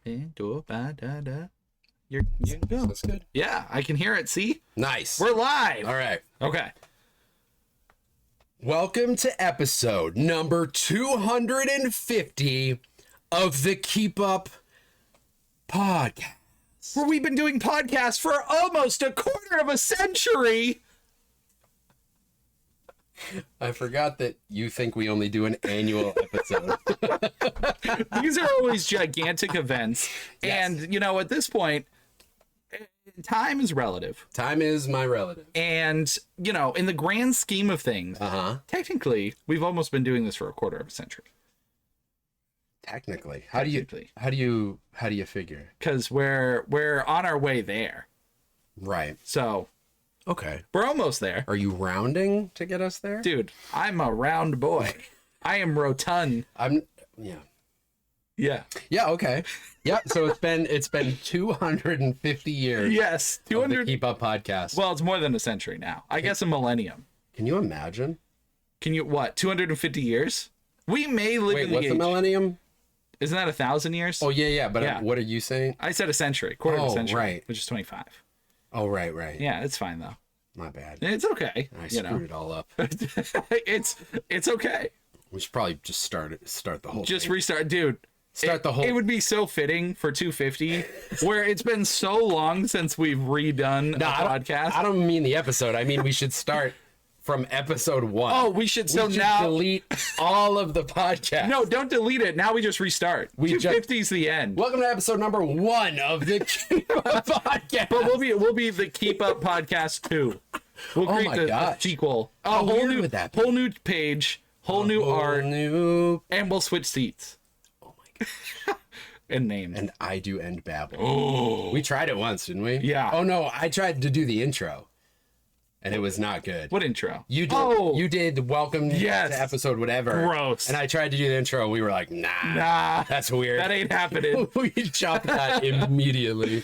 You can go. That's good. Yeah, I can hear it. See? Nice. We're live. All right. Okay. Welcome to episode number 250 of the Keep Up Podcast. Where we've been doing podcasts for almost a quarter of a century. I forgot that you think we only do an annual episode. These are always gigantic events. Yes. And, you know, at this point, time is relative. Time is my relative. And, you know, in the grand scheme of things, technically, we've almost been doing this for a quarter of a century. Technically. How do you figure? Because we're on our way there. Right. So Okay. we're almost there. Are you rounding to get us there? Dude, I'm a round boy. I am rotund. Yeah. Yeah. Yeah, okay. Yeah, so it's been 250 years. Yes. Of the 200. Keep Up Podcast. Well, it's more than a century now. I guess a millennium. Can you imagine? Can you, what, 250 years? We may live Wait, in the what's age. a millennium? Isn't that 1,000 years? Oh, yeah, but Yeah. what are you saying? I said a century, quarter of a Oh, century, right. which is 25. Oh, right. Yeah, it's fine though. My bad. It's okay. I You know, screwed it all up. it's okay. We should probably just start the whole Just thing. restart, dude. Start the whole... It would be so fitting for 250, where it's been so long since we've redone a podcast. I don't mean the episode. I mean, we should start from episode 1. Oh, we should. So we should now delete all of the podcast. No, don't delete it. Now we just restart. 250 is the end. Welcome to episode number 1 of the Keep Up Podcast. But we'll be the Keep Up Podcast 2. We'll Oh create my the gosh. sequel. A How whole weird new would that be? whole new page, whole new art, and we'll switch seats. Oh my god. And names. And I do end babble. Oh. We tried it once, didn't we? Yeah. Oh no, I tried to do the intro, and it was not good. What intro? You did. Oh. You did. Welcome Yes. to episode whatever. Gross. And I tried to do the intro, and we were like, Nah. that's weird. That ain't happening. We chopped that immediately.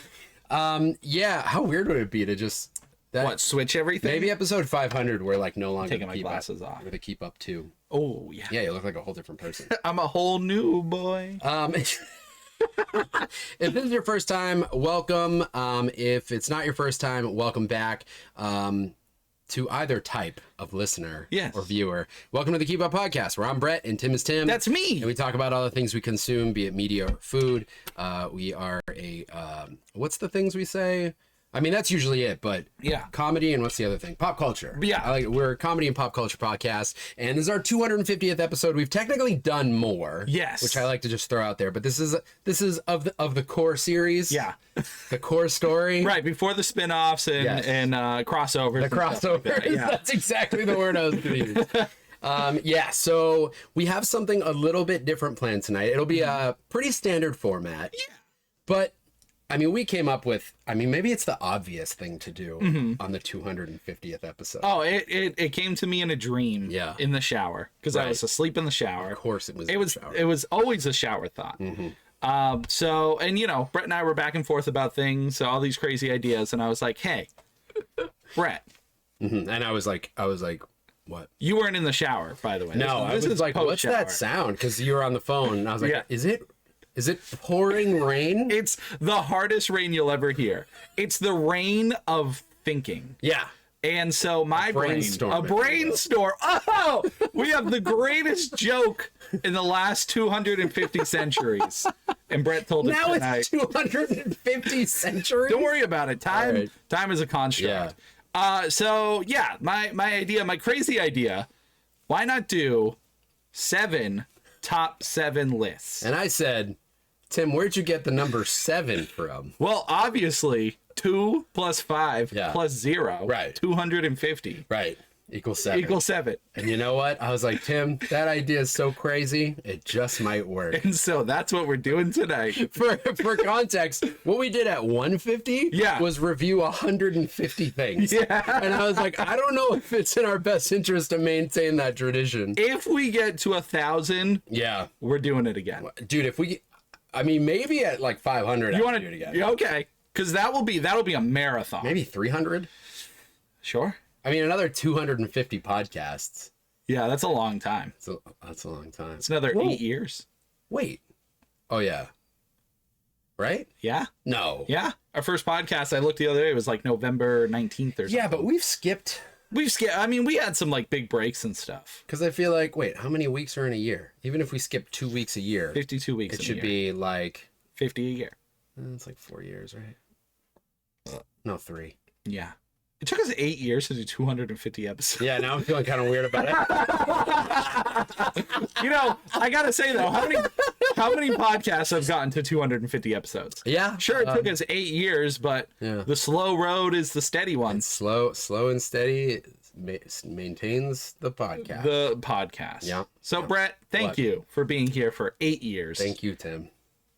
Yeah. How weird would it be to just What, switch everything? Maybe episode 500, we're like no longer Taking the my Keep glasses Up, off. We're the Keep Up 2. Oh, yeah. Yeah, you look like a whole different person. I'm a whole new boy. If this is your first time, welcome. If it's not your first time, welcome back. To either type of listener Yes. or viewer. Welcome to the Keep Up Podcast, where I'm Brett and Tim is Tim. That's me. And we talk about all the things we consume, be it media or food. We are a, what's the things we say? I mean, that's usually it, but Yeah. comedy and what's the other thing? Pop culture. Yeah. We're a comedy and pop culture podcast, and this is our 250th episode. We've technically done more. Yes. Which I like to just throw out there, but this is of the core series. Yeah. The core story. Right, before the spin-offs and, Yes. and crossovers. The and stuff like crossover. that, yeah. That's exactly the word I was going to use. Yeah, so we have something a little bit different planned tonight. It'll be a pretty standard format. Yeah. But, I mean, we came up with, maybe it's the obvious thing to do on the 250th episode. Oh, it came to me in a dream. Yeah. In the shower, because I Right. was asleep in the shower. Of course it was. It was always a shower thought. So, and you know, Brett and I were back and forth about things, all these crazy ideas, and I was like, hey, Brett, And I was like, what? you weren't in the shower, by the way. No, I This was is like, what's that post-shower. sound? Because you were on the phone, and I was like, Yeah. is it pouring rain? It's the hardest rain you'll ever hear. It's the rain of thinking. Yeah. And so my brainstorm, a if you will. brainstorm. Oh, we have the greatest joke in the last 250 centuries. And Brett told us Now tonight. it's 250 centuries? Don't worry about it. Time All right. time is a construct. So yeah, my idea, my crazy idea, why not do 7 top 7 lists? And I said, Tim, where'd you get the number 7 from? Well, obviously 2 plus 5 Yeah. plus 0. Right. 250 Right. Equals 7. equals 7. And you know what? I was like, Tim, that idea is so crazy, it just might work. And so that's what we're doing tonight. For context, what we did at 150 Yeah. was review 150 things. Yeah. And I was like, I don't know if it's in our best interest to maintain that tradition. If we get to 1,000, Yeah. we're doing it again. Dude, if we, maybe at like 500, You I'll want do it again. to? Okay, because that'll be a marathon. Maybe 300? Sure. Another 250 podcasts. Yeah, that's a long time. That's a long time. It's another Whoa. 8 years. Wait. Oh, yeah. right? Yeah. No. Yeah. Our first podcast, I looked the other day, it was like November 19th or something. Yeah, but we've skipped. I mean, we had some like big breaks and stuff. Because I feel like, wait, how many weeks are in a year? Even if we skip 2 weeks a year, 52 weeks. it should be like 50 a year. it's like 4 years, right? No, 3. Yeah. It took us 8 years to do 250 episodes. Yeah, now I'm feeling kind of weird about it. You know, I gotta say though, how many podcasts have gotten to 250 episodes? Yeah, Sure, it took us 8 years, but Yeah. the slow road is the steady one. slow and steady maintains the podcast. The podcast. Yeah. So, Brett, thank What? you for being here for 8 years. Thank you, Tim.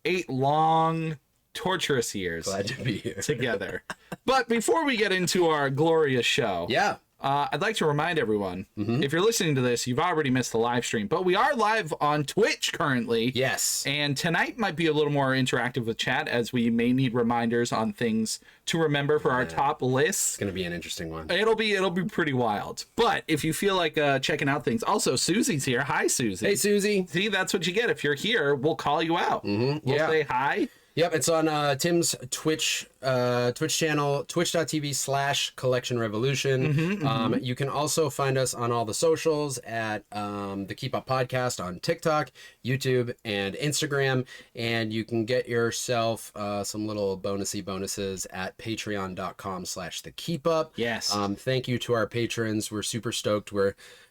8 long, torturous years Glad to be here. together. But before we get into our glorious show, Yeah. I'd like to remind everyone, if you're listening to this, you've already missed the live stream, but we are live on Twitch currently. Yes. And tonight might be a little more interactive with chat, as we may need reminders on things to remember for our top lists. It's gonna be an interesting one. It'll be pretty wild. But if you feel like checking out things, also Susie's here. Hi, Susie. Hey, Susie. See, that's what you get. If you're here, we'll call you out. We'll Yeah. say hi. Yep, it's on Tim's Twitch channel, twitch.tv/Collection Revolution. You can also find us on all the socials at the Keep Up Podcast on TikTok, YouTube, and Instagram. And you can get yourself some little bonuses at patreon.com/the Keep Up. Yes. Thank you to our patrons. We're super stoked.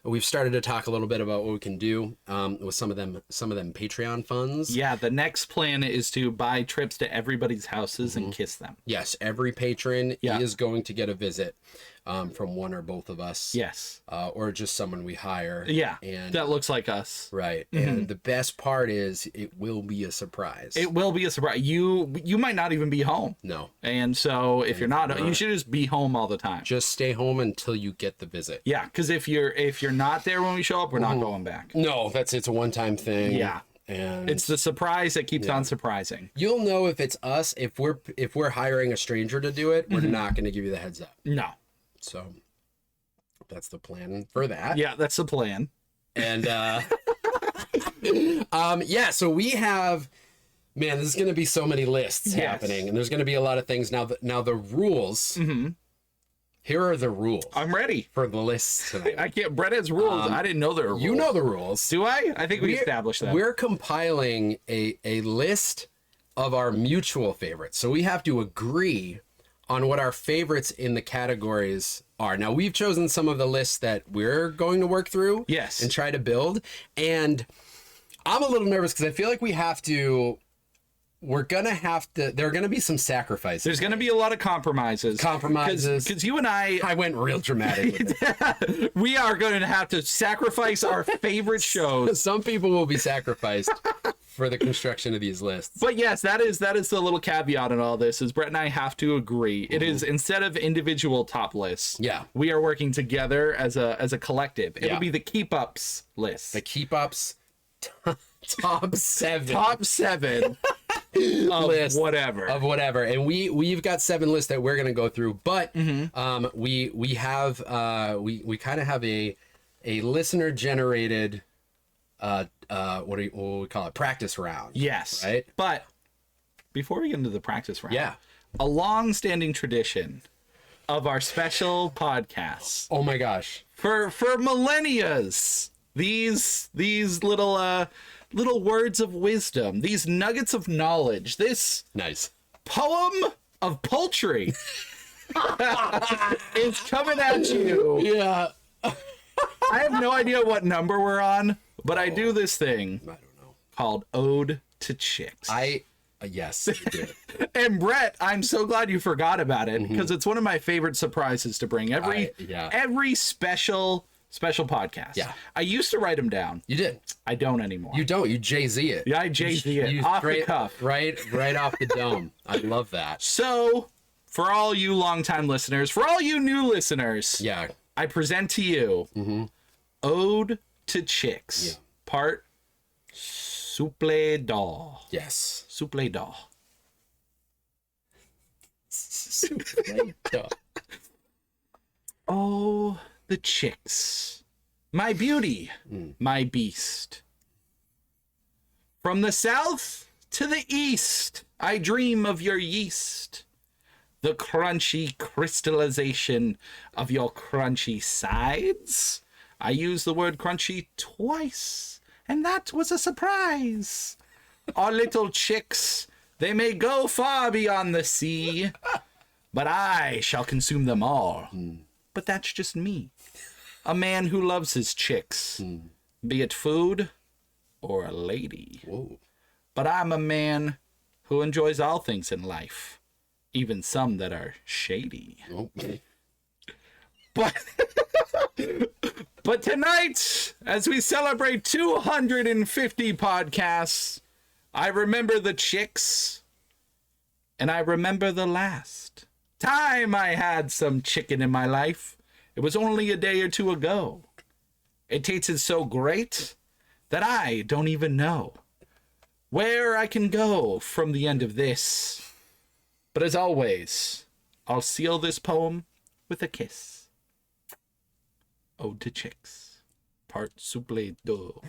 We've started to talk a little bit about what we can do with some of them Patreon funds. Yeah, the next plan is to buy trips to everybody's houses and kiss them. Yes, every patron Yeah. is going to get a visit from one or both of us. Yes. Or just someone we hire. Yeah. And That looks like us. right. And the best part is it will be a surprise. It will be a surprise. You might not even be home. No. And so if you're not, you should just be home all the time. Just stay home until you get the visit. Yeah, because if you're not there when we show up, we're not going back. No, it's a one-time thing. Yeah. And It's the surprise that keeps on surprising. you'll know if it's us if we're hiring a stranger to do it, we're not going to give you the heads up. No. So that's the plan for that. Yeah, that's the plan. And yeah, so we have, man, there's going to be so many lists Yes. happening, and there's going to be a lot of things now. The rules. Here are the rules I'm ready. for the lists tonight. I can't. Brett has rules. I didn't know there were rules. You know the rules. Do I? I think we established that. We're compiling a list of our mutual favorites, so we have to agree on what our favorites in the categories are. Now, we've chosen some of the lists that we're going to work through, Yes. and try to build. And I'm a little nervous because I feel like we're gonna have to. There are gonna be some sacrifices. There's going to be a lot of compromises. Because you and I went real dramatic with it. we are going to have to sacrifice our favorite shows. Some people will be sacrificed for the construction of these lists. But yes, that is the little caveat in all this is Brett and I have to agree. It is instead of individual top lists. Yeah. We are working together as a collective. It'll Yeah. be the keep ups list. The keep ups top 7 top 7 of list whatever. of whatever, and we've got 7 lists that we're gonna go through, but we kind of have a listener generated what do we call it, practice round. Yes. Right? But before we get into the practice round, Yeah. a long-standing tradition of our special podcasts Oh my gosh. for millennias. These little words of wisdom, these nuggets of knowledge, this Nice. poem of poultry is coming at you. Yeah. I have no idea what number we're on, but I do this thing I don't know. called Ode to Chicks. Yes, you did. And Brett, I'm so glad you forgot about it because it's one of my favorite surprises to bring every special podcast. Yeah. I used to write them down. You did. I don't anymore. You don't. You Jay-Z it. Yeah, I Jay-Z it off the cuff. Right off the dome. I love that. So, for all you longtime listeners, for all you new listeners, Yeah. I present to you Ode to Chicks, Yeah. part Souple d'or. Yes. Souple d'or. Oh, the chicks. My beauty, my beast. From the south To the east, I dream of your yeast. The crunchy crystallization of your crunchy sides. I used the word crunchy twice, and that was a surprise. Our little chicks, they may go far beyond the sea, but I shall consume them all. But that's just me. A man who loves his chicks, be it food or a lady. Whoa. But I'm a man who enjoys all things in life, even some that are shady. Oh. But but tonight, as we celebrate 250 podcasts, I remember the chicks, and I remember the last time I had some chicken in my life. It was only a day or two ago. It tasted so great that I don't even know where I can go from the end of this. But as always, I'll seal this poem with a kiss. Ode to Chicks. Part souple do.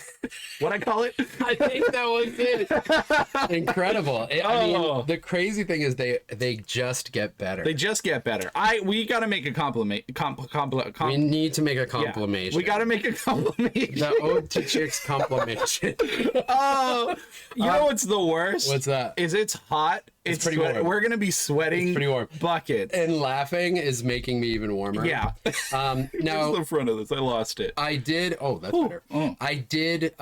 What I call it? I think that was it. Incredible. I mean, the crazy thing is they just get better. They just get better. We gotta make a compliment. We need to make a complimation. We gotta make a compliment. The Ode to Chicks complimation. Oh, you know what's the worst? What's that? Is it's hot. It's pretty warm. We're gonna be sweating. It's pretty warm. Buckets. And laughing is making me even warmer. Yeah. Now Here's the front of this. I lost it. I did. Oh, that's better. Oh. I did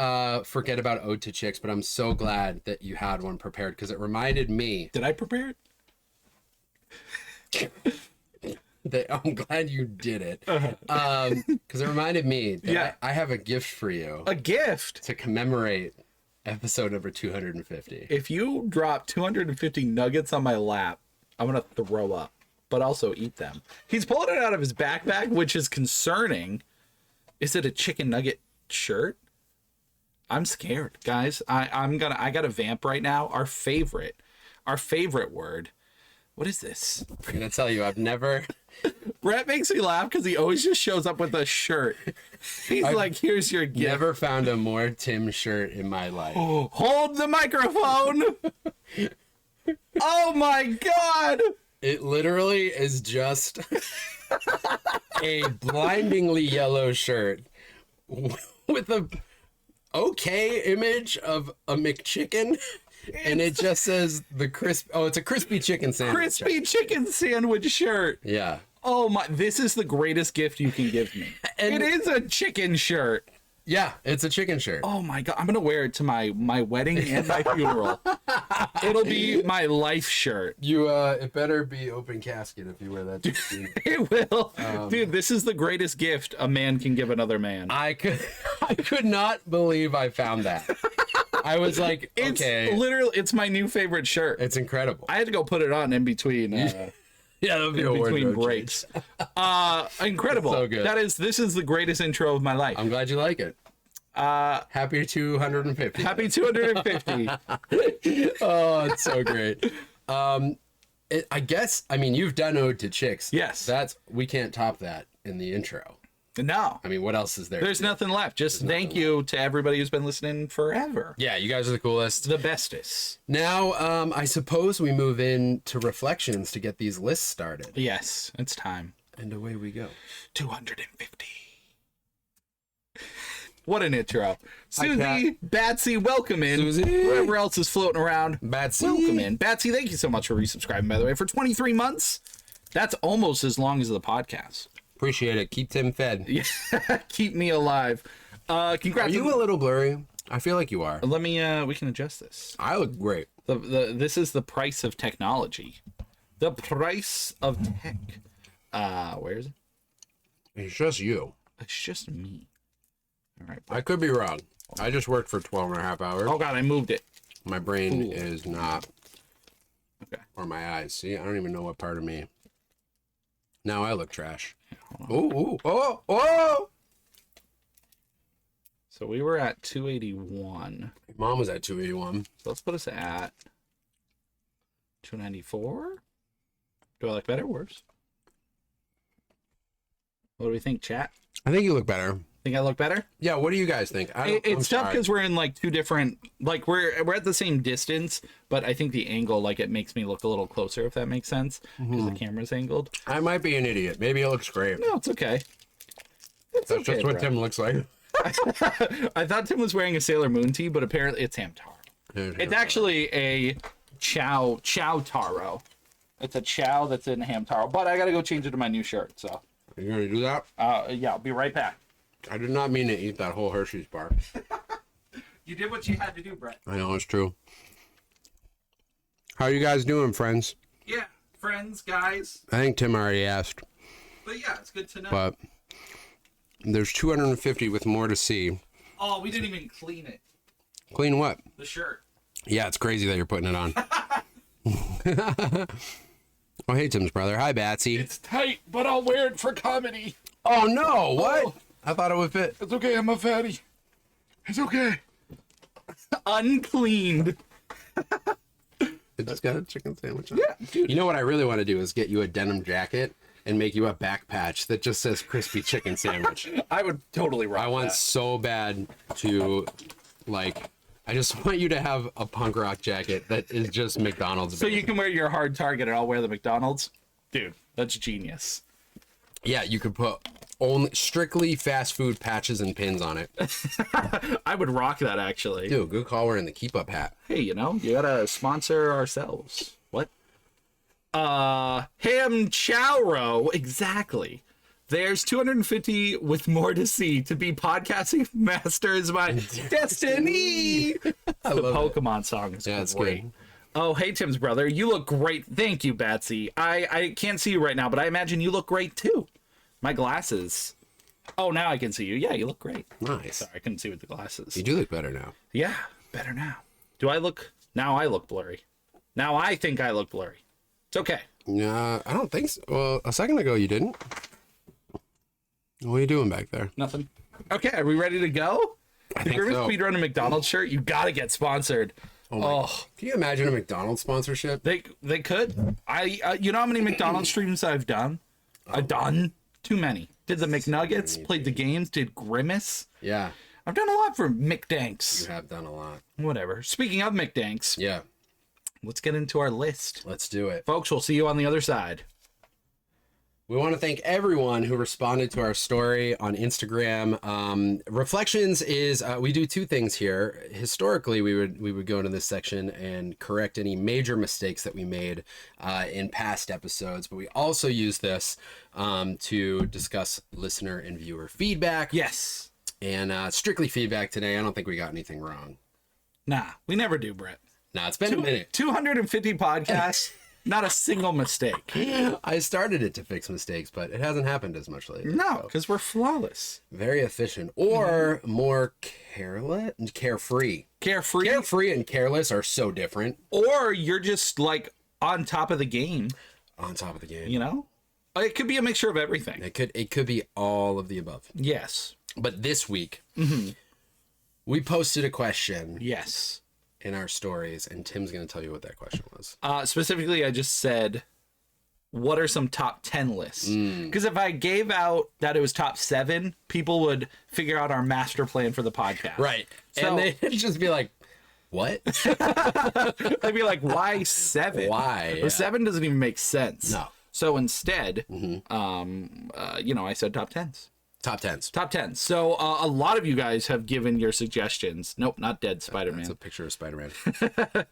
forget about Ode to Chicks, but I'm so glad that you had one prepared because it reminded me Did I prepare it? that I'm glad you did it. Because it reminded me that Yeah. I have a gift for you A gift. to commemorate episode number 250. If you drop 250 nuggets on my lap, I'm gonna throw up, but also eat them. He's pulling it out of his backpack, which is concerning. Is it a chicken nugget shirt? I'm scared, guys. I got a vamp right now. Our favorite word. What is this? I'm gonna tell you, I've never. Brett makes me laugh because he always just shows up with a shirt. He's like, "Here's your gift." Never found a more Tim shirt in my life. Hold the microphone. Oh my god. It literally is just a blindingly yellow shirt with a okay image of a McChicken, and it just says the crisp. Oh, it's a crispy chicken sandwich. Crispy chicken sandwich shirt. Yeah. Oh my, this is the greatest gift you can give me. And- it is a chicken shirt. Yeah, it's a chicken shirt. Oh my god, I'm gonna wear it to my wedding and my funeral. It'll be my life shirt. You it better be open casket if you wear that. It will. Dude, this is the greatest gift a man can give another man. I could not believe I found that. I was like, It's okay, literally, it's my new favorite shirt. it's incredible. I had to go put it on in between Yeah, that'll be a between wardrobe breaks. change. Incredible. So good. This is the greatest intro of my life. I'm glad you like it. Happy 250. Happy 250. Oh, it's so great. I guess, I mean, you've done Ode to Chicks. Yes. We can't top that in the intro. No. I mean, what else is there? There's nothing left. Just thank you to everybody who's been listening forever. Yeah, you guys are the coolest. The bestest. Now, I suppose we move into reflections to get these lists started. Yes, it's time. And away we go. 250. What an intro. Susie, Kat. Batsy, welcome in. Susie. Whoever else is floating around, Batsy. welcome in. Batsy, thank you so much for resubscribing, by the way. For 23 months, that's almost as long as the podcast. Appreciate it. Keep Tim fed. Yeah, keep me alive. Are Congrats. you a little blurry? I feel like you are. Let me, we can adjust this. I look great. This is the price of technology. The price of tech. Where is it? It's just you. It's just me. All right. I could be wrong. I just worked for 12 and a half hours. Oh god, I moved it. My brain Cool. is not. Okay. Or my eyes. See, I don't even know what part of me. Now I look trash. Ooh, oh! So we were at 281. Mom was at 281. So let's put us at 294. Do I look better or worse? What do we think, chat? I think you look better. Think I look better? Yeah, what do you guys think? It's tough because we're in like two different, like we're at the same distance, but I think the angle, like it makes me look a little closer, if that makes sense, because the camera's angled. I might be an idiot. Maybe it looks great. No, it's okay. That's okay, just what bro. Tim looks like. I thought Tim was wearing a Sailor Moon tee, but apparently it's Hamtaro. It's actually a Chow Taro. It's a Chow that's in Hamtaro, but I gotta go change it to my new shirt. So, Are you gonna do that? yeah, I'll be right back. I did not mean to eat that whole Hershey's bar. You did what you had to do, Brett. I know it's true. How you guys doing, friends? Yeah, friends, guys. I think Tim already asked, But yeah, it's good to know. but there's 250 with more to see. Oh, we didn't even clean it. Clean what? The shirt. Yeah, it's crazy that you're putting it on. Oh, hey, Tim's brother. Hi, Batsy. It's tight, but I'll wear it for comedy. Oh, no. What? Oh. I thought it would fit. It's okay, I'm a fatty. It's okay. Uncleaned. It just got a chicken sandwich on. Yeah, dude. You know what I really want to do is get you a denim jacket and make you a back patch that just says crispy chicken sandwich. I would totally rock I want that. so bad to, like, I just want you to have a punk rock jacket that is just McDonald's. So you can wear your hard Target and I'll wear the McDonald's? Dude, that's genius. Yeah, you could put only strictly fast food patches and pins on it. I would rock that, actually. Dude, good call wearing the keep up hat. Hey, you know, you gotta sponsor ourselves. What? Ham Chowro, exactly. There's 250 with more to see to be podcasting masters my destiny. The Pokemon song is Yeah, it's great. good. Oh, hey, Tim's brother. You look great. Thank you, Batsy. I can't see you right now, but I imagine you look great too. My glasses. Oh, now I can see you. Yeah, you look great. Nice. Sorry, I couldn't see with the glasses. You do look better now. Yeah, better now. Do I look... Now I look blurry. Now I think I look blurry. It's okay. Nah, I don't think so. Well, a second ago you didn't. What are you doing back there? Nothing. Okay, are we ready to go? If think you're gonna so. speedrun a McDonald's shirt, you gotta get sponsored. Oh, Can you imagine a McDonald's sponsorship? they could. You know how many McDonald's streams I've done? I've done too many. Did the McNuggets, played the games, did Grimace. Yeah, I've done a lot for you McDanks. have done a lot. Whatever. Speaking of McDanks, Yeah, let's get into our list. let's do it. Folks, we'll see you on the other side. We want to thank everyone who responded to our story on Instagram. Reflections is we do two things here. Historically, we would go into this section and correct any major mistakes that we made in past episodes, but we also use this to discuss listener and viewer feedback. Yes. And strictly feedback today. I don't think we got anything wrong. Nah, we never do, Brett. Nah, it's been a minute. 250 podcasts, not a single mistake. I started it to fix mistakes, but it hasn't happened as much lately. No, because we're flawless. Very efficient, or more careless, carefree. Carefree. Carefree and careless are so different. Or you're just like on top of the game, On top of the game, you know? It could be a mixture of everything. it could be all of the above. Yes. But this week, we posted a question Yes. in our stories, and Tim's going to tell you what that question was. Specifically, I just said, what are some top 10 lists? Because if I gave out that it was top 7, people would figure out our master plan for the podcast. Right, So- and they'd just be like, "What? They'd be like, why 7? Why? The Yeah. 7 doesn't even make sense. No. So instead, I said top 10s. Top tens." Top 10. So a lot of you guys have given your suggestions. Nope, not Dead It's Spider-Man. a picture of Spider-Man.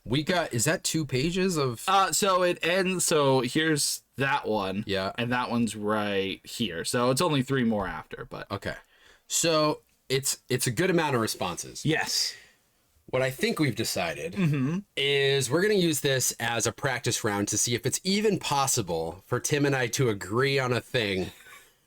We got. Is that 2 pages of? So it ends. So here's that one. Yeah. And that one's right here. So it's only 3 more after, but Okay, so it's a good amount of responses. yes. What I think we've decided is we're going to use this as a practice round to see if it's even possible for Tim and I to agree on a thing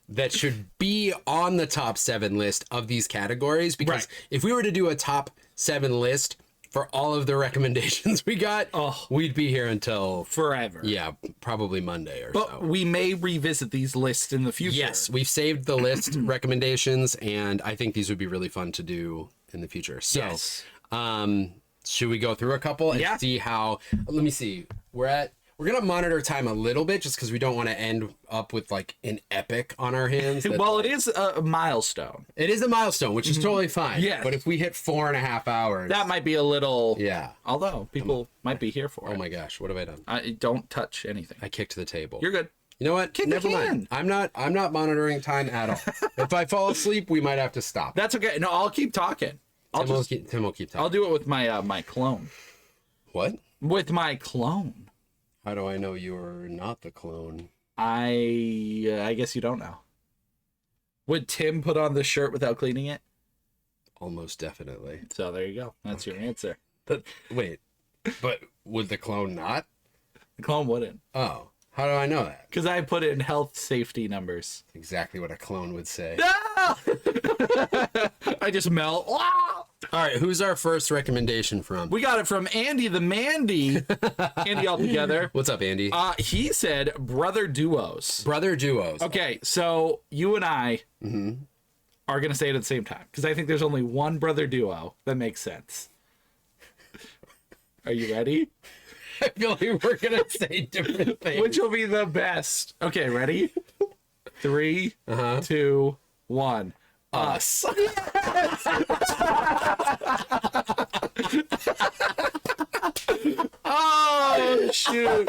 that should be on the top 7 list of these categories. Because Right. if we were to do a top 7 list for all of the recommendations we got, we'd be here until, Forever. yeah, probably Monday or But so. we may revisit these lists in the future. Yes, we've saved the list recommendations, and I think these would be really fun to do in the future. So, Yes. should we go through a couple and Yeah. see how? Let me see. We're We're gonna monitor time a little bit just because we don't want to end up with like an epic on our hands. Well, it is a milestone. It is a milestone, which is totally fine. Yes. But if we hit 4.5 hours, That might be a little. yeah. Although people might be here for Oh it. my gosh, what have I done? I don't touch anything. I kicked the table. You're good. You know what? Kick the Never mind. can. I'm not monitoring time at all. If I fall asleep, we might have to stop. That's okay. No, I'll keep talking. Tim will keep talking. I'll do it with my my clone. What? With my clone. How do I know you're not the clone? I guess you don't know. Would Tim put on the shirt without cleaning it? Almost definitely. So there you go. That's your answer. Wait, but would the clone not? The clone wouldn't. Oh, how do I know that? Because I put in health safety numbers. Exactly what a clone would say. No! I just melt. Ah! All right, who's our first recommendation from? We got it from Andy the Mandy. Andy all together. What's up, Andy? He said brother duos. Brother duos. Okay, so you and I Mm-hmm. are going to say it at the same time because I think there's only one brother duo that makes sense. Are you ready? I feel like we're gonna say different things. Which will be the best? Okay, ready? 3, 2, 1. Us. Oh shoot!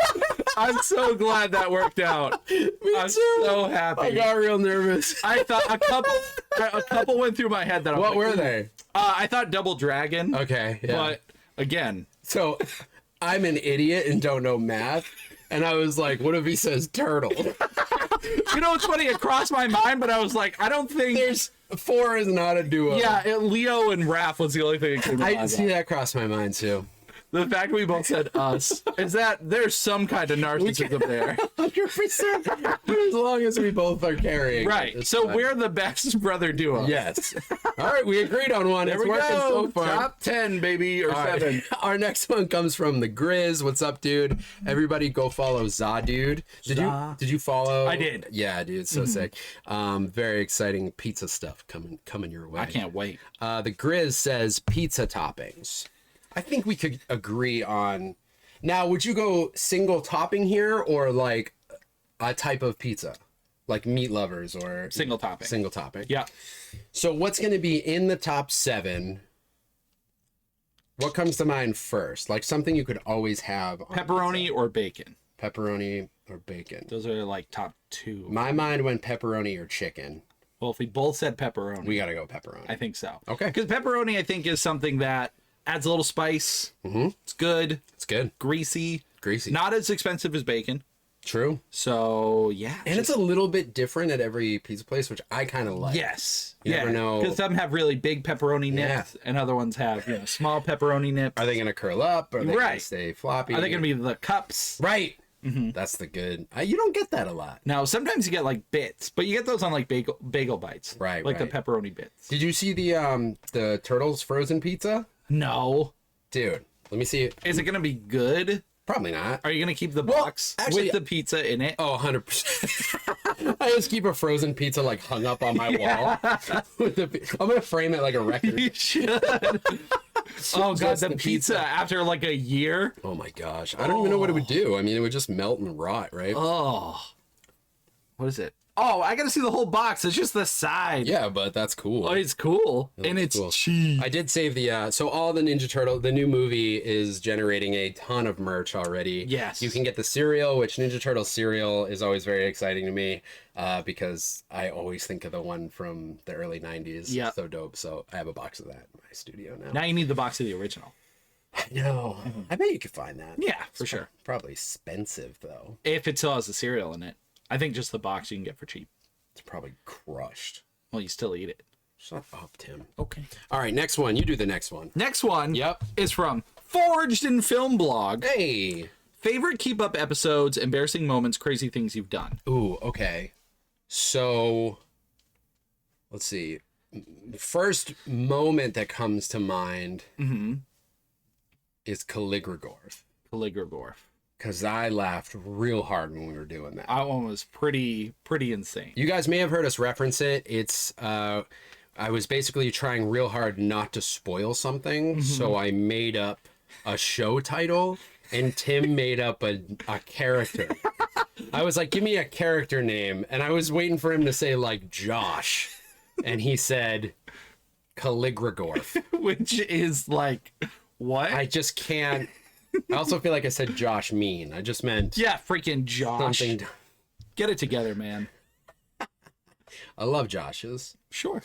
I'm so glad that worked out. I'm so happy. I got real nervous. I thought a couple went through my head that I'm What like, were ooh. they? I thought Double Dragon. Okay, yeah. But again, So, I'm an idiot and don't know math, and I was like, "What if he says turtle?" you know what's funny? It crossed my mind, but I was like, I don't think. There's 4 is not a duo. Yeah, Leo and Raph was the only thing that came to I mind. see that cross my mind too. The fact we both said us is that there's some kind of narcissism there. 100%. As long as we both are carrying. Right. It's So fine. we're the best brother duo. Yes. All right, we agreed on one. There It's we working go. so far. Top 10, baby, or All right. 7. Our next one comes from the Grizz. What's up, dude? Everybody go follow Zadude. Did you follow? I did. Yeah, dude, so sick. Very exciting pizza stuff coming your way. I can't wait. The Grizz says pizza toppings. I think we could agree on. Now, would you go single topping here or like a type of pizza? Like meat lovers or Single topping. Single topping. Yeah. So what's going to be in the top 7? What comes to mind first? Like something you could always have on Pepperoni or bacon. pizza. Pepperoni or bacon. Those are like top 2. My mind went pepperoni or chicken. Well, if we both said pepperoni, We got to go pepperoni. I think so. Okay. Because pepperoni, I think, is something that adds a little spice. Mm-hmm. It's good. It's good. Greasy. Greasy. Not as expensive as bacon. True. So, yeah. And it's a little bit different at every pizza place, which I kind of like. Yes. You never know. Because some have really big pepperoni nips, and other ones have small pepperoni nips. Are they going to curl up? Are they going Right. to stay floppy? Are they going to be the cups? Right. That's the good. You don't get that a lot. Now, sometimes you get like bits, but you get those on like bagel bites. Right, Like right. the pepperoni bits. Did you see the Turtles frozen pizza? No. Dude, let me see it. Is it going to be good? Probably not. Are you going to keep the Well, box actually- with the pizza in it? Oh, 100%. I just keep a frozen pizza like hung up on my wall. I'm going to frame it like a record. You should. Oh, God, Just the the pizza pizza. after like a year? Oh my gosh. I don't even know what it would do. I mean, it would just melt and rot, right? Oh. What is it? Oh, I got to see the whole box. It's just the side. Yeah, but that's cool. Oh, it's cool. And it's cool. cheap. I did save the so all the Ninja Turtle, the new movie is generating a ton of merch already. Yes. You can get the cereal, which Ninja Turtle cereal is always very exciting to me because I always think of the one from the early 90s. Yeah. So dope. So I have a box of that in my studio now. Now you need the box of the original. No. I bet you could find that. Yeah, for sure. Probably expensive though. If it still has the cereal in it. I think just the box you can get for cheap. It's probably crushed. Well, you still eat it. Shut up, Tim. Okay. All right, next one. You do the next one. Next one Yep. is from Forged in Film Blog. Hey. Favorite keep up episodes, embarrassing moments, crazy things you've done. Ooh, okay. So, let's see. The first moment that comes to mind is Caligregorth. Caligregorth. Because I laughed real hard when we were doing that. That one was pretty insane. You guys may have heard us reference it. It's, I was basically trying real hard not to spoil something. So I made up a show title and Tim made up a character. I was like, give me a character name. And I was waiting for him to say, like, Josh. And he said, Caligregorf. Which is like, what? I just can't. I also feel like I said Josh Mean. I just meant Yeah, freaking Josh. something. Get it together, man. I love Josh's. Sure.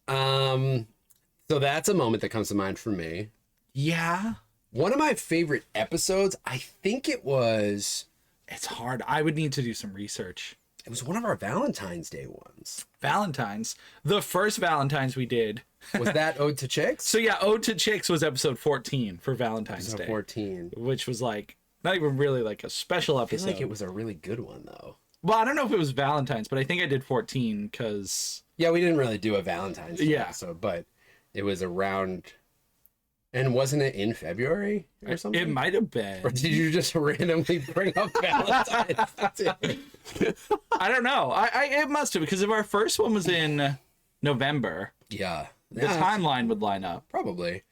So that's a moment that comes to mind for me. Yeah. One of my favorite episodes, I think it was It's hard. I would need to do some research. one of our Valentine's Day ones. Valentine's. The first Valentine's we did. Was that Ode to Chicks? So yeah, Ode to Chicks was episode 14 for Valentine's Episode Day. 14. Which was like, not even really like a special I feel episode. like it was a really good one though. Well, I don't know if it was Valentine's, but I think I did 14 because... Yeah, we didn't really do a Valentine's Day Yeah. episode, but it was around. And wasn't it in February or something? It might have been. Or did you just randomly bring up Valentine's Day? I don't know. It must have, because if our first one was in November, Yeah. the timeline would line up. Probably.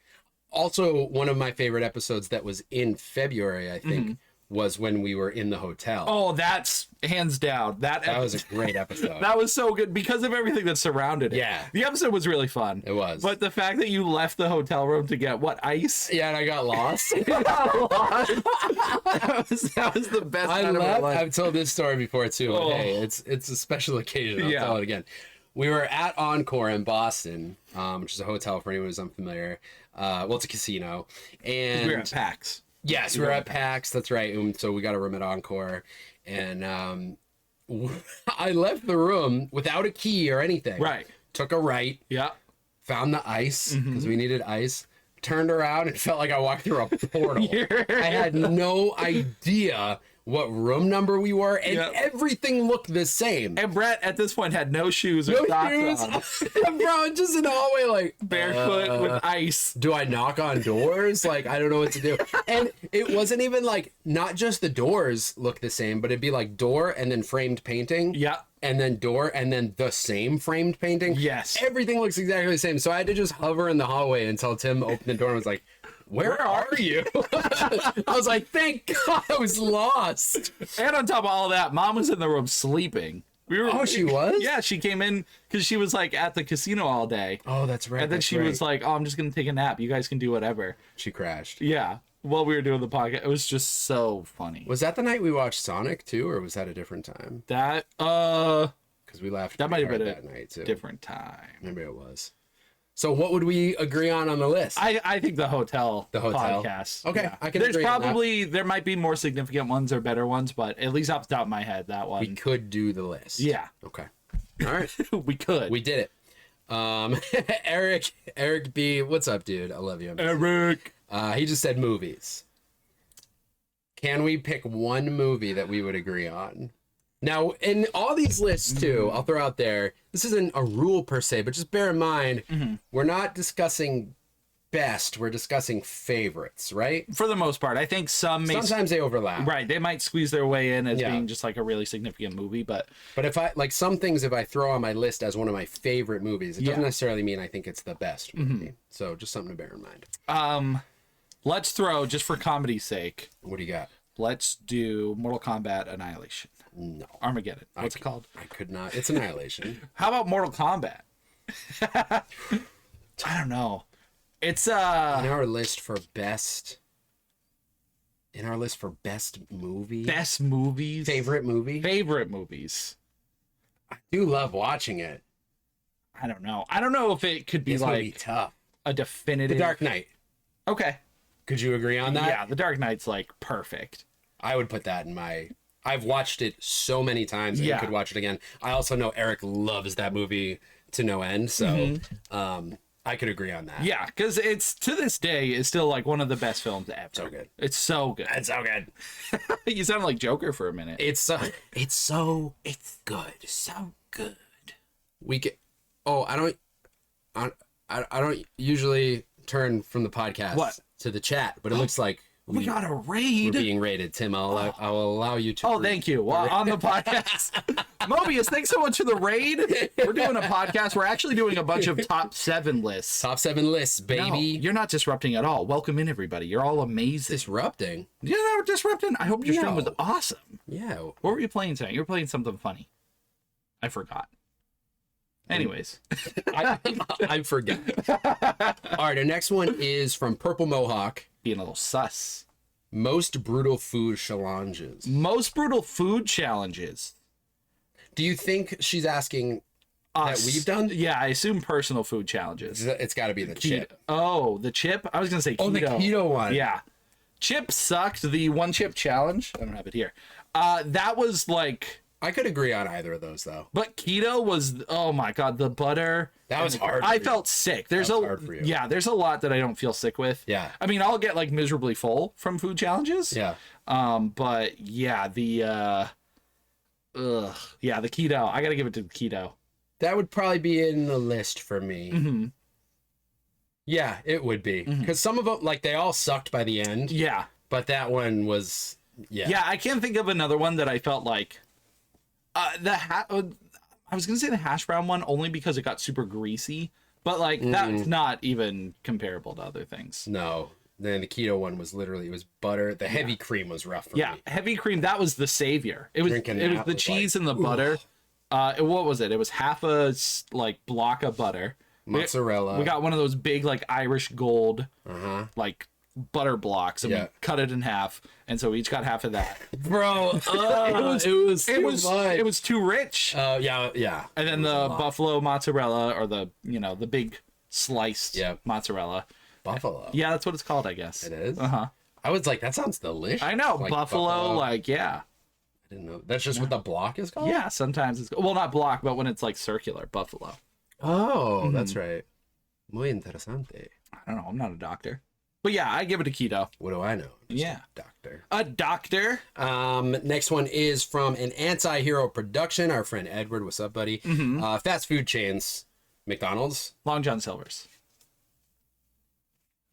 Also, one of my favorite episodes that was in February, I think, was when we were in the hotel. Oh, that's hands down. That was a great episode. That was so good because of everything that surrounded it. Yeah. The episode was really fun. It was. But the fact that you left the hotel room to get, what, ice? Yeah, and I got lost. that was the best I night of my left. life. I've told this story before too. But Oh. hey, it's a special occasion. I'll Yeah. tell it again. We were at Encore in Boston, which is a hotel for anyone who's unfamiliar. Well, it's a casino, and We were at PAX. yes, we were at PAX. That's right. And so we got a room at Encore, and I left the room without a key or anything. Right. Took a right, Yeah. found the ice because we needed ice. Turned around and felt like I walked through a portal. I had no idea what room number we were, and Yep. everything looked the same. And Brett, at this point, had no shoes or No socks shoes. on. Bro, just in the hallway, like, Barefoot with ice. do I knock on doors? Like, I don't know what to do. And it wasn't even like, not just the doors look the same, but it'd be like door and then framed painting. Yeah. And then door and then the same framed painting. Yes. Everything looks exactly the same. So I had to just hover in the hallway until Tim opened the door and was like, where are you? I was like, thank God I was lost. And on top of all that, Mom was in the room sleeping. We were. Oh, she was? Yeah, she came in because she was like at the casino all day. Oh, that's right. And then that's she right. was like, "Oh, I'm just gonna take a nap. You guys can do whatever." She crashed. Yeah, while we were doing the podcast, it was just so funny. Was that the night we watched Sonic too, or was that a different time? That Because we laughed. That might have pretty been hard a that night too. different time. Maybe it was. So what would we agree on the list? I think the hotel hotel. podcast. Okay, I can There's agree on that. probably there might be more significant ones or better ones, but at least off the top of my head, that one. We could do the list. Yeah, Okay. All right. we could. We did it. Eric B, what's up, dude? I love you. Eric. He just said movies. Can we pick one movie that we would agree on? Now, in all these lists too, I'll throw out there, this isn't a rule per se, but just bear in mind, we're not discussing best, we're discussing favorites, right? For the most part, I think some may Sometimes they overlap. right. They might squeeze their way in as Yeah. being just like a really significant movie, but But if I, like some things, if I throw on my list as one of my favorite movies, it doesn't Yeah. necessarily mean I think it's the best movie. So just something to bear in mind. let's throw, just for comedy's sake, What do you got? let's do Mortal Kombat Annihilation. No. Armageddon. What's it called? I could not. It's Annihilation. How about Mortal Kombat? I don't know. It's In our list for best movie, best movies. favorite movie, Favorite movies. I do love watching it. I don't know. I don't know if it could be It's gonna be like tough. a The definitive. Dark Knight. Okay. Could you agree on that? Yeah, The Dark Knight's like perfect. I would put that in my. I've watched it so many times and Yeah. could watch it again. I also know Eric loves that movie to no end, so I could agree on that. Yeah, because it's to this day is still like one of the best films ever. So good. It's so good. It's so good. You sound like Joker for a minute. It's so good. so good. We can. Oh, I don't usually turn from the podcast What? to the chat, but it looks like We got a we're raid. being rated. Tim, I'll allow you to. Oh, read. thank you. Well, on the podcast. Mobius, thanks so much for the raid. We're doing a podcast. We're actually doing a bunch of top 7 lists. Top 7 lists, No, baby. you're not disrupting at all. Welcome in, everybody. You're all amazing. Disrupting. You're not disrupting. I hope your stream was No. awesome. Yeah. What were you playing tonight? You were playing something funny. I forgot. Anyways. I forget. All right, our next one is from Purple Mohawk. Being a little sus. Most brutal food challenges. Most brutal food challenges. Do you think she's asking that we've done? Yeah, I assume personal food challenges. It's got to be the chip. Oh, the chip? I was going to say keto. Oh, the keto one. Yeah. Chip sucked. The one chip challenge. I don't have it here. That was like... I could agree on either of those, though. But keto was, oh my God, the butter. That was hard. I felt sick. There's hard for you. Yeah, there's a lot that I don't feel sick with. Yeah. I mean, I'll get like miserably full from food challenges. Yeah. But yeah, the keto. I gotta give it to the keto. That would probably be in the list for me. Mm-hmm. Yeah, it would be. Because some of them, like, they all sucked by the end. Yeah. But that one was, yeah. Yeah, I can't think of another one that I felt like. I was gonna say the hash brown one only because it got super greasy, but like that's not even comparable to other things. No. Then the keto one was literally, it was butter. The heavy cream was rough for Yeah, me. heavy cream, that was the savior. It was Drinking it was that the was cheese like, and the butter. What was it? It was half a like block of butter. Mozzarella. We got one of those big like Irish gold Uh-huh. like butter blocks, and Yeah. we cut it in half, and so we each got half of that. Bro, it was too rich. yeah. And then the buffalo mozzarella, or the the big sliced Yep. mozzarella. Buffalo. Yeah, that's what it's called, I guess. It is? Uh huh. I was like, that sounds delicious. I know, Like buffalo, like yeah. I didn't know. That's just what the block is called? Yeah, sometimes it's not block, but when it's like circular, buffalo. Oh, that's right. Muy interesante. I don't know. I'm not a doctor, but yeah, I give it a keto. What do I know? Just Yeah. a doctor. A doctor. Next one is from an anti-hero production. Our friend Edward, what's up, buddy? Fast food chains, McDonald's. Long John Silver's.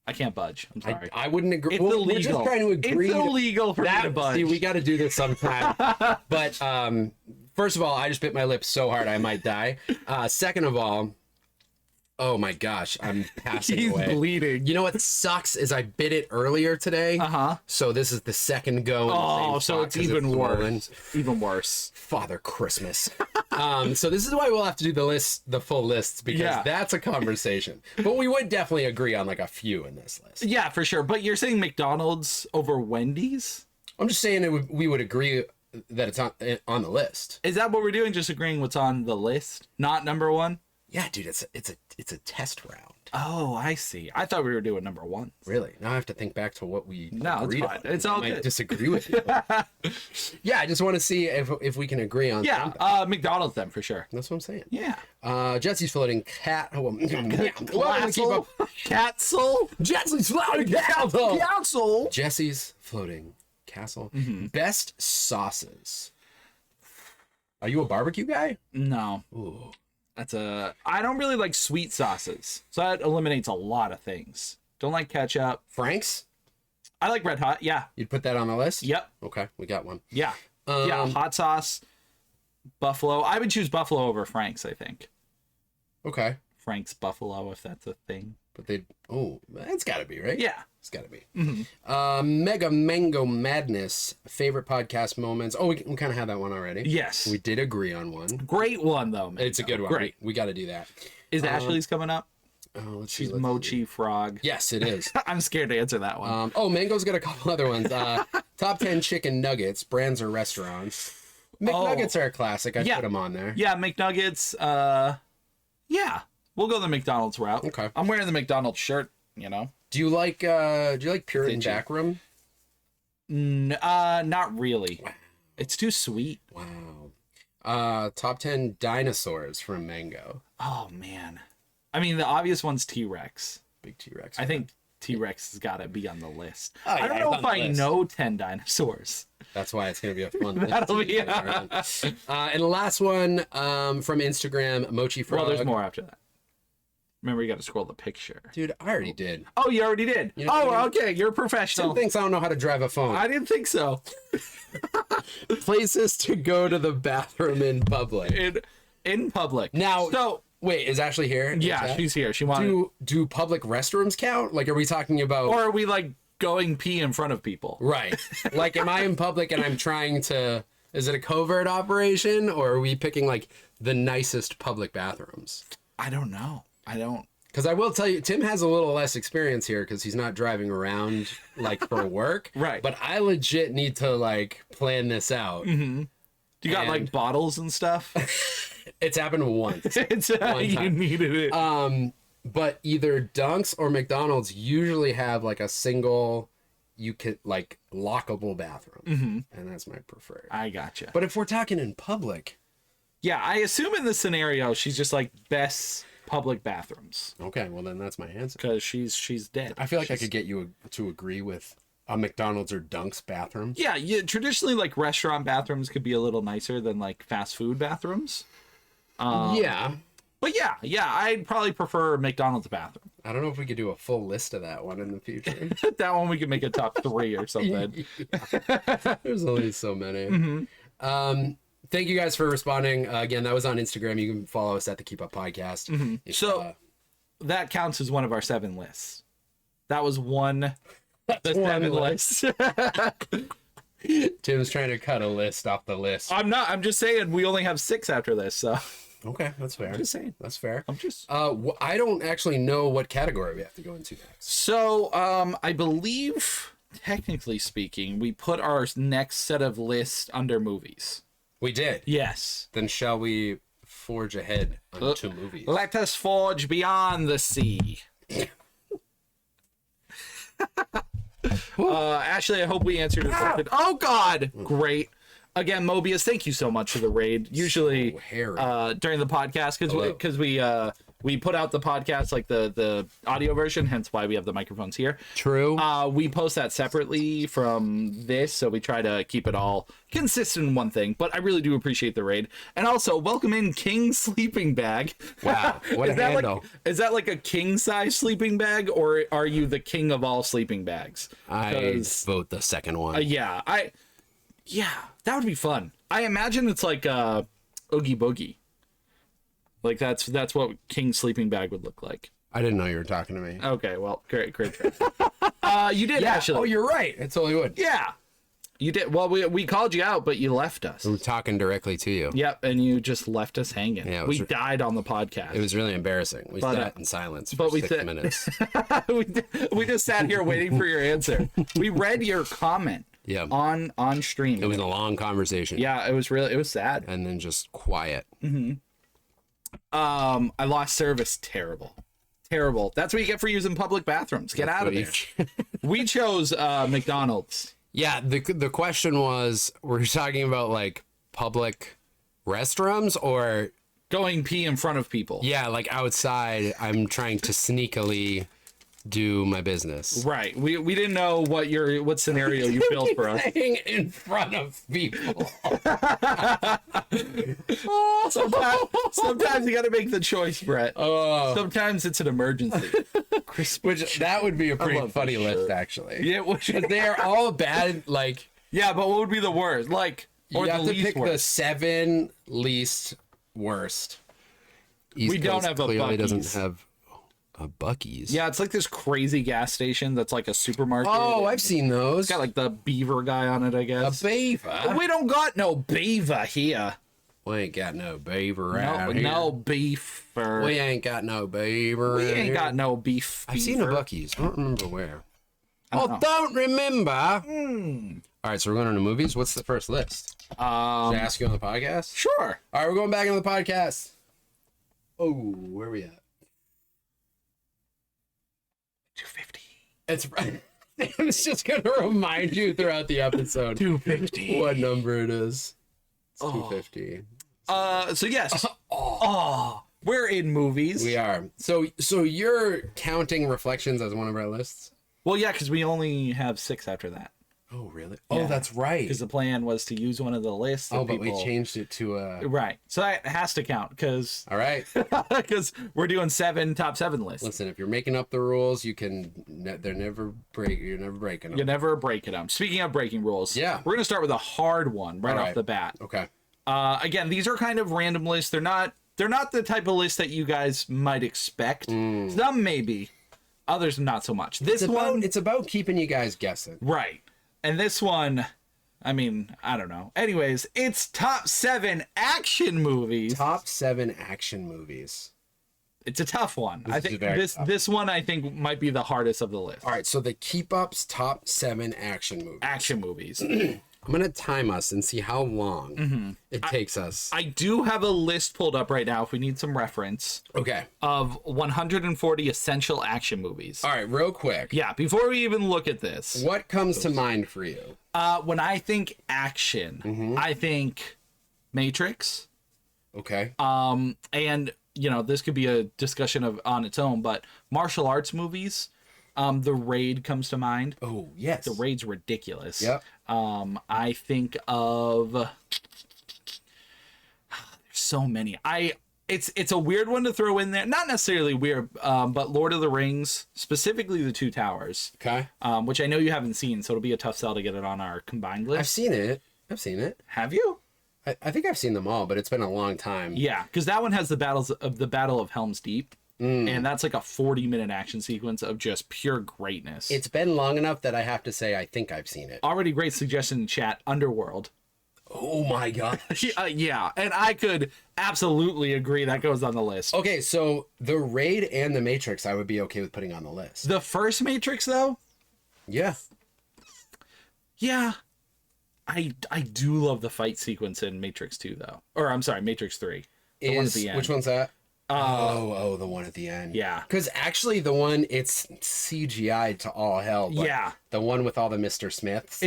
I can't budge. I'm sorry. I wouldn't agree. It's Well, illegal. We're just trying to agree. It's illegal for me to budge. See, we got to do this sometime. But first of all, I just bit my lips so hard I might die. Second of all, oh my gosh, I'm passing He's away. bleeding. You know what sucks is I bit it earlier today. Uh-huh. So this is the second go. in the Oh, same so spot it's 'cause even swollen. worse. Even worse. Father Christmas. So this is why we'll have to do the full lists, because Yeah. that's a conversation. But we would definitely agree on like a few in this list. Yeah, for sure. But you're saying McDonald's over Wendy's? I'm just saying we would agree that it's on the list. Is that what we're doing? Just agreeing what's on the list, not number one? Yeah, dude, it's a test round. Oh, I see. I thought we were doing number one. Really? Now I have to think back to what we No, it's agreed fine. on. It's I all might good. disagree with you. Yeah, I just want to see if we can agree on Yeah, something. McDonald's then for sure. That's what I'm saying. Yeah. Jesse's floating cat. Catzel. Catzel. Jesse's floating castle. Catzel. Jesse's floating castle. Best sauces. Are you a barbecue guy? No. Ooh. I don't really like sweet sauces. So that eliminates a lot of things. Don't like ketchup. Frank's? I like Red Hot. Yeah. You'd put that on the list? Yep. Okay, we got one. Yeah. Yeah. Hot sauce. Buffalo. I would choose Buffalo over Frank's, I think. Okay. Frank's Buffalo, if that's a thing. But it's got to be, right? Yeah. It's got to be. Mega Mango Madness, favorite podcast moments. Oh, we kind of had that one already. Yes. We did agree on one. Great one, though, man. It's a good one. Great. We got to do that. Is Ashley's coming up? Oh, let's see. She's Mochi Frog. Yes, it is. I'm scared to answer that one. Mango's got a couple other ones. Top 10 chicken nuggets, brands or restaurants. McNuggets are a classic. I put them on there. Yeah, McNuggets. Yeah, we'll go the McDonald's route. Okay. I'm wearing the McDonald's shirt, you know. Do you like Puritan Backroom? Not really. It's too sweet. Wow. Top 10 dinosaurs from Mango. Oh man. I mean, the obvious one's T-Rex. Big T-Rex. I think T-Rex has got to be on the list. Oh, yeah, I don't know it's if on the I list. know 10 dinosaurs. That's why it's going to be a fun list. That'll be- And the last one from Instagram, Mochi Frog. Well, there's more after that. Remember, you got to scroll the picture. Dude, I already did. Oh, you already did. You know what I mean? Okay. You're a professional. Some things I don't know how to drive a phone. I didn't think so. Places to go to the bathroom in public. In public. Now, so wait, is Ashley here? yeah, she's here. She wanted. Do public restrooms count? Like, are we talking about? Or are we like going pee in front of people? Right. Like, am I in public and I'm trying to? Is it a covert operation, or are we picking like the nicest public bathrooms? I don't know. I don't. Because I will tell you, Tim has a little less experience here because he's not driving around like for work. Right. But I legit need to like plan this out. Mm-hmm. You got like bottles and stuff. It's happened once. It's you time. needed it. But either Dunks or McDonald's usually have like a single, you can like lockable bathroom, and that's my preferred. I gotcha. But if we're talking in public, yeah, I assume in this scenario she's just like best public bathrooms okay, well then that's my answer. because she's dead. I feel like I could get you to agree with a McDonald's or Dunks bathroom. Yeah, traditionally like restaurant bathrooms could be a little nicer than like fast food bathrooms. Yeah. But yeah, I'd probably prefer McDonald's bathroom. I don't know if we could do a full list of that one in the future. That one we could make a top 3 or something. There's only so many. Thank you guys for responding. Again, that was on Instagram. You can follow us at the Keep Up Podcast. If, So that counts as one of our 7 lists. That was the 7 lists. Tim's trying to cut a list off the list. I'm not. I'm just saying we only have 6 after this. So Okay, that's fair. just saying. That's fair. I'm just. I don't actually know what category we have to go into next. So I believe, technically speaking, we put our next set of lists under movies. We did. Yes. Then shall we forge ahead onto movies? Let us forge beyond the sea. Ashley, I hope we answered your question. Oh God, great. Again, Mobius, thank you so much for the raid. Usually, So hairy. during the podcast, because we put out the podcast like the audio version, hence why we have the microphones here. True. We post that separately from this, so we try to keep it all consistent in one thing. But I really do appreciate the raid, and also welcome in King Sleeping Bag. Wow, what a handle! Is that like a king size sleeping bag, or are you the king of all sleeping bags? I vote the second one. Yeah, that would be fun. I imagine it's like Oogie Boogie. Like that's what King Sleeping Bag would look like. I didn't know you were talking to me. Okay, well, great. You did actually. Oh, you're right. It's Hollywood. Yeah, you did. Well, we called you out, but you left us. I'm talking directly to you. Yep, and you just left us hanging. Yeah, we died on the podcast. It was really embarrassing. We sat in silence for 6 minutes. we just sat here waiting for your answer. We read your comment. Yeah. On stream. It was a long conversation. Yeah, it was sad. And then just quiet. I lost service. Terrible. That's what you get for using public bathrooms. Get out of there. We chose McDonald's. Yeah, the question was, were you talking about like public restrooms or Going pee in front of people. yeah, like outside I'm trying to sneakily do my business. Right. We didn't know what scenario you built for us. Saying in front of people. Sometimes you got to make the choice, Brett. Sometimes it's an emergency. Which that would be a pretty love funny this list actually. Yeah, They're all bad like yeah, but what would be the worst? Like, or you the have to least pick the worst? 7 least worst. East We don't Coast have a clearly Buc-ee's. doesn't have a Buc-ee's. Yeah, it's like this crazy gas station that's like a supermarket. Oh, I've seen those. It's got like the beaver guy on it, I a guess. beaver. We don't got no beaver here. We ain't got no beaver out here. No beef. We ain't got no beaver. We out ain't here. got no beef. I've seen a beaver. Buc-ee's. I don't remember where. don't know. Don't remember. All right, so we're going on to movies. What's the first list? Should I ask you on the podcast? Sure. All right, we're going back on the podcast. Oh, where are we at? 250. It's right. It's just going to remind you throughout the episode 250. what number it is. It's 250. So yes. We're in movies. We are. So you're counting Reflections as one of our lists? Well, yeah, because we only have 6 after that. Oh, really? Yeah. Oh, that's right. because the plan was to use one of the lists. That Oh, but people... we changed it to Right. So that has to count because All right. we're doing top 7 lists. Listen, if you're making up the rules, you can. They're never break. You're never breaking them. You never break them. Speaking of breaking rules, Yeah. we're gonna start with a hard one right All off right. the bat. Okay. Again, these are kind of random lists. They're not the type of list that you guys might expect. Some maybe, others not so much. This one, It's about keeping you guys guessing. right? And this one, I mean, I don't know. Anyways, it's top 7 action movies. Top 7 action movies. It's a tough one. I is think very this tough. this one I think might be the hardest of the list. All right. So the Keep Up's top 7 action movies. Action movies. I'm gonna time us and see how long it takes us. I do have a list pulled up right now if we need some reference Okay. of 140 essential action movies. All right. Real quick. Yeah, before we even look at this, What comes to mind for you? when I think action, I think Matrix. Okay. And you know, this could be a discussion of on its own, but martial arts movies, The Raid comes to mind. Oh yes. The Raid's ridiculous. Yep. I think of there's so many. It's a weird one to throw in there. Not necessarily weird, but Lord of the Rings, specifically the Two Towers, Okay. which I know you haven't seen, so it'll be a tough sell to get it on our combined I've list. seen it. Have you? I think I've seen them all, but it's been a long time. Yeah, because that one has the Battle of Helm's Deep, and that's like a 40-minute action sequence of just pure greatness. It's been long enough that I have to say I think I've seen it. already great suggestion in chat. Underworld. Oh my god. Yeah, and I could absolutely agree that goes on the list. Okay, so The Raid and The Matrix I would be okay with putting on the list. The first Matrix, though, Yeah. yeah, I do love the fight sequence in Matrix 2, though. Or I'm sorry, Matrix 3. The one at the end. Which one's that? The one at the end. Yeah. Because actually the one, it's CGI to all hell. But Yeah. The one with all the Mr. Smiths.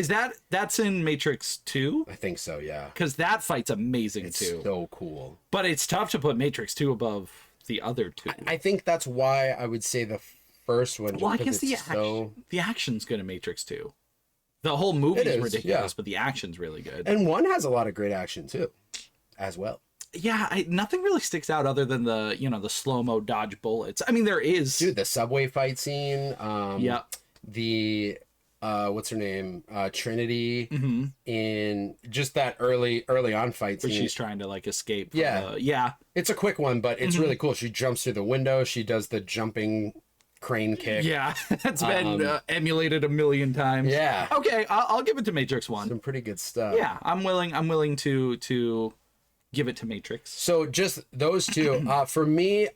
That's in Matrix 2? I think so, yeah. Because that fight's amazing, It's too. so cool. But it's tough to put Matrix 2 above the other two. I think that's why I would say the first one. Well, I because guess it's the action's good in Matrix 2. The whole movie It is is, ridiculous, yeah. but the action's really good. And one has a lot of great action too, as well. Yeah, nothing really sticks out other than the slow-mo dodge bullets. I mean, there is. Dude, the subway fight scene. Yeah. The what's her name? Trinity Mm-hmm. in just that early on fight Where scene. she's trying to like escape. From Yeah. yeah. It's a quick one, but Mm-hmm. it's really cool. She jumps through the window. She does the jumping crane kick. Yeah. That's been emulated a million times. Yeah. Okay, I'll give it to Matrix 1. Some pretty good stuff. Yeah, I'm willing to give it to Matrix. So just those two. For me,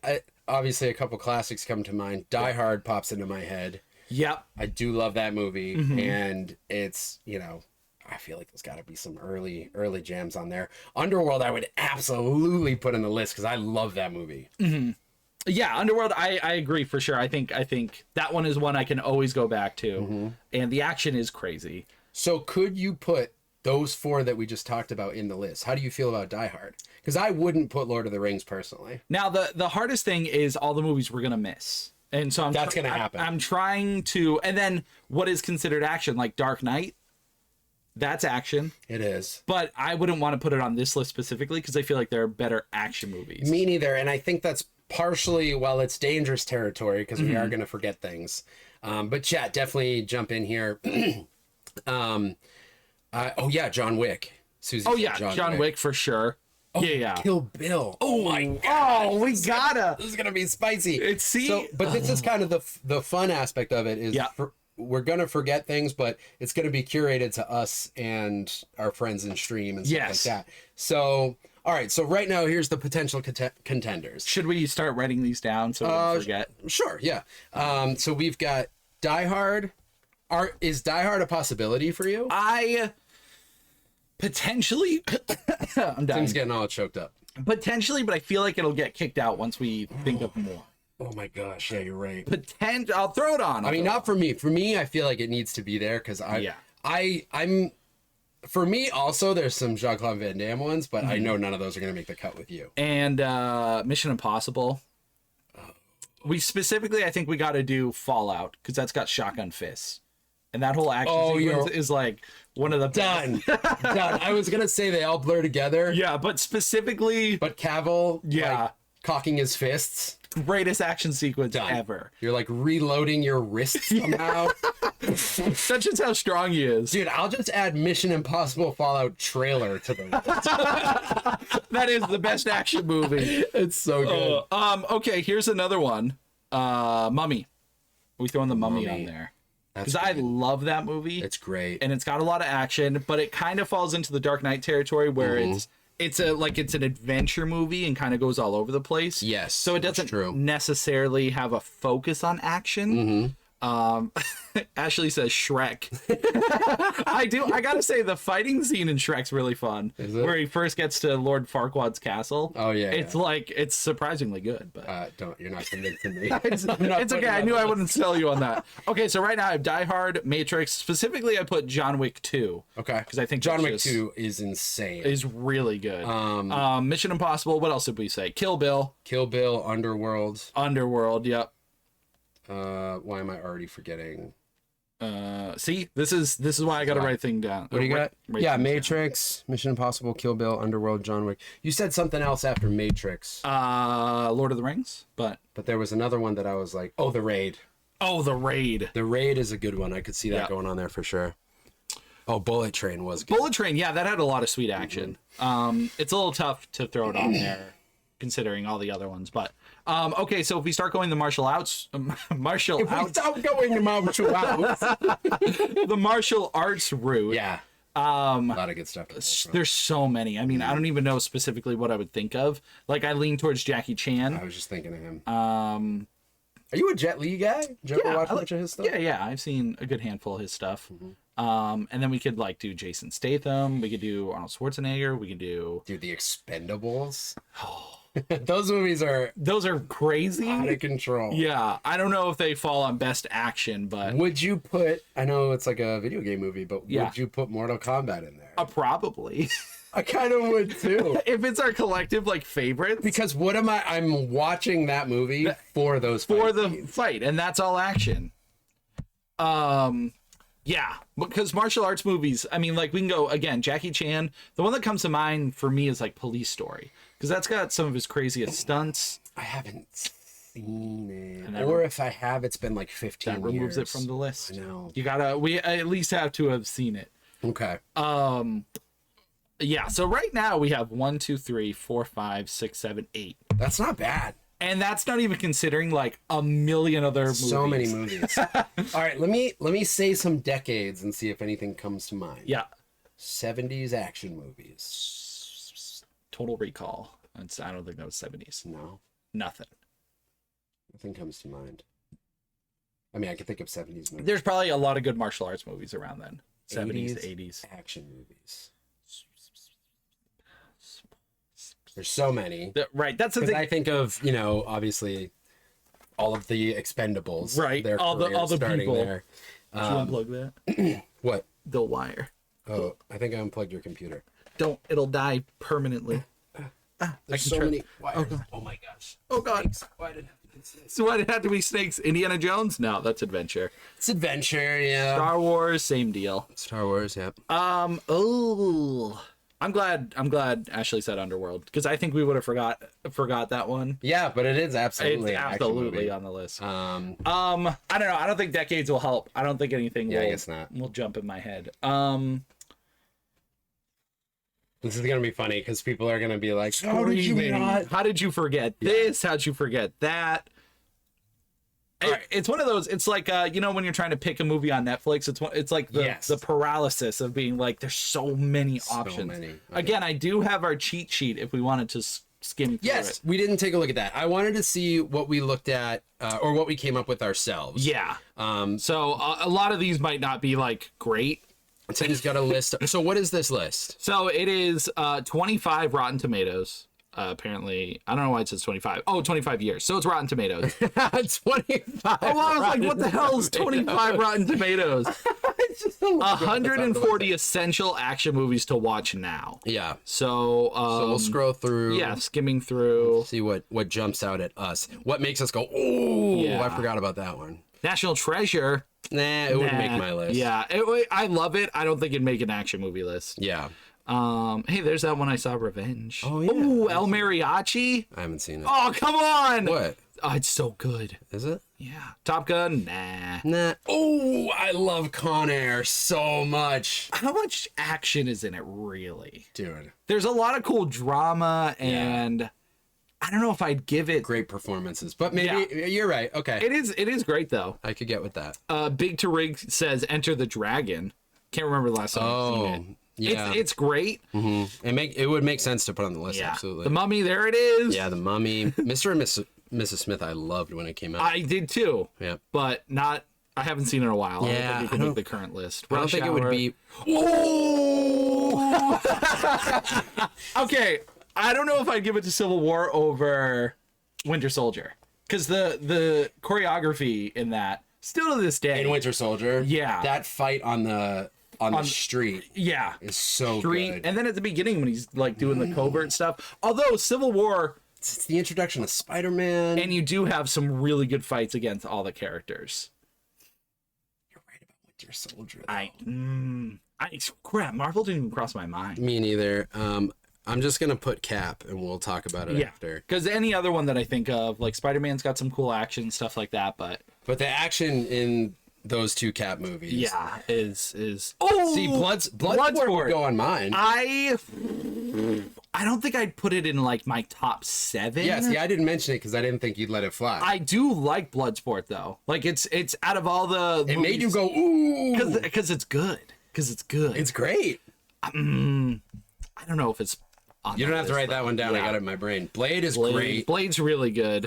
obviously a couple classics come to mind. Die Hard pops into my head. Yep. I do love that movie, Mm-hmm. and it's I feel like there's got to be some early jams on there. Underworld, I would absolutely put in the list because I love that movie. Yeah, Underworld, I agree for sure. I think that one is one I can always go back to. Mm-hmm. And the action is crazy. So could you put those four that we just talked about in the list? How do you feel about Die Hard? Because I wouldn't put Lord of the Rings personally. Now the hardest thing is all the movies we're gonna miss. And so That's gonna happen. I'm trying to, and then what is considered action, like Dark Knight? That's action. It is. But I wouldn't want to put it on this list specifically because I feel like there are better action movies. Me neither, and I think that's partially, well, it's dangerous territory because we are going to forget things. But chat, definitely jump in here. John Wick. Susie Oh said yeah, John Wick for sure. Yeah. Kill Bill. Oh my god. Oh, we gotta. This is gonna be spicy. But this is kind of the fun aspect of it is Yeah. We're gonna forget things, but it's gonna be curated to us and our friends in stream and stuff Yes. like that. So, all right. So right now, here's the potential contenders. Should we start writing these down so we don't forget? Sure. Yeah. So we've got Die Hard. Is Die Hard a possibility for you? I potentially I'm dying. Tim's getting all choked up. Potentially, but I feel like it'll get kicked out once we think of more. Oh my gosh. Yeah, you're right. I'll throw it on. I mean, not for me. For me, I feel like it needs to be there because I'm. For me, also, there's some Jean-Claude Van Damme ones, but I know none of those are going to make the cut with you. And Mission Impossible. We specifically, I think we got to do Fallout because that's got shotgun fists. and that whole action sequence is like one of the Done. Done. I was gonna say they all blur together. Yeah, but specifically, But Cavill, Yeah. like, cocking his fists. greatest action sequence ever. You're like reloading your wrists somehow. That's just how strong he is. Dude, I'll just add Mission Impossible Fallout trailer to the list. That is the best action movie. It's so good. Okay, here's another one. Mummy. We throwing the Mummy on Mummy. there. That's Because I great. love that movie. It's great. And it's got a lot of action, but it kind of falls into the Dark Knight territory where it's an adventure movie and kind of goes all over the place. Yes, So it that's doesn't true. necessarily have a focus on action. Ashley says Shrek. I gotta say the fighting scene in Shrek's really fun. Is it? Where he first gets to Lord Farquaad's castle. Oh, yeah, It's surprisingly good, but You're not convincing me. it's okay. I knew I wouldn't sell you on that. Okay, so right now I have Die Hard, Matrix. Specifically, I put John Wick 2. Okay. Because I think John that's Wick just- 2 is insane. is really good. Mission Impossible. What else did we say? Kill Bill, Kill Bill, Underworld. Underworld. Yep. Why am I already forgetting? See, this is why I got to write thing down. What do you got? Write Yeah, things down. Matrix, Mission Impossible, Kill Bill, Underworld, John Wick. You said something else after Matrix, Lord of the Rings, but but there was another one that I was like, oh, The Raid. The Raid. The Raid is a good one. I could see that Yeah. going on there for sure. Oh, Bullet Train was good. Bullet Train. Yeah, that had a lot of sweet action. It's a little tough to throw it on there, considering all the other ones. But okay, so if we start going the martial arts, Without going to martial arts. the martial arts route. Yeah. A lot of good stuff. to pull from. There's so many. I mean, I don't even know specifically what I would think of. Like, I lean towards Jackie Chan. I was just thinking of him. Um, Are you a Jet Li guy? Did you ever watch I much of his stuff? yeah. I've seen a good handful of his stuff. And then we could like do Jason Statham. We could do Arnold Schwarzenegger. We could do. Dude, The Expendables. Those movies are Those are crazy. out of control. Yeah, I don't know if they fall on best action, but Would you put, I know it's like a video game movie, but Yeah. would you put Mortal Kombat in there? probably. I kind of would too. If it's our collective like favorites Because I'm watching that movie for those for fight the scenes. fight, and that's all action. Yeah, because martial arts movies, I mean, like we can go again, Jackie Chan. The one that comes to mind for me is like Police Story, because that's got some of his craziest stunts. I haven't seen it. And that Or if I have, it's been like 15 That removes it years. from the list. I know. We at least have to have seen it. Okay. Yeah, so right now we have 1, 2, 3, 4, 5, 6, 7, 8. That's not bad. And that's not even considering like a million other movies. So many movies. All right, let me say some decades and see if anything comes to mind. Yeah. 70s action movies. Total Recall. I don't think that was 70s. No, Nothing. nothing comes to mind. I mean, I can think of 70s movies. There's probably a lot of good martial arts movies around then. 70s, 80s 80s. action movies. There's so many. Right, that's the Because thing. I think of, obviously, all of the Expendables. Right, their all the careers starting people. there. Did you unplug that? What? The wire. Oh, I think I unplugged your computer. Don't. It'll die permanently. There's can so try- many wires. Oh my gosh. Oh, God. Why did it have to be snakes? So why did it have to be snakes? Indiana Jones? No, that's adventure. It's adventure, yeah. Star Wars, same deal. Star Wars, yeah. Oh. I'm glad Ashley said Underworld, because I think we would have forgot that one. Yeah, but it is absolutely It's an action absolutely movie. on the list. Um, I don't know. I don't think decades will help. I don't think anything Yeah, I will, guess not. will jump in my head. this is gonna be funny because people are gonna be like, "How did you Screaming. not?" How did you forget this? How'd you forget that? It's one of those. It's like when you're trying to pick a movie on Netflix. It's like Yes. the paralysis of being like, there's so many options. many. Okay. Again, I do have our cheat sheet if we wanted to skim through Yes, it. we didn't take a look at that. I wanted to see what we looked at or what we came up with ourselves. Yeah. So a lot of these might not be like great. Tim's got a list. So what is this list? So it is 25 Rotten Tomatoes. Apparently, I don't know why it says 25. Oh, 25 years. So it's Rotten Tomatoes. 25. Oh, I was like, what the hell is 25 Rotten Tomatoes? It's just 140 essential action movies to watch now. Yeah. So, So we'll scroll through. yeah, skimming through. See what jumps out at us. What makes us go, oh, Yeah. I forgot about that one. National Treasure. Nah, it wouldn't make Nah. my list. Yeah, I love it. I don't think it'd make an action movie list. Yeah. Hey, there's that one I saw, Revenge. Oh, yeah. Ooh, El Mariachi. I haven't seen it. Oh, come on. What? Oh, it's so good. Is it? Yeah. Top Gun. Nah. Nah. Oh, I love Con Air so much. How much action is in it, really? Dude. There's a lot of cool drama, and I don't know if I'd give it. Great performances. But maybe you're right. Okay. It is great though. I could get with that. Big to Rig says Enter the Dragon. Can't remember the last time I've seen it. Yeah. It's great. It would make sense to put on the list, Yeah. absolutely. The Mummy, there it is. Yeah, The Mummy. Mr. and Mrs. Smith I loved when it came out. I did too. Yeah. But not. I haven't seen it in a while. I Yeah, don't think it can make the current list. I don't think it would be. Oh! Okay, I don't know if I'd give it to Civil War over Winter Soldier, because the choreography in that still to this day. In Winter Soldier. Yeah. That fight on the street Yeah. is so Street, good. and then at the beginning when he's like doing the covert stuff. Although Civil War, It's the introduction of Spider-Man. and you do have some really good fights against all the characters. You're right about Winter Soldier. Though. Crap, Marvel didn't even cross my mind. Me neither. I'm just gonna put Cap, and we'll talk about it after. Because any other one that I think of, like Spider-Man's got some cool action stuff like that, but But the action in those two Cap movies. yeah, is oh See, Bloodsport would go on mine. I don't think I'd put it in like my top 7. Yeah, see, I didn't mention it because I didn't think you'd let it fly. I do like Bloodsport though. Like it's out of all the it made you go, ooh. because it's good. Because it's good. It's great. I don't know if it's. On You don't that have to list, write that though. one down. I Yeah. got it in my brain. Blade is Blade. great. Blade's really good.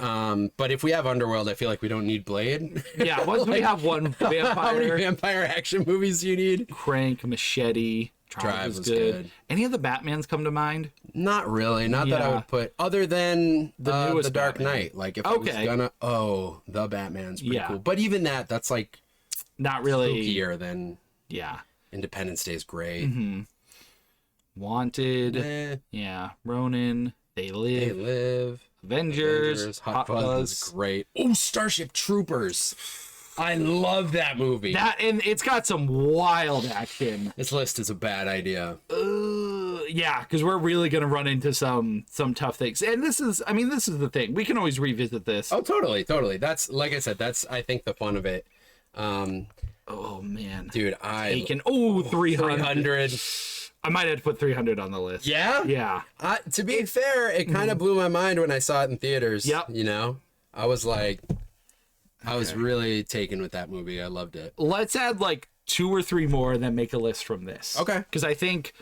But if we have Underworld, I feel like we don't need Blade. Yeah, once we have one How many vampire, vampire action movies do you need? Crank, Machete, Drive was was good. good. Any of the Batmans come to mind? Not really. Not that I Yeah. would put, other than The newest the Dark Batman. Knight. Like if I was Okay. gonna, the Batman's pretty Yeah. cool. But even that's like Not really. spookier than Yeah. Independence Day is great. Mm-hmm. Wanted. Eh, Yeah. Ronin. They They Live. Live. Avengers. Hot Fuzz is Fuzz. great. Oh, Starship Troopers. I love that movie. That and it's got some wild action. This list is a bad idea. Yeah, because we're really gonna run into some tough things. And this is the thing. We can always revisit this. Oh, totally. That's, like I said, that's, I think, the fun of it. Oh man. Dude, Taken. Oh, 300. 300. I might have to put 300 on the list. Yeah? Yeah. To be fair, it kind of blew my mind when I saw it in theaters. Yep. You know? I was like, I was really taken with that movie. I loved it. Let's add like 2 or 3 more and then make a list from this. Okay. Because I think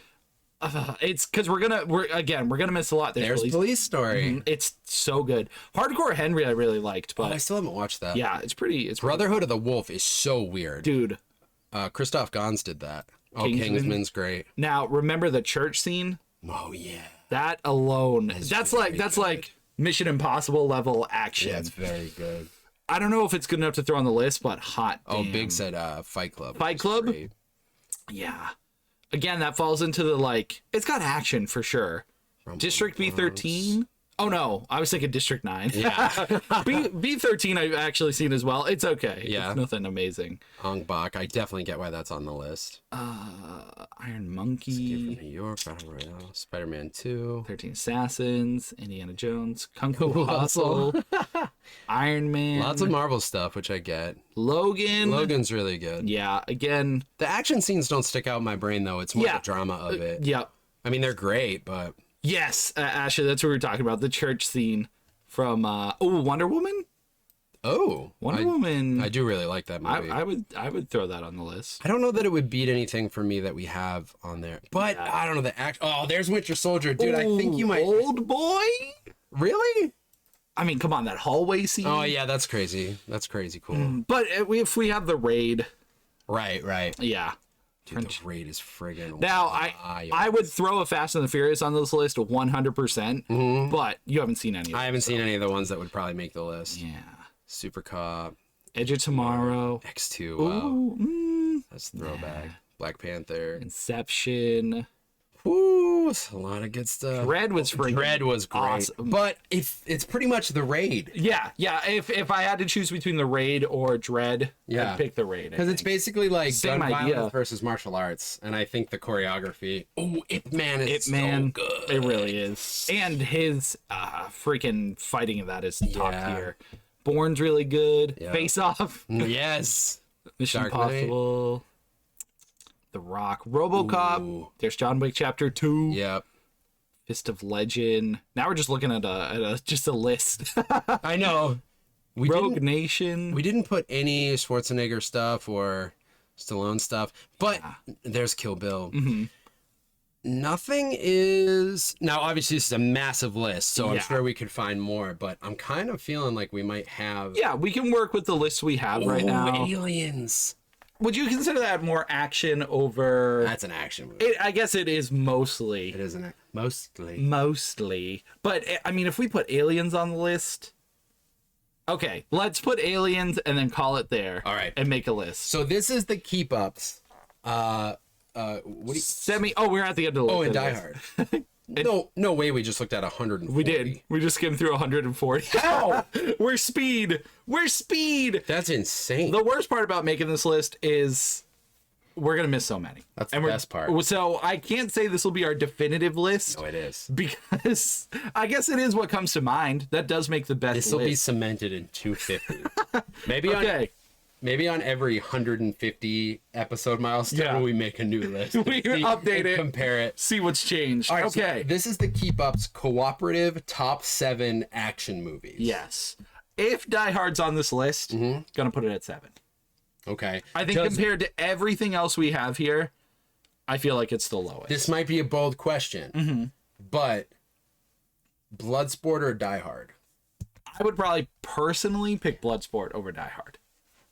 it's because we're gonna miss a lot. There's Police Story. It's so good. Hardcore Henry I really liked, Oh, I but still haven't watched that. yeah, it's pretty. Brotherhood of the Wolf is so weird. Dude. Christoph Gans did that. Oh, Kingsman. Kingsman's great. Now remember the church scene? Oh, yeah. That alone, that's like Mission Impossible level action. Yeah, it's very good. I don't know if it's good enough to throw on the list, but hot. Oh, damn. Big said Fight Club. Fight which is Club? great. Yeah. Again, that falls into the like. It's got action for sure. District B13. Oh no, I was thinking District 9. Yeah. B13 I've actually seen as well. It's okay. Yeah. It's nothing amazing. Ong Bak. I definitely get why that's on the list. Iron Escape Monkey, from New York, Battle Royale, Spider-Man 2. 13 Assassins, Indiana Jones, Kung Fu Hustle, Iron Man, Lots of Marvel stuff, which I get. Logan. Logan's really good. Yeah, again, The action scenes don't stick out in my brain, though. It's more Yeah. the drama of it. yep. I mean, they're great, but Yes, Ashley, that's what we were talking about. The church scene from Wonder Woman? Wonder Woman. I do really like that movie. I would throw that on the list. I don't know that it would beat anything for me that we have on there, but I don't know the act. Oh, there's Winter Soldier, dude. I think you might. Old boy? Really? I mean, come on, that hallway scene. Oh yeah, that's crazy. That's crazy cool. But if we have the raid, Right. yeah. Dude, the raid is friggin' Now wild. I would throw a Fast and the Furious on this list 100%. But you haven't seen any. Of I them. haven't seen any of the ones that would probably make the list. Yeah. Super Cop, Edge of Tomorrow. X2. Wow, Ooh, that's throwback. Black Panther. Inception. Whoo, it's a lot of good stuff. Dread was freaking Dread was great, awesome. but it's pretty much the Raid. Yeah. If I had to choose between the Raid or Dread, Yeah. I'd pick the Raid. Because it's basically like Same gun idea. violence versus martial arts, and I think the choreography. Oh, Ip Man is so good. It really is. And his freaking fighting of that is top Yeah. tier. Bourne's really good. Yeah. Face Off. Yes. Mission Dark Knight. Impossible. The Rock. RoboCop. Ooh. There's John Wick Chapter 2. Yep. Fist of Legend. Now we're just looking at just a list. I know. We Rogue didn't, Nation. we didn't put any Schwarzenegger stuff or Stallone stuff, but there's Kill Bill. Mhm. Nothing is now. Obviously, this is a massive list, so I'm Yeah. sure we could find more. But I'm kind of feeling like we might have. Yeah, we can work with the list we have right Ooh, now. Aliens. Would you consider that more action over? That's an action movie. I guess it is mostly. It is an mostly. Mostly. But I mean, if we put Aliens on the list. Okay, let's put Aliens and then call it there. All right. And make a list. So this is the keep ups. What do you? We're at the end of the list. Oh, and Die Hard. No way. We just looked at 140. We did. We just skimmed through 140. How? We're speed. We're speed. That's insane. The worst part about making this list is we're gonna miss so many. That's the we're- best part. So I can't say this will be our definitive list No, it is. because I guess it is what comes to mind. That does make the best This will be list. cemented in 250. Maybe on Okay. maybe on every 150 episode milestone Yeah. we make a new list. We update and it. compare it. See what's changed. All right, so Okay. this is the Keep Up's cooperative top 7 action movies. Yes. If Die Hard's on this list, gonna put it at 7. Okay. I think compared to everything else we have here, I feel like it's the lowest. This might be a bold question, but Bloodsport or Die Hard? I would probably personally pick Bloodsport over Die Hard.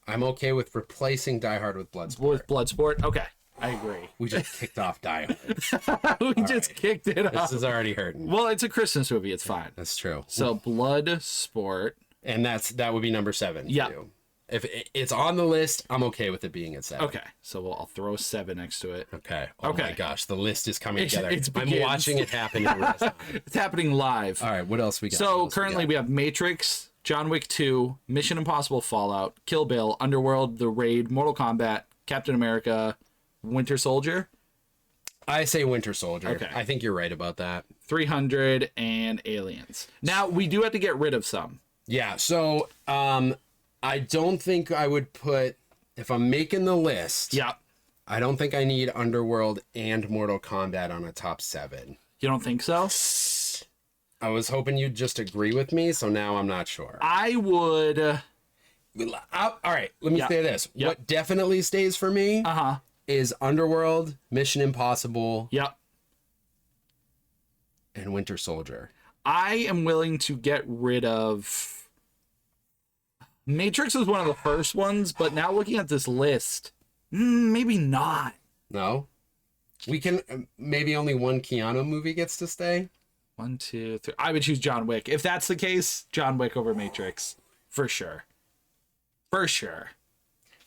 I'm okay with replacing Die Hard with Bloodsport. With Bloodsport, okay, I agree. We just kicked off Die Hard. We just kicked it This off. is already hurting. Well, it's a Christmas movie. It's fine. That's true. So Bloodsport. And that would be number 7 for Yeah. you. If it's on the list, I'm okay with it being at 7. Okay, so I'll throw a 7 next to it. Okay. Oh my Okay. gosh, the list is coming together. it's I'm begins. watching it happen in real time. It's happening live. All right, what else we got? So What else currently we have Matrix, John Wick 2, Mission Impossible Fallout, Kill Bill, Underworld, The Raid, Mortal Kombat, Captain America, Winter Soldier, I say Winter Soldier. Okay. I think you're right about that. 300, and Aliens. Now we do have to get rid of some. Yeah, so I don't think I would put, if I'm making the list, Yeah. I don't think I need Underworld and Mortal Kombat on a top 7. You don't think so? I was hoping you'd just agree with me, so now I'm not sure. I would. All right, let me Yeah. say this. Yep. What definitely stays for me Uh-huh. is Underworld, Mission Impossible, Yep. and Winter Soldier. I am willing to get rid of. Matrix is one of the first ones, but now looking at this list, maybe not. No? We can, maybe only one Keanu movie gets to stay? 1, 2, 3. I would choose John Wick. If that's the case, John Wick over Matrix. For sure. For sure.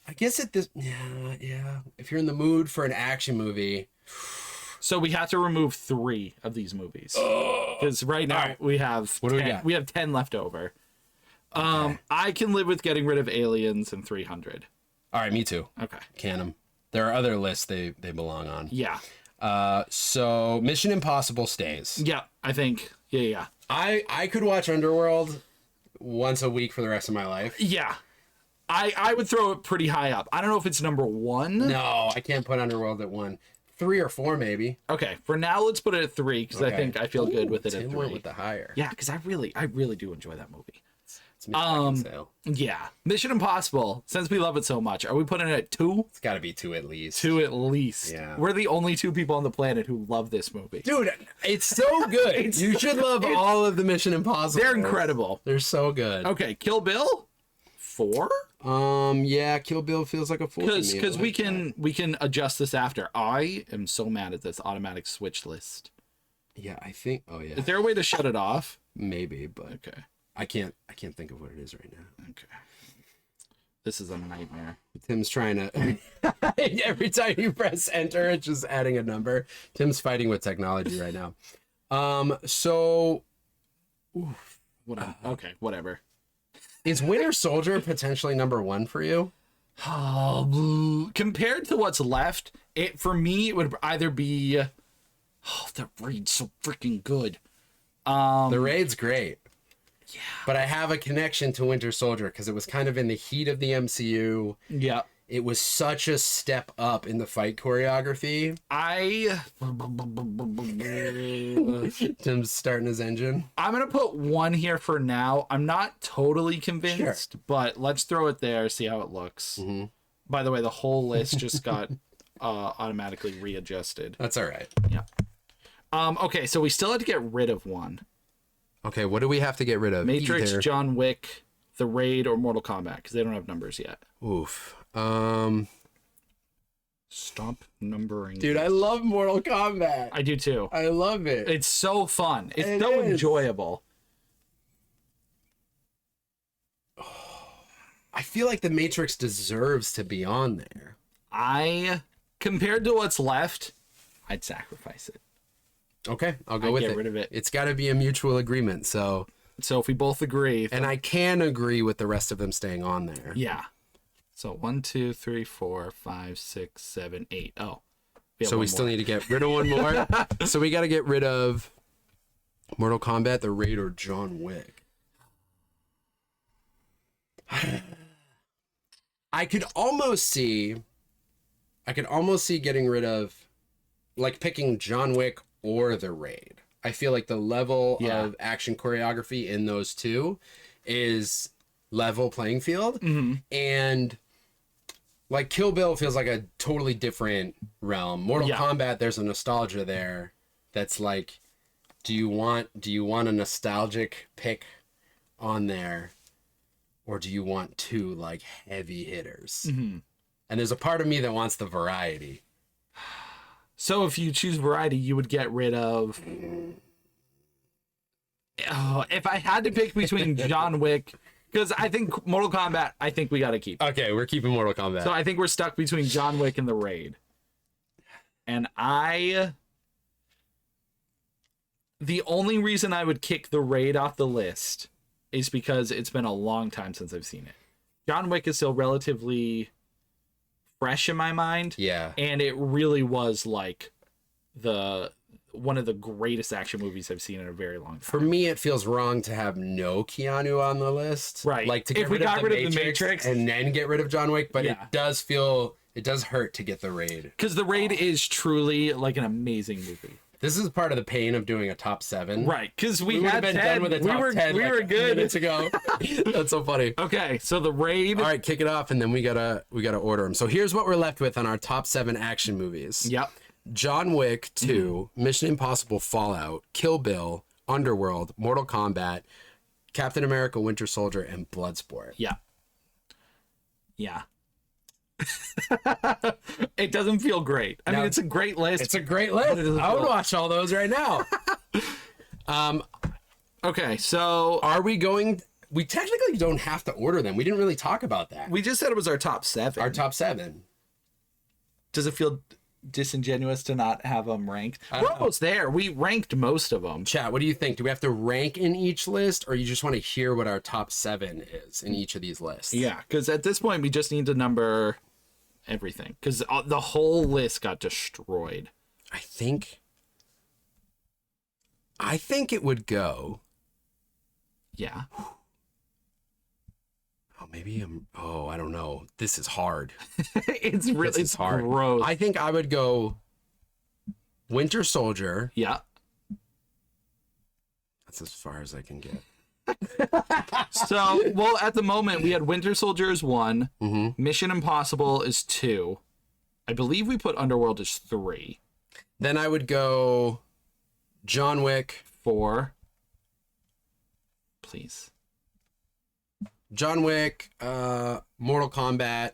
I guess at this, yeah. If you're in the mood for an action movie, So we have to remove 3 of these movies. Because right now Alright. we have What do we 10, got? we have 10 left over. I can live with getting rid of Aliens and 300. all right, me too. Okay. Can 'em. There are other lists they belong on. Yeah. So Mission Impossible stays. Yeah, I think. Yeah. I could watch Underworld once a week for the rest of my life. Yeah. I would throw it pretty high up. I don't know if it's number 1. No, I can't put Underworld at 1. 3 or 4 maybe. Okay, for now let's put it at 3 because I Okay. think I feel good with it Tim at went 3. with the higher. Yeah, because I really do enjoy that movie. It's me second sale. Yeah, Mission Impossible. Since we love it so much, are we putting it at 2? It's got to be 2 at least. 2 at least. Yeah. We're the only 2 people on the planet who love this movie. Dude, it's so good. You should love all of the Mission Impossible. They're incredible. They're so good. Okay, Kill Bill 4. Yeah, Kill Bill feels like a 4 to me. Because I we like can adjust this after. I am so mad at this automatic switch list. that. Yeah, I think. Oh yeah, Is there a way to shut it off? maybe, but Okay. I can't think of what it is right now. Okay. This is a nightmare. Tim's trying to. Every time you press enter, it's just adding a number. Tim's fighting with technology right now. So Okay, whatever. is Winter Soldier potentially number one for you? Compared to what's left, for me it would either be that Raid's so freaking good. The Raid's great. Yeah. But I have a connection to Winter Soldier because it was kind of in the heat of the MCU. Yeah. It was such a step up in the fight choreography. Tim's starting his engine. I'm gonna put one here for now. I'm not totally convinced, but let's throw it there, see how it looks. Mm-hmm. By the way, the whole list just got automatically readjusted. That's all right. Yeah. Okay, so we still had to get rid of one. Okay, what do we have to get rid of? Matrix, Either. John Wick, The Raid, or Mortal Kombat, because they don't have numbers yet. Oof. Stop numbering. Dude, I love Mortal Kombat. I do too. I love it. It's so fun. It's It so is. enjoyable. I feel like The Matrix deserves to be on there. Compared to what's left, I'd sacrifice it. Okay, I'll go I'd with get it. rid of it. It's got to be a mutual agreement. So if we both agree, and I can agree with the rest of them staying on there. yeah. So 1, 2, 3, 4, 5, 6, 7, 8. Oh. So we still need to get rid of one more. So we got to get rid of Mortal Kombat, The Raid, or John Wick. I could almost see getting rid of, like, picking John Wick or The Raid. I feel like the level of action choreography in those two is level playing field. Mm-hmm. And like Kill Bill feels like a totally different realm. Mortal Kombat, there's a nostalgia there that's like, do you want a nostalgic pick on there, or do you want two like heavy hitters? Mm-hmm. And there's a part of me that wants the variety. So if you choose variety, you would get rid of. Oh, if I had to pick between John Wick, because I think Mortal Kombat, I think we got to keep. Okay, we're keeping Mortal Kombat. So I think we're stuck between John Wick and The Raid. And the only reason I would kick The Raid off the list is because it's been a long time since I've seen it. John Wick is still relatively fresh in my mind. Yeah. And it really was like one of the greatest action movies I've seen in a very long time. For me, it feels wrong to have no Keanu on the list. Right. Like to get If we rid got of rid of the Matrix and then get rid of John Wick, but Yeah. it does hurt to get The Raid. Because The Raid is truly like an amazing movie. This is part of the pain of doing a top 7. Right. Because we would had have been 10. done with a top 10 we like were a few good. minutes ago. That's so funny. Okay, so The Raid. All right, kick it off, and then we gotta order them. So here's what we're left with on our top 7 action movies. Yep. John Wick 2, Mission Impossible Fallout, Kill Bill, Underworld, Mortal Kombat, Captain America Winter Soldier, and Bloodsport. Yeah. Yeah. It doesn't feel great. I mean, it's a great list. It's a great list. I would watch all those right now. Okay, so Are we going... We technically don't have to order them. We didn't really talk about that. we just said it was our top 7. Our top 7. Does it feel disingenuous to not have them ranked? I We're don't know. almost there. We ranked most of them. Chat, what do you think? Do we have to rank in each list, or you just want to hear what our top 7 is in each of these lists? Yeah, because at this point we just need to number everything because the whole list got destroyed. I think it would go... Yeah. Oh, maybe I don't know. This is hard. It's really This is hard. gross. I think I would go Winter Soldier. Yeah. That's as far as I can get. So, well, at the moment we had Winter Soldier as 1, Mm-hmm. Mission Impossible is 2. I believe we put Underworld as 3, Then I would go John Wick, 4. Please. John Wick, Mortal Kombat.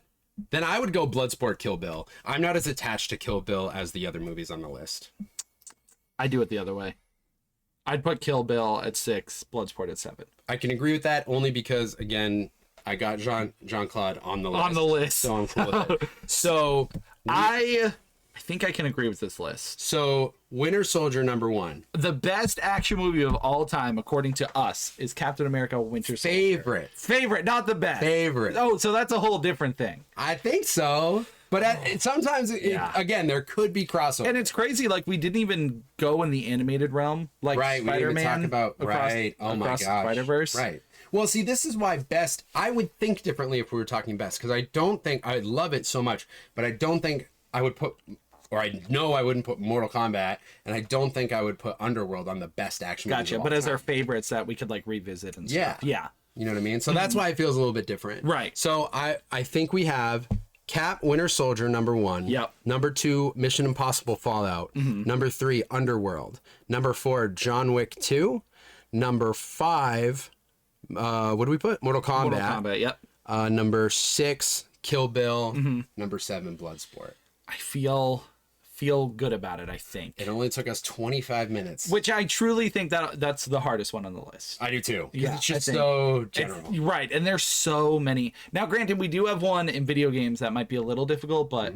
Then I would go Bloodsport, Kill Bill. I'm not as attached to Kill Bill as the other movies on the list. I do it the other way. I'd put Kill Bill at 6, Bloodsport at 7. I can agree with that only because, again, I got Jean-Claude on the list. On the list. So I'm cool with it. So I think I can agree with this list. So Winter Soldier #1. The best action movie of all time, according to us, is Captain America: Winter Soldier. Favorite, not the best. Favorite. Oh, so that's a whole different thing. I think so. But sometimes, again, there could be crossover. And it's crazy, like, we didn't even go in the animated realm, like right, Spider-Man. We didn't even talk about, right, oh my gosh. Spider-Verse. Right. Well, see, this is why best, I would think differently if we were talking best, because I don't think, I love it so much, but I don't think I would put, or I know I wouldn't put Mortal Kombat, and I don't think I would put Underworld on the best action movies Gotcha, of all but as time. our favorites that we could, like, revisit and stuff. Yeah. You know what I mean? So that's why it feels a little bit different. Right. So I think we have Cap, Winter Soldier, #1. Yep. #2, Mission Impossible Fallout. #3, Underworld. #4, John Wick 2. #5, what do we put? Mortal Kombat. Mortal Kombat, yep. #6, Kill Bill. #7, Bloodsport. I feel good about it, I think. It only took us 25 minutes. Which I truly think that's the hardest one on the list. I do too. Yeah, It's just I think so general. Right, and there's so many. Now, granted, we do have one in video games that might be a little difficult, but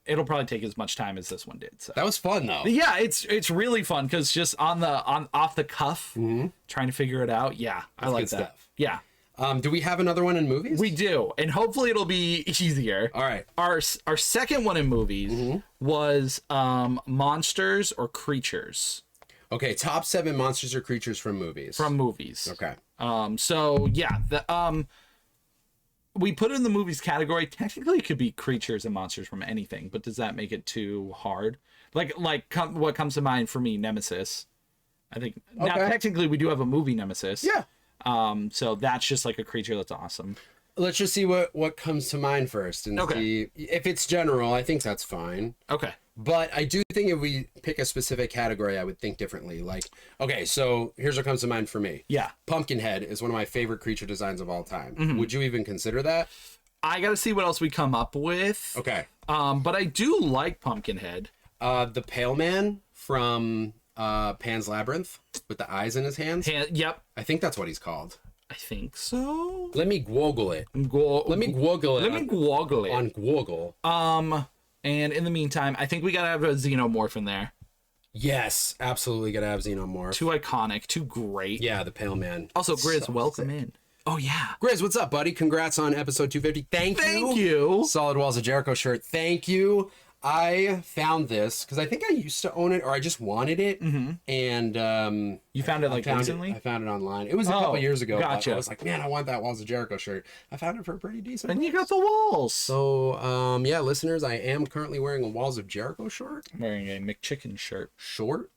it'll probably take as much time as this one did. So. That was fun though. Yeah, it's really fun because just on off the cuff, trying to figure it out. Yeah, I like good that. stuff. Yeah, Do we have another one in movies? we do, and hopefully it'll be easier. All right. Our second one in movies was monsters or creatures Okay, top 7 monsters or creatures from movies. from movies. Okay. So yeah, we put it in the movies category. Technically, it could be creatures and monsters from anything, but does that make it too hard? What comes to mind for me, Nemesis. I think now Okay. technically we do have a movie Nemesis. Yeah. So that's just like a creature that's awesome. Let's just see what comes to mind first and Okay. see if it's general. I think that's fine. Okay. But I do think if we pick a specific category, I would think differently. Like, okay, so here's what comes to mind for me. Yeah. Pumpkinhead is one of my favorite creature designs of all time. Would you even consider that? I gotta see what else we come up with. Okay. But I do like Pumpkinhead. The Pale Man from Pan's Labyrinth with the eyes in his hands. Yep. I think that's what he's called. I think so. Let me Google it. Let me Google it. Let me Google it. On Google. And in the meantime, I think we gotta have a Xenomorph in there. Yes, absolutely gotta have Xenomorph. Too iconic, too great. Yeah, the Pale Man. Also, Grizz, So welcome sick. in. Oh yeah. Grizz, what's up, buddy? Congrats on episode 250. Thank you. Solid Walls of Jericho shirt. Thank you. I found this because I think I used to own it or I just wanted it. And You found it like I recently? found it online. It was a couple years ago. but gotcha. I was like, man, I want that Walls of Jericho shirt. I found it for a pretty decent And you price. got the walls. So, yeah, listeners, I am currently wearing a Walls of Jericho shirt. I'm wearing a McChicken shirt. Short.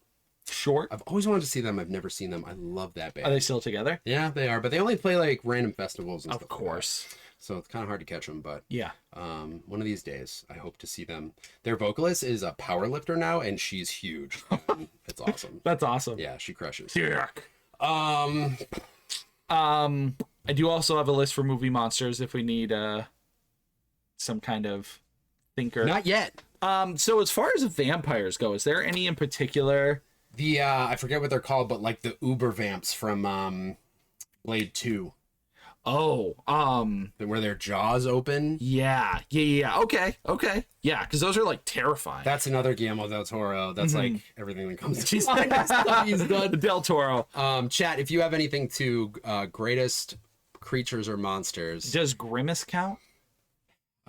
Short. I've always wanted to see them. I've never seen them. I love that band. Are they still together? Yeah, they are, but they only play like random festivals and Of stuff like that. course. So it's kind of hard to catch them, but Yeah. one of these days I hope to see them. Their vocalist is a power lifter now, and she's huge. It's awesome. That's awesome. Yeah, she crushes. Yuck. Um, I do also have a list for movie monsters if we need some kind of thinker. not yet. So as far as vampires go, is there any in particular? The I forget what they're called, but like the Uber Vamps from Blade 2, Oh, where their jaws open. yeah. Okay. Yeah, because those are like terrifying. That's another Guillermo del Toro. That's like everything that comes to He's mind. Stuff he's done. Del Toro. Chat, if you have anything to greatest creatures or monsters, Does Grimace count?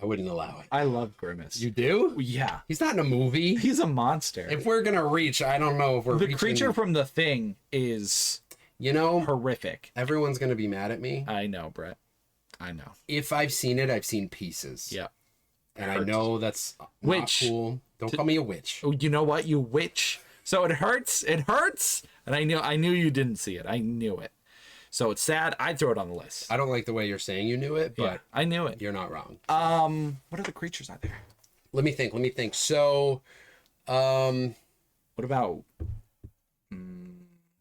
I wouldn't allow it. I love Grimace. You do? Yeah. He's not in a movie. He's a monster. If we're gonna reach, I don't know if we're The reaching, creature from The Thing is You know, horrific. everyone's gonna be mad at me. I know, Brett. I know. If I've seen it, I've seen pieces. Yeah. And I know that's not Witch. cool. Don't call me a witch. Oh, you know what? You witch. So it hurts. It hurts. And I knew you didn't see it. I knew it. So it's sad. I'd throw it on the list. I don't like the way you're saying you knew it, but Yeah, I knew it. you're not wrong. What other creatures are there? Let me think. So, What about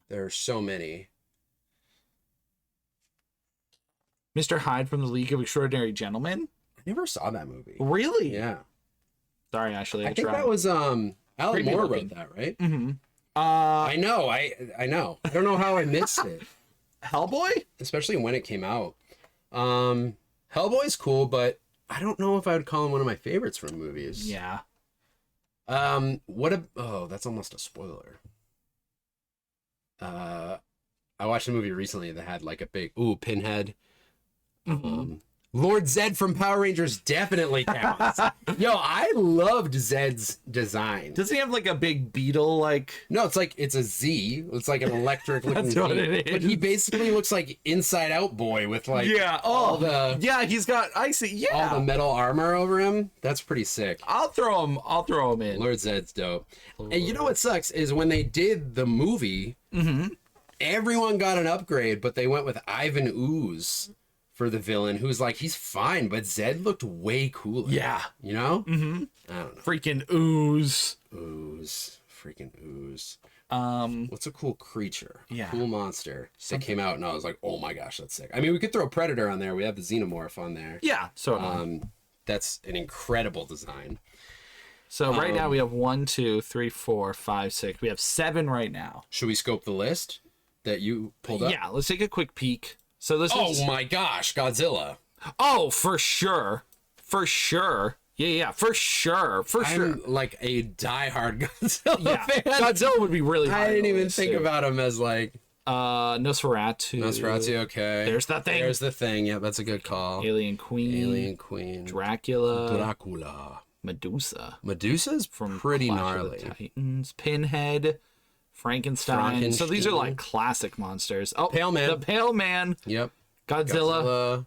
there are so many. Mr. Hyde from the League of Extraordinary Gentlemen? I never saw that movie. Really? Yeah. Sorry, Ashley. I think that was Alan Creepy Moore looking. wrote that, right? Uh, I know. I know. I don't know how I missed it. Hellboy? Especially when it came out. Hellboy's cool, but I don't know if I would call him one of my favorites from movies. Yeah. Oh, that's almost a spoiler. I watched a movie recently that had like a big Pinhead. Lord Zed from Power Rangers definitely counts. Yo, I loved Zed's design. Does he have like a big beetle? Like, No, it's a Z. It's like an electric looking That's Z. what it But he is. basically looks like Inside Out boy with like yeah. all Oh, the he's got icy. Yeah. all the metal armor over him. That's pretty sick. I'll throw him in. Lord Zed's dope. And you know what sucks is when they did the movie, everyone got an upgrade, but they went with Ivan Ooze for the villain, who's like, he's fine, but Zed looked way cooler. Yeah. You know? Mm-hmm. I don't know. Freaking ooze. Ooze. Freaking ooze. Um, What's a cool creature? Yeah. Cool monster that came out and I was like, oh my gosh, that's sick. I mean, we could throw Predator on there. We have the Xenomorph on there. yeah. So, That's an incredible design. right now we have 1, 2, 3, 4, 5, 6. We have 7 right now. Should we scope the list that you pulled up? Yeah. Let's take a quick peek. So this Oh is. my gosh, Godzilla. Oh, for sure. For sure. Yeah. For sure. For sure. I'm like a diehard Godzilla Yeah. fan. Godzilla would be really high I didn't on the even list, think too. about him as like Nosferatu. Nosferatu. Okay, There's the thing. There's the thing. Yeah, that's a good call. Alien Queen. Alien Queen. Dracula. Dracula. Medusa. Medusa's From pretty Clash of the gnarly. Titans. Pinhead. Frankenstein. So these are Frankenstein. like classic monsters. Oh, Pale Man. The Pale Man. Yep. Godzilla.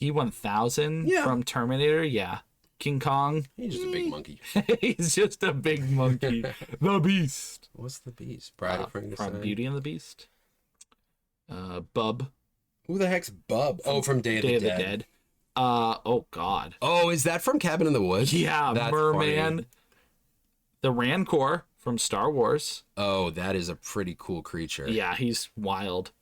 T-1000 Yeah. from Terminator. Yeah. King Kong. He's just a big monkey. He's just a big monkey. The Beast. What's the beast? Bride of Frankenstein. From Beauty and the Beast. Bub. Who the heck's Bub? Oh, from Day of Day the of the Dead. Dead. Oh God. Oh, is that from Cabin in the Woods? Yeah, That's Merman. funny. The Rancor from Star Wars. Oh, that is a pretty cool creature. Yeah, he's wild.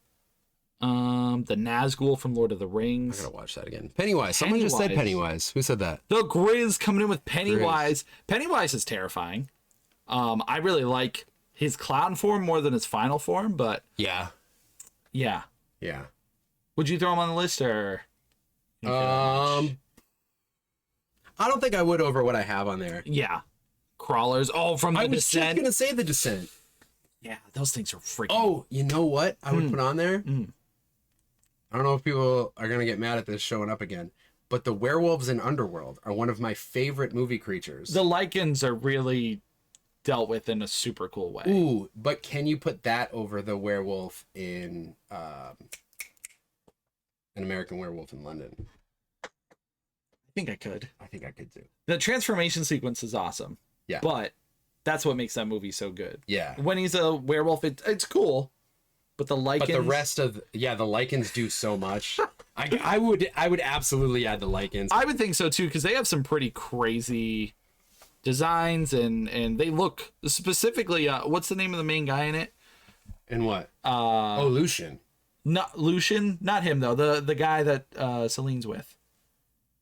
The Nazgul from Lord of the I Rings. gotta watch that again. Pennywise. Someone just said Pennywise. Who said that? The Grizz coming in with Pennywise. Pennywise is terrifying. I really like his clown form more than his final form, but Yeah. yeah. Yeah. Would you throw him on the list or? I don't think I would over what I have on there. Yeah. Crawlers. Oh, from the I was just Descent. gonna say the Descent. Yeah, those things are freaking. Oh, you know what I would put on there? I don't know if people are gonna get mad at this showing up again, but the werewolves in Underworld are one of my favorite movie creatures. The Lycans are really dealt with in a super cool way. Ooh, but can you put that over the werewolf in An American Werewolf in London? I think I could. I think I could too. The transformation sequence is awesome. Yeah. But that's what makes that movie so good. Yeah. When he's a werewolf, it's cool. But the Lycans. But the rest of the Lycans do so much. I would absolutely add the Lycans. I would think so too, because they have some pretty crazy designs and they look specifically. What's the name of the main guy in it? And what? Lucian. Not Lucian, not him though. The guy that Celine's with.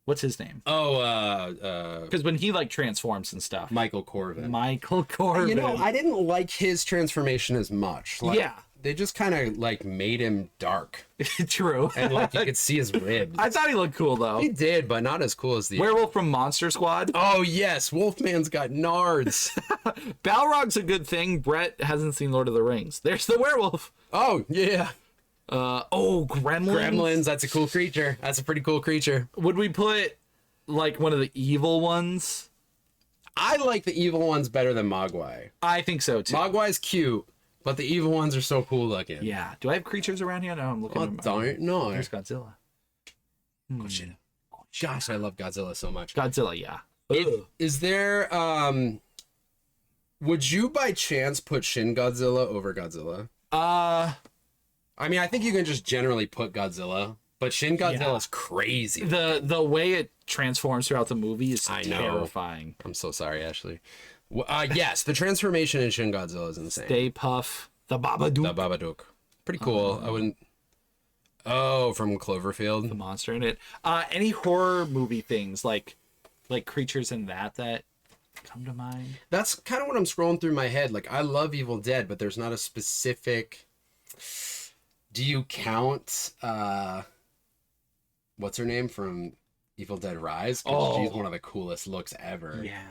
What's his name? Because when he like transforms and stuff. Michael Corvin. Michael Corvin. You know, I didn't like his transformation as much. Like, Yeah. They just kind of like made him dark, True. and like you could see his ribs. I thought he looked cool though. He did, but not as cool as the. Werewolf from Monster Squad. Oh yes, Wolfman's got nards. Balrog's a good thing. Brett hasn't seen Lord of the Rings. There's the werewolf. Oh yeah, Gremlins. Gremlins. That's a cool creature. That's a pretty cool creature. Would we put like one of the evil ones? I like the evil ones better than Mogwai. I think so too. Mogwai's cute, but the evil ones are so cool looking. Yeah. Do I have creatures around here? No, I'm looking. I at don't know. There's Godzilla. Oh shit. Gosh, I love Godzilla so much. Godzilla, yeah. Is there would you by chance put Shin Godzilla over Godzilla? I mean, I think you can just generally put Godzilla, but Shin Godzilla is crazy. The way it transforms throughout the movie is I know. terrifying. I'm so sorry, Ashley. Yes, the transformation in Shin Godzilla is insane. Stay Puff, the Babadook, The Babadook. Pretty cool. I wouldn't. Oh, from the Cloverfield. monster in it. Any horror movie things like creatures in that come to mind? That's kind of what I'm scrolling through my head. Like, I love Evil Dead, but there's not a specific. Do you count what's her name from Evil Dead Rise? 'Cause Oh. she's one of the coolest looks ever. Yeah.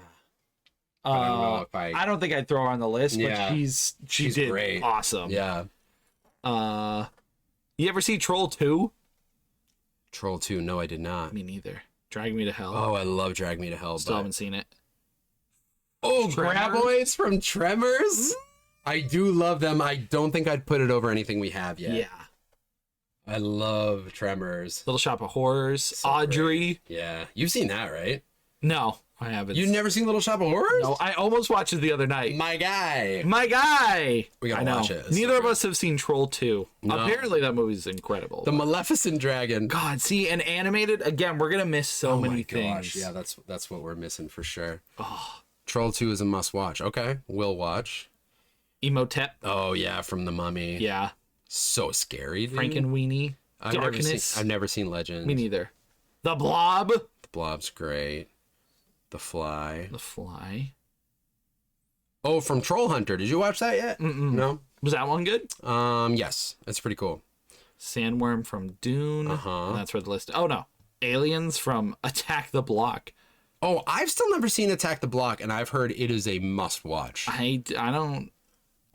But I don't know if I don't think I'd throw her on the list, Yeah. but she did great. awesome. Yeah. You ever see Troll 2? Troll 2. No, I did not. Me neither. Drag Me to Hell. Oh, I love Drag Me to Hell. Still but... haven't seen it. Oh, Tremors? Graboids from Tremors? I do love them. I don't think I'd put it over anything we have yet. Yeah. I love Tremors. Little Shop of Horrors. So Audrey. Yeah. You've seen that, right? No, I haven't. You've never seen Little Shop of Horrors? No, I almost watched it the other night. My guy. My guy. We gotta I know. watch it. It's Neither so of good. us have seen Troll 2. No. Apparently that movie's incredible. The Maleficent Dragon. God, see, and animated, again, we're going to miss so many things. Yeah, that's what we're missing for sure. Oh. Troll 2 is a must watch. Okay, we'll watch. Emotep. Oh yeah, from The Mummy. Yeah. So scary, dude. Frankenweenie. I've Darkness. never seen Legend. Me neither. The Blob. The Blob's great. The Fly. The Fly. Oh, from Troll Hunter. Did you watch that yet? No. Was that one good? Yes, it's pretty cool. Sandworm from Dune. Uh-huh. That's where the list. Oh no. Aliens from Attack the Block. Oh, I've still never seen Attack the Block, and I've heard it is a must watch. I don't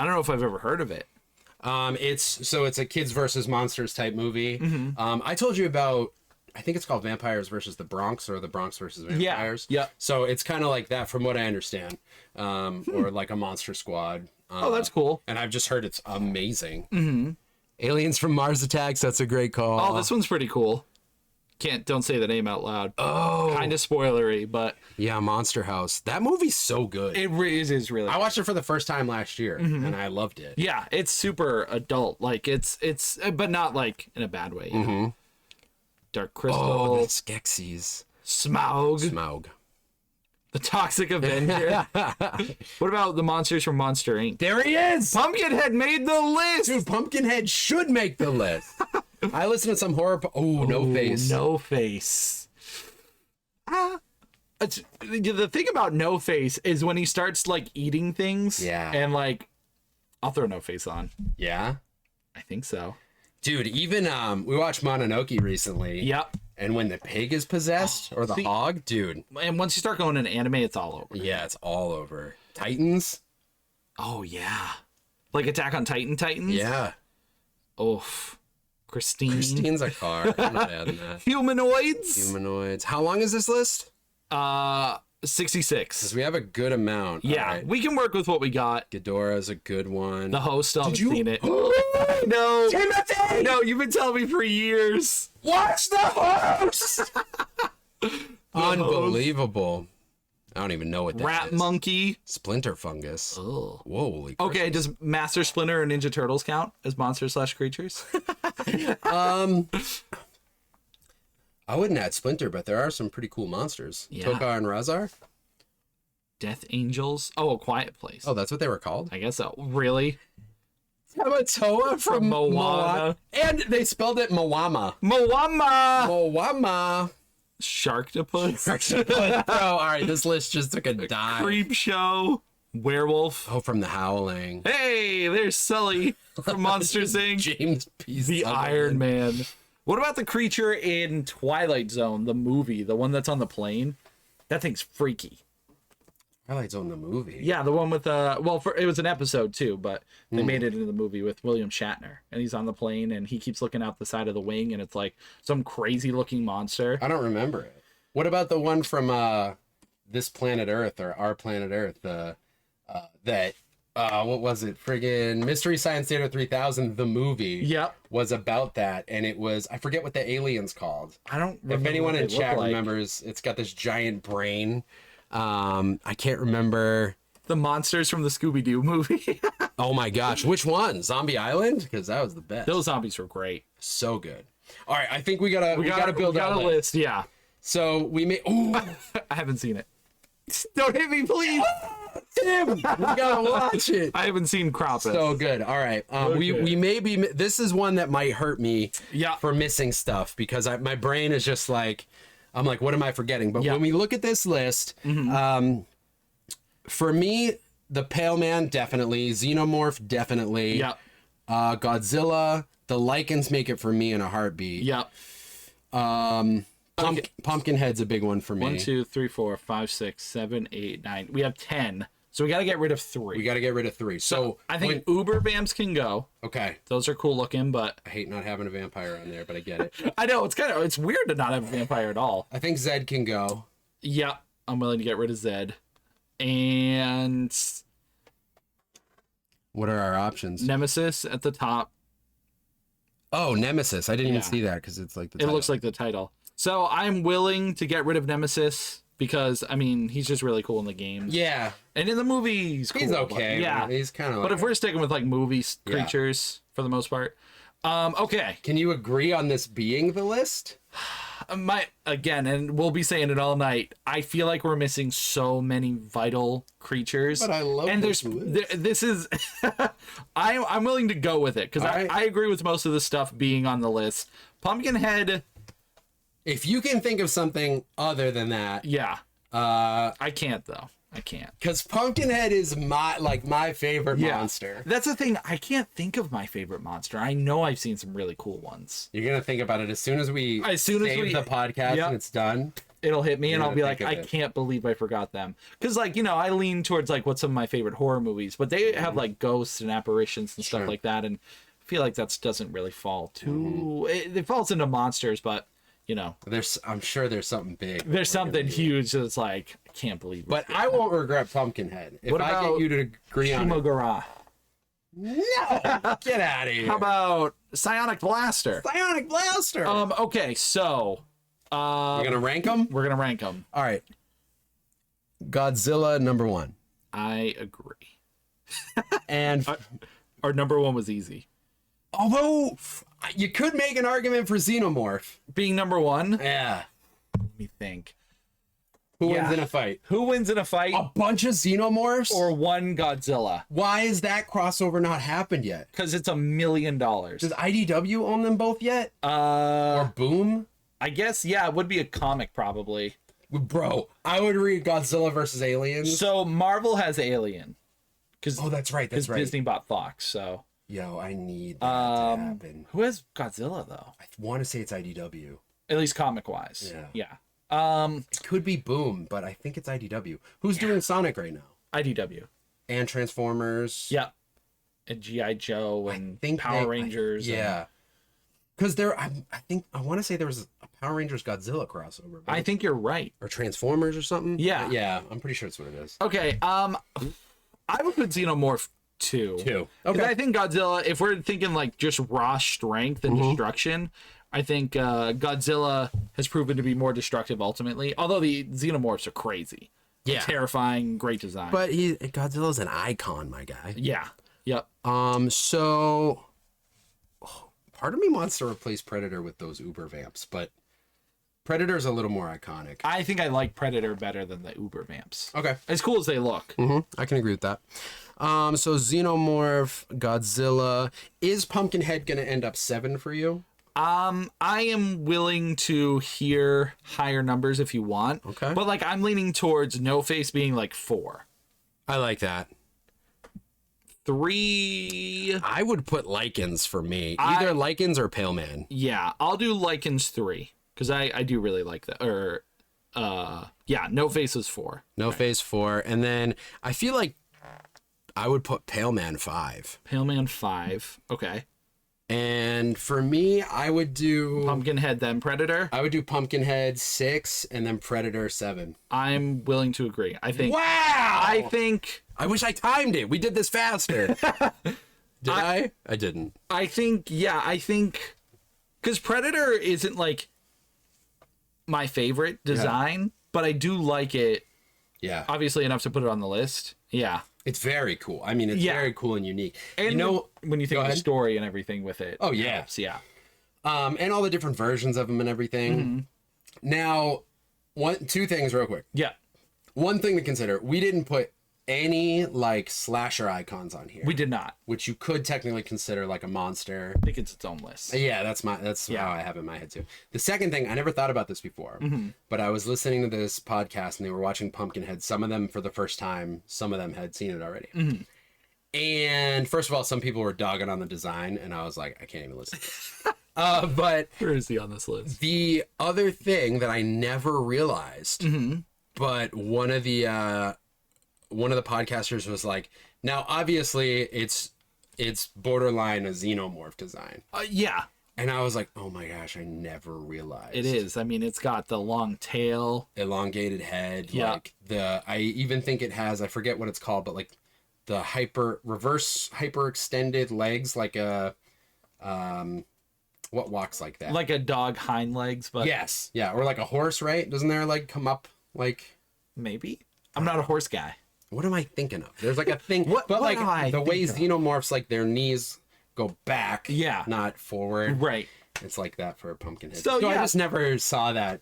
know if I've ever heard of it. It's a kids versus monsters type movie. Mm-hmm. I told you about, I think it's called Vampires versus the Bronx, or the Bronx versus Vampires. Yeah. So it's kind of like that from what I understand. Or like a Monster Squad. Oh, that's cool. And I've just heard it's amazing. Mm-hmm. Aliens from Mars Attacks, that's a great call. Oh, this one's pretty cool. Don't say the name out loud. Oh. Kind of spoilery, but Yeah, Monster House. That movie's so good. it is really I watched it for the first time last year, and I loved it. Yeah, it's super adult. Like it's but not like in a bad way. You know? Dark Crystal, Oh, the Skeksis. Smaug, Smaug. the Toxic Avenger. What about the monsters from Monster Inc? There he is! Pumpkinhead made the list. Dude, Pumpkinhead should make the list. I listen to some horror. No Face. No Face. The thing about No Face is when he starts like eating things. Yeah. And like, I'll throw No Face on. Yeah, I think so. dude. Even we watched Mononoke recently. Yep. And when the pig is possessed or the see- hog, dude. And once you start going in anime, it's all over. Yeah, it's all over. Titans. Oh yeah. Like Attack on Titans. Yeah. Oof. Christine's a car. I'm not adding that. Humanoids. Humanoids. How long is this list? 66. Because we have a good amount. Yeah, All right. we can work with what we got. Ghidorah's a good one. The host, still haven't you- seen it. No. Timothy! No, you've been telling me for years. Watch the host! Unbelievable. I don't even know what that Rat is. Monkey. Splinter fungus. Ugh. Whoa, holy Okay, does Master Splinter and Ninja Turtles count as monsters/creatures? I wouldn't add Splinter, but there are some pretty cool monsters. Yeah. Toka and Razar? Death Angels. Oh, A Quiet Place. Oh, that's what they were called? I guess so. Really? Tamatoa from Moana. Moana. And they spelled it Moama. Moama. Moama. Sharktopus. Bro, all right, this list just took a dive. Creep Show. Werewolf. Oh, from The Howling. Hey, there's Sully from Monsters Inc. James P. The Sutherland. Iron Man. What about the creature in Twilight Zone, the movie, the one that's on the plane? That thing's freaky. Twilight Zone, the movie. Yeah, the one with it was an episode too, but they made it into the movie with William Shatner, and he's on the plane and he keeps looking out the side of the wing, and it's like some crazy looking monster. I don't remember it. What about the one from This Planet Earth or Our Planet Earth? What was it? Friggin' Mystery Science Theater 3000, the movie. Yep. Was about that, and it was, I forget what the alien's called. I don't. If remember anyone what in they look chat like. remembers, it's got this giant brain. I can't remember. The monsters from the Scooby Doo movie. Oh my gosh, which one? Zombie Island? Because that was the best. Those zombies were great. So good. All right, I think we gotta build out a list. Yeah, So we may. Ooh, I haven't seen it. Don't hit me, please. Tim, we gotta watch it. I haven't seen Krampus. So good. All right. Okay. We may be. This is one that might hurt me. Yeah. For missing stuff because my brain is just like, I'm like, what am I forgetting? But Yeah. when we look at this list, for me, the Pale Man definitely, Xenomorph definitely. Yep. Godzilla, the Lycans make it for me in a heartbeat. Yep. Pumpkinhead's a big one for me. 1, 2, 3, 4, 5, 6, 7, 8, 9. We have 10. So we got to get rid of 3. We got to get rid of 3. So I think Uber Vamps can go. Okay. Those are cool looking, but I hate not having a vampire on there, but I get it. I know it's weird to not have a vampire at all. I think Zed can go. Yeah, I'm willing to get rid of Zed. And What are our options? Nemesis at the top. Oh, Nemesis. I didn't even Yeah. see that because it's like the It title. looks like the title. So I'm willing to get rid of Nemesis because I mean he's just really cool in the games. Yeah. And in the movie he's cool. He's but- okay. Yeah. He's kind of like... But if we're sticking with like movie Yeah. creatures for the most part, okay. Can you agree on this being the list? And we'll be saying it all night. I feel like we're missing so many vital creatures. But I love and this this is I'm willing to go with it because Alright. I agree with most of the stuff being on the list. Pumpkinhead, If you can think of something other than that, yeah. I can't though. I can't. because Pumpkinhead is my favorite monster. That's the thing. I can't think of my favorite monster. I know I've seen some really cool ones. You're gonna think about it as soon as we save the podcast Yep. and it's done. It'll hit me and You're I'll be gonna like, think I of it. can't believe I forgot them. Because, like, I lean towards, like, what's some of my favorite horror movies. But they have, like, ghosts and apparitions and stuff Sure. like that. And I feel like that doesn't really fall too... It falls into monsters, but, I'm sure there's something big. there's something huge that's like, I can't believe it. But I won't regret Pumpkinhead. If What I about get you to agree on it. Shimogara. No! Get out of here. How about Psionic Blaster? Psionic Blaster? Okay, so... You're gonna rank them? We're going to rank them. All right. Godzilla number 1. I agree. And Our number 1 was easy. although you could make an argument for Xenomorph. Being number 1, Yeah. let me think. Who Yeah. wins in a fight? Who wins in a fight? A bunch of Xenomorphs? Or one Godzilla? Why has that crossover not happened yet? Because it's $1 million. Does IDW own them both yet? Or Boom? I guess, yeah, it would be a comic probably. Bro, I would read Godzilla versus Aliens. So Marvel has Alien. Because Oh, that's right. That's right. Disney bought Fox, so. Yo, I need that to happen. Who has Godzilla, though? I want to say it's IDW. At least comic-wise. Yeah. Yeah. It could be Boom, but I think it's IDW. Who's doing Sonic right now? IDW. And Transformers. Yep. And G.I. Joe and Think Power Rangers. Yeah. Because I want to say there was a Power Rangers Godzilla crossover. but I think you're right. or Transformers or something. Yeah. Yeah, I'm pretty sure it's what it is. Okay, I would put Xenomorph 2. 2. Because I think Godzilla, if we're thinking like just raw strength and destruction, I think Godzilla has proven to be more destructive ultimately. Although the Xenomorphs are crazy. Yeah. Terrifying, great design. But Godzilla's an icon, my guy. yeah. Yep. So part of me wants to replace Predator with those Uber Vamps, but Predator's a little more iconic. I think I like Predator better than the Uber Vamps. Okay. As cool as they look. I can agree with that. So Xenomorph, Godzilla. Is Pumpkinhead going to end up 7 for you? I am willing to hear higher numbers if you want. Okay. But like I'm leaning towards No Face being like 4. I like that. 3. I would put Lycans for me. Either Lycans or Pale Man. Yeah, I'll do Lycans 3 because I do really like that. Or yeah, No Face is 4. No Face 4. And then I feel like I would put Pale Man 5. Pale Man 5. Okay. And for me, I would do Pumpkinhead then Predator. Pumpkinhead 6 and then Predator 7. I'm willing to agree. I think. Wow! I think. I wish I timed it. We did this faster. Did I? I didn't. I think. Yeah. I think. Because Predator isn't like my favorite design, but I do like it. Yeah. Obviously enough to put it on the list. Yeah. It's very cool. I mean, it's Yeah. very cool and unique. And you know, when you think go of the ahead. story and everything with it. Oh, yeah. helps, yeah. And all the different versions of them and everything. Now, two things real quick. Yeah. One thing to consider, we didn't put any like slasher icons on here, We did not. which you could technically consider like a monster. I think it's its own list. Yeah, that's Yeah. how I have it in my head too. The second thing, I never thought about this before, but I was listening to this podcast and they were watching Pumpkinhead. Some of them for the first time, some of them had seen it already. And first of all, some people were dogging on the design, and I was like, I can't even listen to this. But Where is he on this list? the other thing that I never realized, but one of the podcasters was like, now obviously it's borderline a xenomorph design. Yeah, And I was like, oh my gosh, I never realized. it is. I mean, it's got the long tail. Elongated head. Yeah. Like I even think it has, I forget what it's called, but like the reverse hyper extended legs, like a, what walks like that? Like a dog hind legs, but Yes. Yeah. Or like a horse, right? Doesn't their leg come up like, maybe. I'm not a horse guy. what am I thinking of? There's like a thing, What but like am I the way thinking xenomorphs, like their knees go back. Yeah. Not forward. Right. It's like that for a pumpkin head. So, I yeah. just never saw that.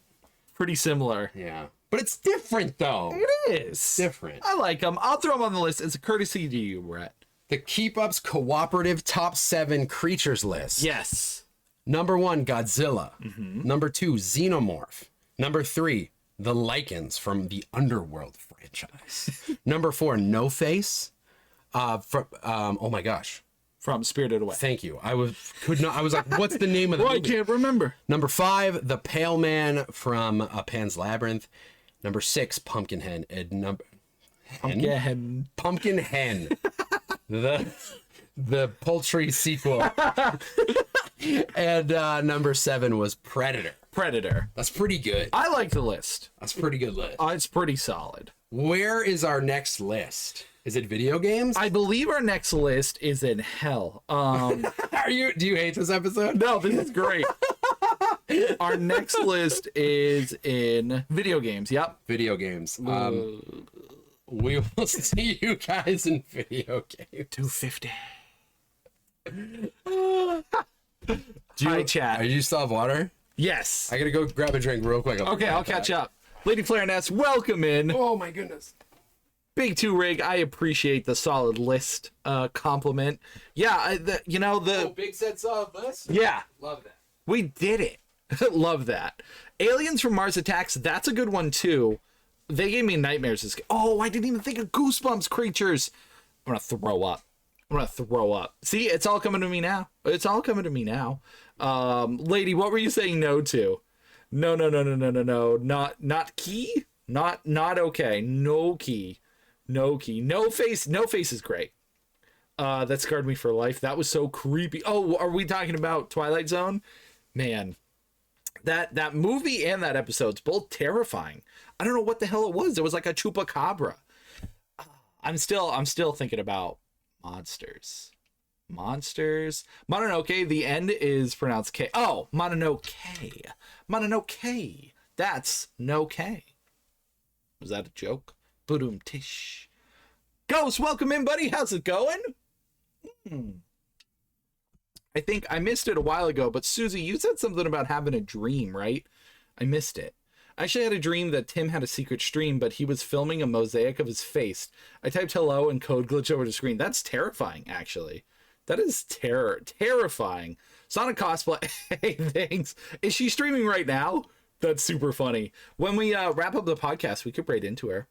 Pretty similar. Yeah. But it's different though. It is. Different. I like them. I'll throw them on the list. It's a courtesy to you, Brett. The Keep Up's cooperative top 7 creatures list. Yes. Number 1, Godzilla. Number 2, Xenomorph. Number 3, the Lycans from the Underworld franchise. Number 4, No Face. Oh my gosh. From Spirited Away. Thank you. I was like, what's the name of the Well, I movie? can't remember. Number 5, the Pale Man from Pan's Labyrinth. Number 6, Pumpkinhead. And Pumpkin Hen. the poultry sequel. And number 7 was Predator. Predator. That's pretty good. I like the list. That's a pretty good list. It's pretty solid. Where is our next list? Is it video games? I believe our next list is in hell. Do you hate this episode? No, this is great. Our next list is in video games. Yep. Video games. We will see you guys in video games. 250. Hi, chat. Are you still have water? Yes. I gotta go grab a drink real quick. Okay, I'll catch up. Lady Flair Ness, welcome in. Oh my goodness. Big Two Rig, I appreciate the solid list compliment. Yeah, Big said solid list. yeah, Love that. we did it. Love that. Aliens from Mars Attacks, that's a good one too. They gave me nightmares. Oh, I didn't even think of Goosebumps creatures. I'm gonna throw up. See, it's all coming to me now. Lady, what were you saying no to? No. Not key. Not okay. No key. No key. No face. No face is great. That scarred me for life. That was so creepy. Oh, are we talking about Twilight Zone? Man, that movie and that episode's both terrifying. I don't know what the hell it was. It was like a chupacabra. I'm still thinking about monsters. Mononoke, the end is pronounced K. Oh, Mononoke. That's no K. Was that a joke? Boom tish. Ghost, welcome in, buddy. How's it going? I think I missed it a while ago, but Susie, you said something about having a dream, right? I missed it. I actually had a dream that Tim had a secret stream, but he was filming a mosaic of his face. I typed hello and code glitched over the screen. That's terrifying, actually. That is terrifying. Sonic cosplay. Hey, thanks. Is she streaming right now? That's super funny. When we wrap up the podcast, we could braid into her.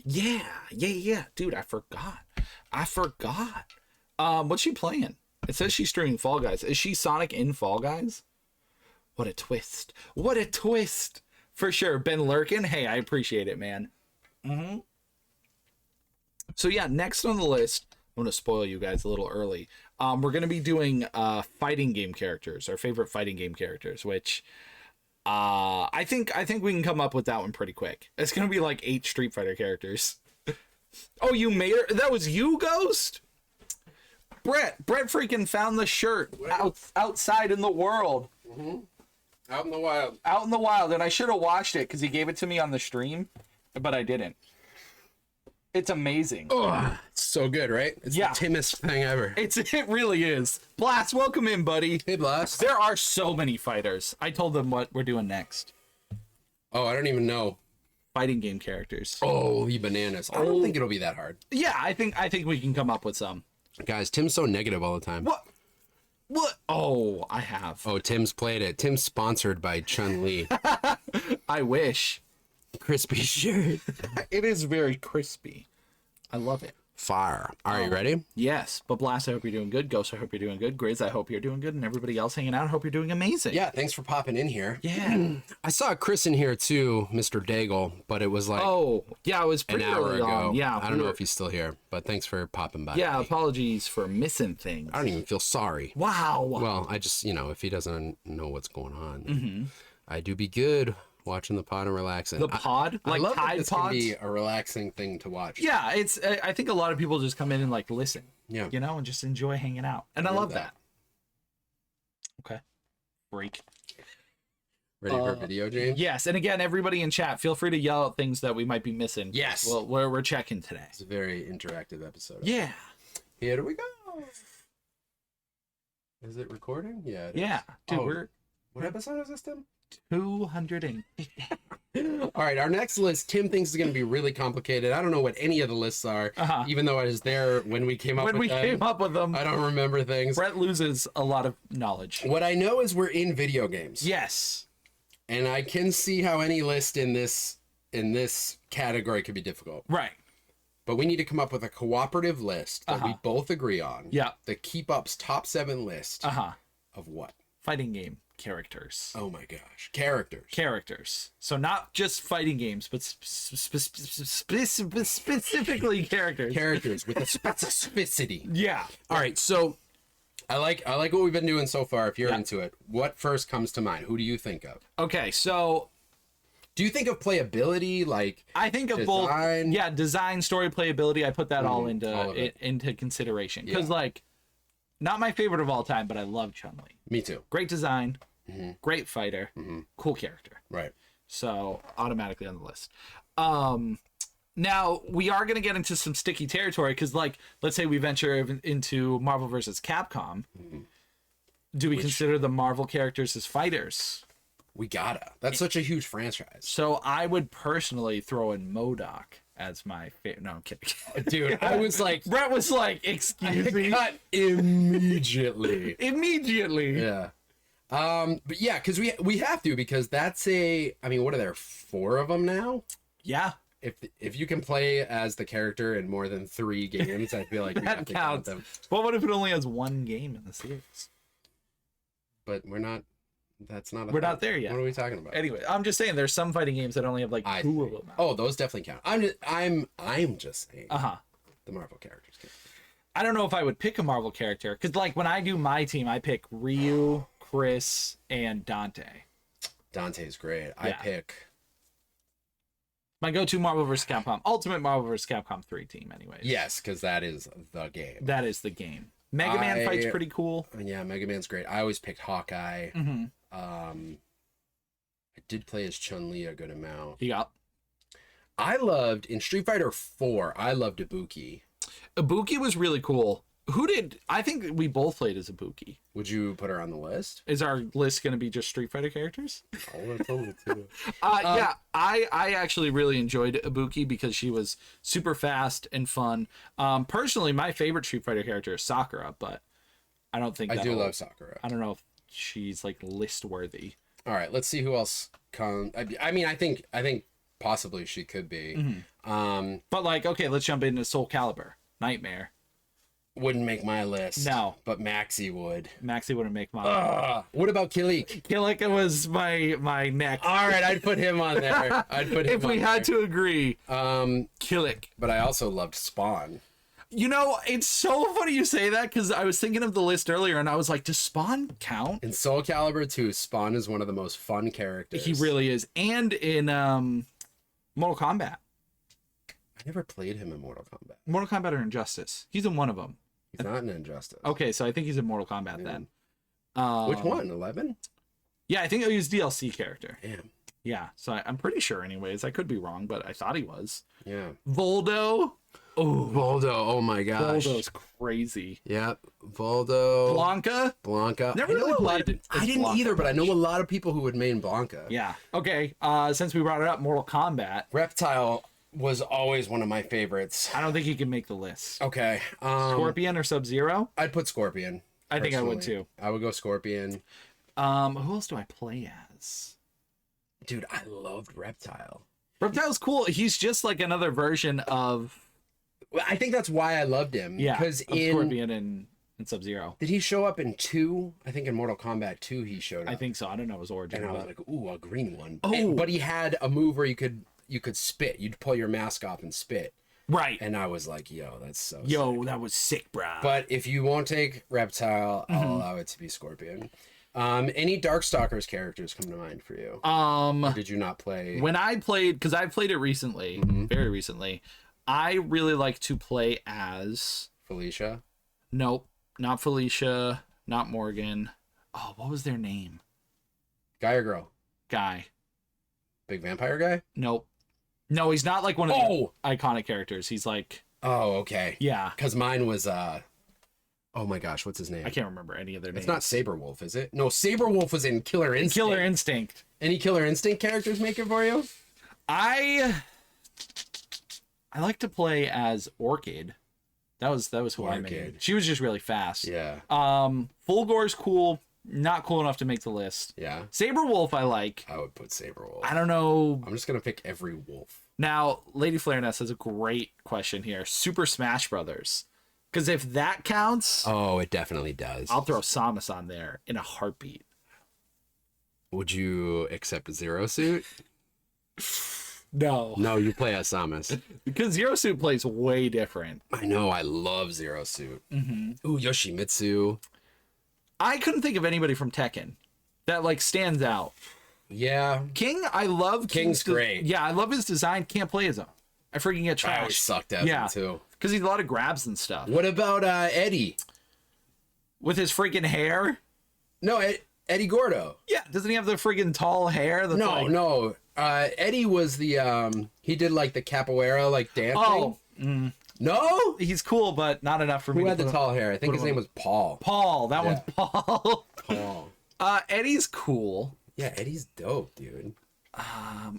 Yeah. Dude, I forgot. What's she playing? It says she's streaming Fall Guys. Is she Sonic in Fall Guys? What a twist. For sure. Ben Lurkin. Hey, I appreciate it, man. So yeah, next on the list, I'm going to spoil you guys a little early. We're going to be doing fighting game characters, our favorite fighting game characters, which I think we can come up with that one pretty quick. It's going to be like 8 Street Fighter characters. Oh, you made her? That was you, Ghost? Brett freaking found the shirt outside in the world. Out in the wild. Out in the wild, and I should have watched it because he gave it to me on the stream, but I didn't. It's amazing. Oh, it's so good, right? It's Yeah. the timmest thing ever. It really is. Blast, welcome in, buddy. Hey, Blast. There are so many fighters. I told them what we're doing next. Oh, I don't even know. Fighting game characters. Oh, you bananas. I don't think it'll be that hard. Yeah, I think we can come up with some. Guys, Tim's so negative all the time. What? Oh, I have. Oh, Tim's played it. Tim's sponsored by Chun-Li. I wish. Crispy shirt. It is very crispy. I love it. fire. Are you ready? Yes, but Blast, I hope you're doing good. Ghost, I hope you're doing good. Grizz, I hope you're doing good. And everybody else hanging out, I hope you're doing amazing. Yeah, thanks for popping in here. Yeah. I saw Chris in here too, Mr. Daigle, but it was like Oh, yeah, it was an pretty hour early ago. on. Yeah. I don't know if he's still here, but thanks for popping by. Yeah, apologies for missing things. I don't even feel sorry. Wow. Well, I just, if he doesn't know what's going on, I do be good watching the pod and relaxing. The pod? I Like love that Tide this can Pods? be a relaxing thing to watch. Yeah, it's. I think a lot of people just come in and like listen. Yeah. And just enjoy hanging out. And I love that. Okay. Break. Ready for a video, James? Yes, and again, everybody in chat, feel free to yell out things that we might be missing. Yes. Well, we're checking today. It's a very interactive episode. Yeah. Here we go. Is it recording? Yeah. it is. Yeah. Dude, Oh. we're What episode is this, Tim? 250. All right, our next list, Tim thinks is going to be really complicated. I don't know what any of the lists are, Uh-huh. even though I was there when we came up When with we them. came up with them, I don't remember things. Brett loses a lot of knowledge. What I know is we're in video games. Yes. And I can see how any list in this category could be difficult. Right. But we need to come up with a cooperative list that we both agree on. Yeah. The Keep Up's top 7 list Uh-huh. of what? Fighting game characters. Oh my gosh. Characters. Characters. So not just fighting games, but specifically characters. Characters with a specificity. Yeah. All right, so I like what we've been doing so far. If you're Yeah. into it, what first comes to mind? Who do you think of? Okay, so Do you think of playability, like I think of design? both. Yeah, design, story, playability. I put that all all of into it. into consideration because, Yeah. like, not my favorite of all time, but I love Chun-Li. Me too. Great design, great fighter, cool character. Right. So automatically on the list. Now we are going to get into some sticky territory because, like, let's say we venture into Marvel versus Capcom. Do we consider the Marvel characters as fighters? We gotta. That's such a huge franchise. So I would personally throw in MODOK as my favorite. No, I'm kidding. Dude, I was like, Brett was like, excuse me. cut immediately. Immediately. Yeah. But yeah, because we have to, because that's I mean, what are there, 4 of them now? Yeah. If you can play as the character in more than 3 games, I feel like we have That to count counts. them. Well, what if it only has one game in the series? But we're not. That's not. We're not there yet. What are we talking about? Anyway, I'm just saying there's some fighting games that only have like I 2 of see. them. Oh, those definitely count. I'm just saying. Uh-huh. The Marvel characters count. I don't know if I would pick a Marvel character because, like, when I do my team, I pick Ryu, Chris, and Dante. Dante's great. I Yeah. pick. My go-to Marvel vs. Capcom, Ultimate Marvel vs. Capcom 3 team, anyways. Yes, because that is the game. That is the game. Mega Man fight's pretty cool. Yeah, Mega Man's great. I always picked Hawkeye. Mm-hmm. I did play as Chun-Li a good amount. You got I loved in Street Fighter 4. I loved Ibuki. Ibuki was really cool. I think we both played as Ibuki. Would you put her on the list? Is our list going to be just Street Fighter characters? Oh, I told you to. Yeah, I actually really enjoyed Ibuki because she was super fast and fun. Personally, my favorite Street Fighter character is Sakura, but I don't think I do that'll- love Sakura. I don't know if she's like list worthy. All right, let's see who else comes. I mean, I think possibly she could be. But like, okay, let's jump into Soul Calibur. Nightmare. Wouldn't make my list. No. But Maxie would. Maxie wouldn't make mine. What about Kilik? Kilika was my next. All right, I'd put him on there. I'd put him If we had to agree, Killik. But I also loved Spawn. You know, it's so funny you say that because I was thinking of the list earlier and I was like, does Spawn count? In Soul Calibur 2, Spawn is one of the most fun characters. He really is. And in Mortal Kombat. I never played him in Mortal Kombat. Mortal Kombat or Injustice. He's in one of them. He's not in Injustice. Okay, so I think he's in Mortal Kombat then. Which one? 11? Yeah, I think he's DLC character. Damn. Yeah, so I'm pretty sure anyways. I could be wrong, but I thought he was. Yeah. Voldo. Oh, Voldo. Oh my gosh. Voldo's crazy. Yep. Voldo. Blanca. Never I know really a lot played of- I as didn't Blanca either, but I know much. a lot of people who would main Blanca. Yeah. Okay. Since we brought it up, Mortal Kombat. Reptile was always one of my favorites. I don't think he can make the list. Okay. Scorpion or Sub-Zero? I'd put Scorpion. I think I would personally. too. I would go Scorpion. Who else do I play as? Dude, I loved Reptile. Reptile's cool. He's just like another version of Well, I think that's why I loved him. Yeah, because of Scorpion and Sub-Zero. did he show up in 2? I think in Mortal Kombat 2 he showed up. I think so. I don't know his origin. And I was but- like, ooh, a green one. Oh. But he had a move where you could spit. You'd pull your mask off and spit. Right. And I was like, yo, that's so sick. Yo, that was sick, bro. But if you won't take Reptile, I'll allow it to be Scorpion. Any Darkstalkers characters come to mind for you? Or did you not play? when I played, because I played it recently, very recently, I really like to play as. Felicia? Nope, not Felicia, not Morgan. Oh, what was their name? Guy or girl? Guy. Big vampire guy? Nope. No, he's not like one of the iconic characters. He's like, Oh, okay. yeah. Because mine was, oh my gosh, what's his name? I can't remember any of their names. It's not Saberwolf, is it? No, Saberwolf was in Killer Instinct. Killer Instinct. Any Killer Instinct characters make it for you? I like to play as Orchid. That was who I made. Orchid. She was just really fast. Yeah. Fulgor's cool. Not cool enough to make the list. Yeah. Saberwolf I like. I would put Saberwolf. I don't know. I'm just going to pick every wolf. Now, Lady Flareness has a great question here. Super Smash Brothers. Because if that counts, Oh, it definitely does. I'll throw Samus on there in a heartbeat. Would you accept Zero Suit? No. No, you play as Samus. Because Zero Suit plays way different. I know, I love Zero Suit. Ooh, Yoshimitsu. I couldn't think of anybody from Tekken that like stands out. Yeah. King, I love King's great. Yeah, I love his design. Can't play as him. I freaking get I always trashed. sucked at Yeah. him too. Because he's a lot of grabs and stuff. What about Eddie? With his freaking hair. No, Eddie Gordo. Yeah, doesn't he have the freaking tall hair? That's No, like, no. Eddie was the he did like the capoeira like dancing. Oh, No? he's cool, but not enough for me. Who to had the put him- tall hair? I think his name was Paul. Paul. That one's Paul. Paul. Eddie's cool. Yeah, Eddie's dope, dude.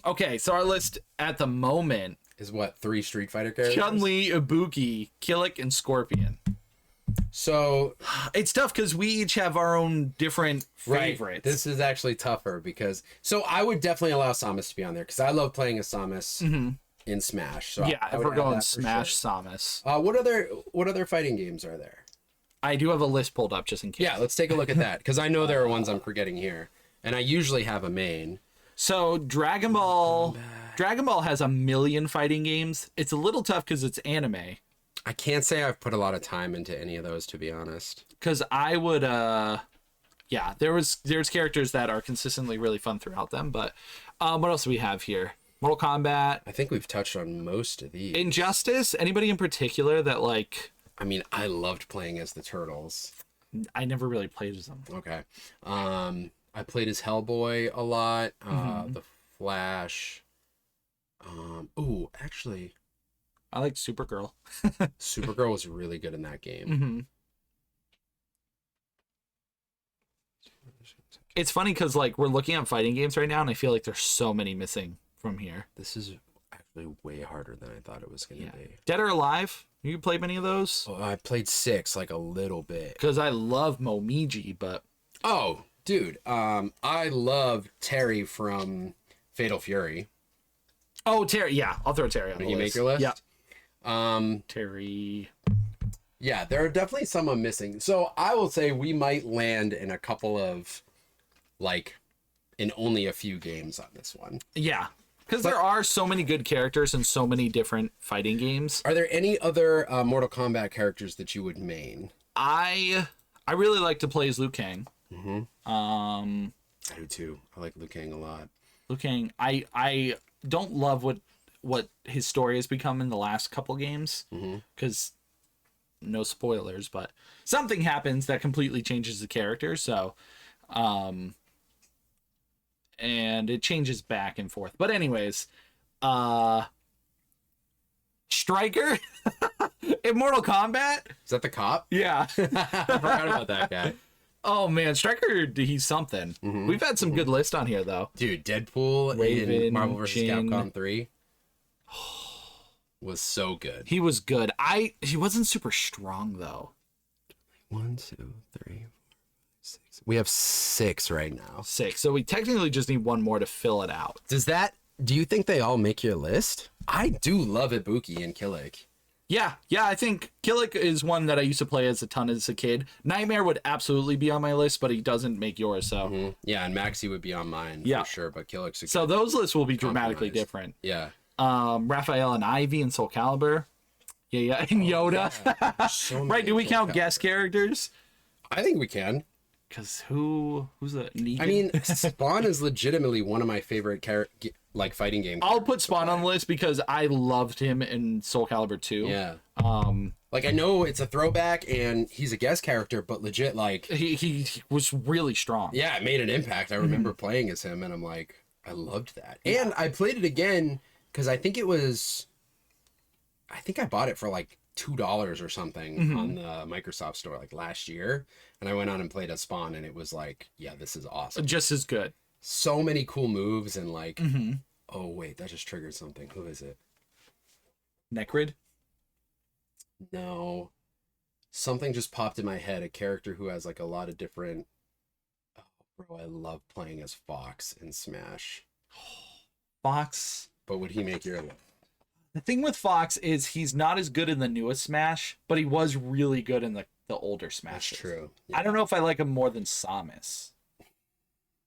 Okay, so our list at the moment: Is what, 3 Street Fighter characters? Chun-Li, Ibuki, Killick, and Scorpion. So, It's tough because we each have our own different right, favorites. this is actually tougher because so I would definitely allow Samus to be on there because I love playing as Samus in Smash. So Yeah, I if would we're add going that for Smash sure. Samus. What other fighting games are there? I do have a list pulled up just in case. Yeah, let's take a look at that because I know there are ones I'm forgetting here, and I usually have a main. So Dragon Ball has a million fighting games. It's a little tough because it's anime. I can't say I've put a lot of time into any of those, to be honest. Because I would, yeah, there's characters that are consistently really fun throughout them. But what else do we have here? Mortal Kombat, I think we've touched on most of these. Injustice. Anybody in particular that like? I mean, I loved playing as the Turtles. I never really played as them. Okay. I played as Hellboy a lot. The Flash. Ooh, actually, I liked Supergirl. Supergirl was really good in that game. It's funny because like we're looking at fighting games right now, and I feel like there's so many missing from here. This is actually way harder than I thought it was going to be. Dead or Alive? You played many of those? Oh, I played 6, like a little bit. Because I love Momiji, but Oh, dude. I love Terry from Fatal Fury. oh Terry, yeah, I'll throw Terry on the Did you list. make your list? Yeah, Terry. Yeah, there are definitely some I'm missing. So I will say we might land in a couple of, like, in only a few games on this one. Yeah, because there are so many good characters in so many different fighting games. Are there any other Mortal Kombat characters that you would main? I really like to play as Liu Kang. I do too. I like Liu Kang a lot. Liu Kang. I don't love what his story has become in the last couple games because no spoilers, but something happens that completely changes the character. So, and it changes back and forth. But anyways, Stryker in Mortal Kombat. Is that the cop? Yeah. I forgot about that guy. Oh man, Stryker, he's something. We've had some good lists on here though. Dude, Deadpool Raven, in Marvel vs. Jin. Capcom 3 was so good. He was good. He wasn't super strong though. 1, 2, 3, 4, 6. We have 6 right now. 6. So we technically just need one more to fill it out. Do you think they all make your list? I do love Ibuki and Killick. Yeah, I think Killick is one that I used to play as a kid. Nightmare would absolutely be on my list, but he doesn't make yours, so. Yeah, and Maxi would be on mine Yeah. for sure, but Killick's a So those lists will be dramatically compromise. different. Yeah. Raphael and Ivy and Soul Calibur. Yeah, and Yoda. So Right, many do we Soul count Calibur. guest characters? I think we can. Because who's a Negan? I mean, Spawn is legitimately one of my favorite fighting game. I'll put Spawn on the list because I loved him in Soul Calibur 2. Yeah. Um, Like I know it's a throwback and he's a guest character, but legit like he was really strong. yeah, it made an impact. I remember playing as him and I'm like, I loved that. And I played it again because I think I bought it for like $2 or something on the Microsoft store like last year. And I went on and played as Spawn and it was like, yeah, this is awesome. Just as good. So many cool moves and like, oh wait, that just triggered something. Who is it? Necrid? No. Something just popped in my head. A character who has like a lot of different. Oh, bro, I love playing as Fox in Smash. Fox. But would he make your list? The thing with Fox is he's not as good in the newest Smash, but he was really good in the older Smash. That's true. I don't know if I like him more than Samus.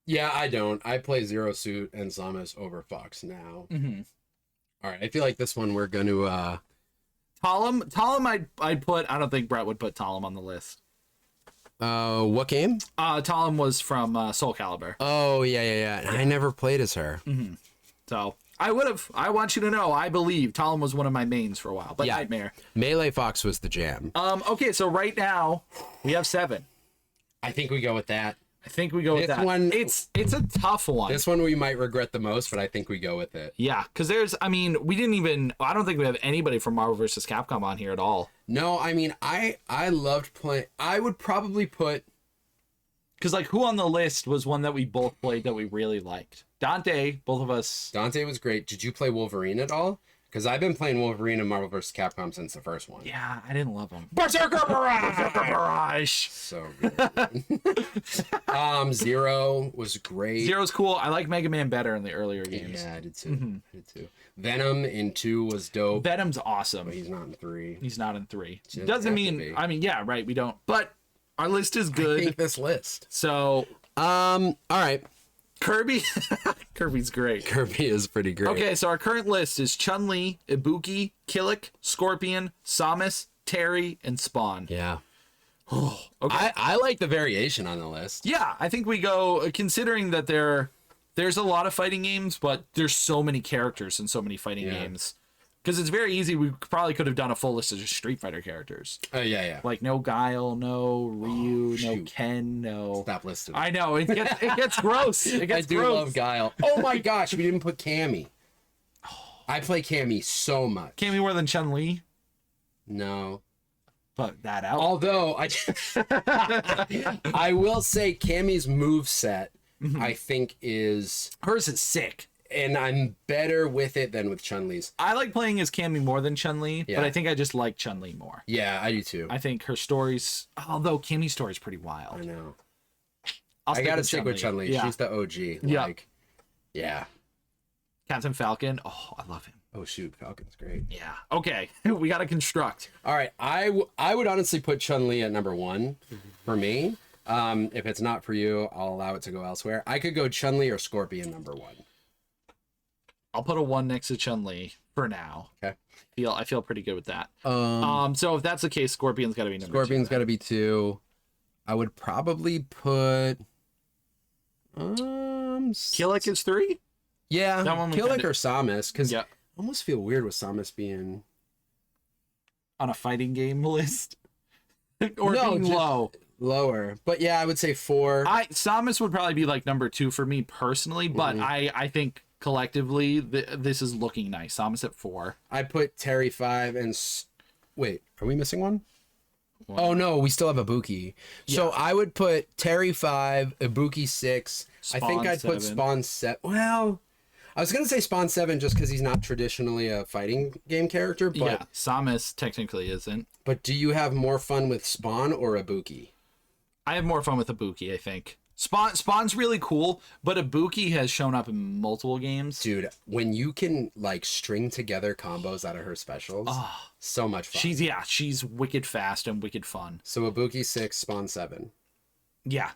Yeah, I don't. I play Zero Suit and Samus over Fox now. Mm-hmm. All right, I feel like this one we're going to. Talon I'd put, I don't think Brett would put Talon on the list. What game? Talon was from Soul Calibur. Oh, yeah. I never played as her. So I want you to know, I believe Talon was one of my mains for a while, but Yeah. Nightmare. Melee Fox was the jam. Okay, so right now we have 7. I think we go with that. I think we go with This that. one- It's a tough one. This one we might regret the most, but I think we go with it. Yeah, because I don't think we have anybody from Marvel vs. Capcom on here at all. No, I mean, I loved playing. I would probably put. Because, like, who on the list was one that we both played that we really liked? Dante, both of us. Dante was great. Did you play Wolverine at all? Because I've been playing Wolverine in Marvel vs. Capcom since the first one. Yeah, I didn't love him. Berserker Barrage! So good. Zero was great. Zero's cool. I like Mega Man better in the earlier games. Yeah, I did too. Venom in 2 was dope. Venom's awesome. But he's not in 3. He's not in 3. Doesn't Doesn't have to mean, be. yeah, right, we don't. But our list is I good. think this list. So, All right. Kirby. Kirby's great. Kirby is pretty great. Okay, so our current list is Chun-Li, Ibuki, Killick, Scorpion, Samus, Terry, and Spawn. Yeah. Okay. I like the variation on the list. Yeah, I think we go, considering that there's a lot of fighting games, but there's so many characters in so many fighting Yeah. games. Because it's very easy. We probably could have done a full list of just Street Fighter characters. Oh, yeah. Like no Guile, no Ryu, no shoot. Ken, no. Stop listing. I know, it gets gross. It I gets do gross. love Guile. Oh my gosh, we didn't put Cammy. I play Cammy so much. Can't be more than Chun-Li. No. Put that out. Although I will say Cammy's move set I think is, Hers is sick. and I'm better with it than with Chun-Li's. I like playing as Cammy more than Chun-Li, Yeah. but I think I just like Chun-Li more. Yeah, I do too. I think her stories, although Cammy's story is pretty I wild. know. I I gotta stick with Chun-Li. Yeah. She's the OG. Yeah. Like, yeah. Captain Falcon. Oh, I love him. Oh shoot, Falcon's great. Yeah. Okay. We got to construct. All right, I would honestly put Chun-Li at number 1 for me. If it's not for you, I'll allow it to go elsewhere. I could go Chun-Li or Scorpion number 1. I'll put a 1 next to Chun-Li for now. Okay. I feel pretty good with that. So if that's the case, Scorpion's got to be number 2. Scorpion's got to be 2. I would probably put Killick is 3? yeah, That one we Killick kinda- or Samus, because Yeah. I almost feel weird with Samus being On a fighting game list? Or No, being just- low? lower. But yeah, I would say 4. Samus would probably be like number 2 for me personally, but I think collectively this is looking nice. Samus at 4. I put Terry 5 and wait, are we missing one? Oh no, we still have Ibuki. So I would put Terry 5, Ibuki 6. I think Spawn I'd put 7. Spawn 7. Well, I was gonna say Spawn 7 just because he's not traditionally a fighting game character, but Yeah, Samus technically isn't. but do you have more fun with Spawn or Ibuki? I have more fun with Ibuki, I think. Spawn's really cool, but Ibuki has shown up in multiple games. Dude, when you can like string together combos out of her specials, so much fun. She's wicked fast and wicked fun. So Ibuki 6, Spawn 7. Yeah.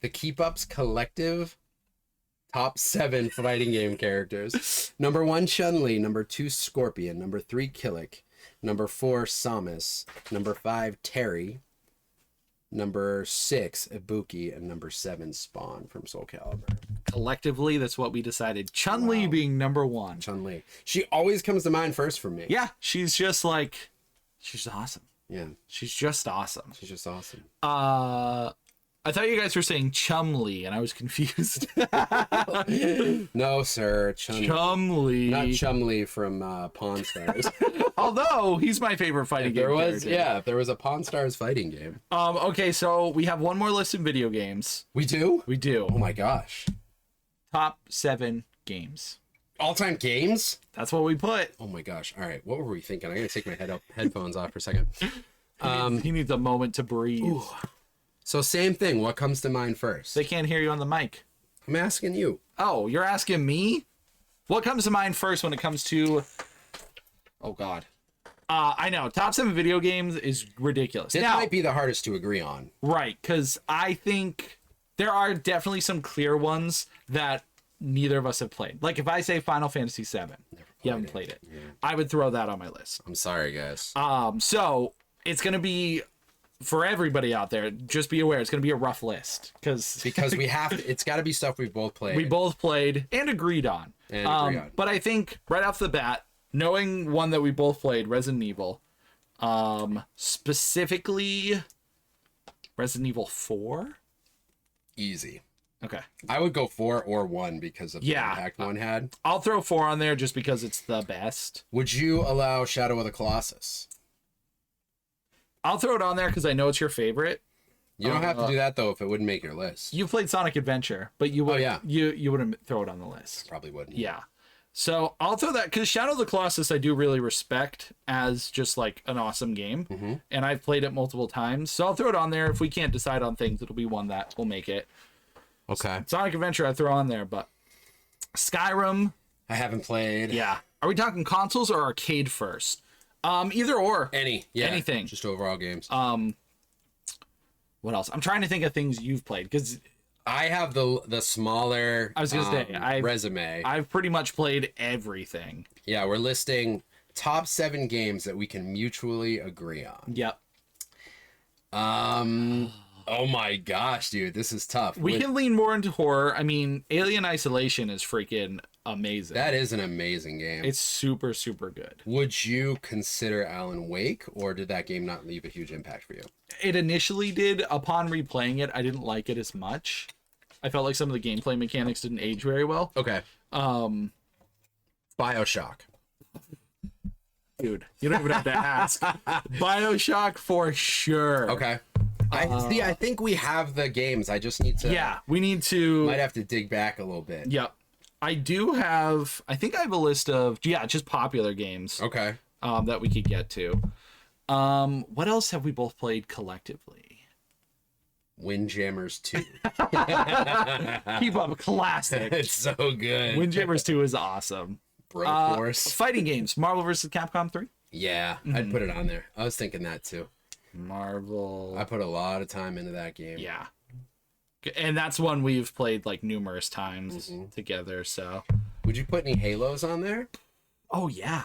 The Keep Ups Collective top 7 fighting game characters. Number 1, Chun-Li. Number 2, Scorpion. Number 3, Killick. Number 4, Samus. Number 5, Terry. Number 6, Ibuki. And number 7, Spawn from Soul Calibur. Collectively, that's what we decided. Chun-Li being number 1. Chun-Li. She always comes to mind first for me. Yeah, she's just like, she's awesome. Yeah. She's just awesome. She's just awesome. I thought you guys were saying Chum-Li, and I was confused. No, sir. Chun-Li. Chum-Li. Not Chum-Li from Pawn Stars. Although, he's my favorite fighting game character. If there was a Pawn Stars fighting game. Okay, so we have one more list in video games. We do? We do. Oh my gosh. Top 7 games. All-time games? That's what we put. Oh my gosh. All right. What were we thinking? I'm going to take my headphones off for a second. He needs a moment to breathe. Ooh. So same thing. What comes to mind first? They can't hear you on the mic. I'm asking you. Oh, you're asking me? What comes to mind first when it comes to... Oh, God. I know. Top 7 video games is ridiculous. This Now, might be the hardest to agree on. right, because I think there are definitely some clear ones that neither of us have played. Like, if I say Final Fantasy VII, you haven't played it. Yeah. I would throw that on my list. I'm sorry, guys. So, it's going to be... For everybody out there, just be aware it's going to be a rough list because we have to, it's got to be stuff we've both played. we both played and agreed on. But I think right off the bat, knowing one that we both played, Resident Evil, specifically Resident Evil 4. Easy. Okay, I would go 4 or 1 because of the Yeah. impact 1 had. I'll throw 4 on there just because it's the best. Would you allow Shadow of the Colossus? I'll throw it on there because I know it's your favorite. You don't have to do that though if it wouldn't make your list. You played Sonic Adventure, but you would yeah. you wouldn't throw it on the list. Probably wouldn't. Yeah. So I'll throw that because Shadow of the Colossus I do really respect as just like an awesome game. And I've played it multiple times. So I'll throw it on there. If we can't decide on things, it'll be one that will make it. Okay. Sonic Adventure I throw on there, but Skyrim. I haven't played. Yeah. Are we talking consoles or arcade first? Either or. Anything. Just overall games. What else? I'm trying to think of things you've played because I have the smaller I was gonna say, resume. I've pretty much played everything. Yeah, we're listing top 7 games that we can mutually agree on. Yep. Oh my gosh, dude, this is tough. We can lean more into horror. I mean, Alien Isolation is freaking amazing. That is an amazing game. It's super, super good. Would you consider Alan Wake, or did that game not leave a huge impact for you? It initially did. Upon replaying it, I didn't like it as much. I felt like some of the gameplay mechanics didn't age very well. Okay. BioShock. Dude, you don't even have to ask. BioShock for sure. Okay. I think we have the games. I just need to. Yeah, we need to. Might have to dig back a little bit. Yep. I do have. I think I have a list of just popular games. Okay. That we could get to. What else have we both played collectively? Windjammers 2. Keep up, classic. It's so good. Windjammers 2 is awesome. Broforce. Fighting games. Marvel vs. Capcom 3. Yeah, I'd put it on there. I was thinking that too. Marvel. I put a lot of time into that game. Yeah. And that's one we've played like numerous times together, so. Would you put any Halos on there? Oh, yeah.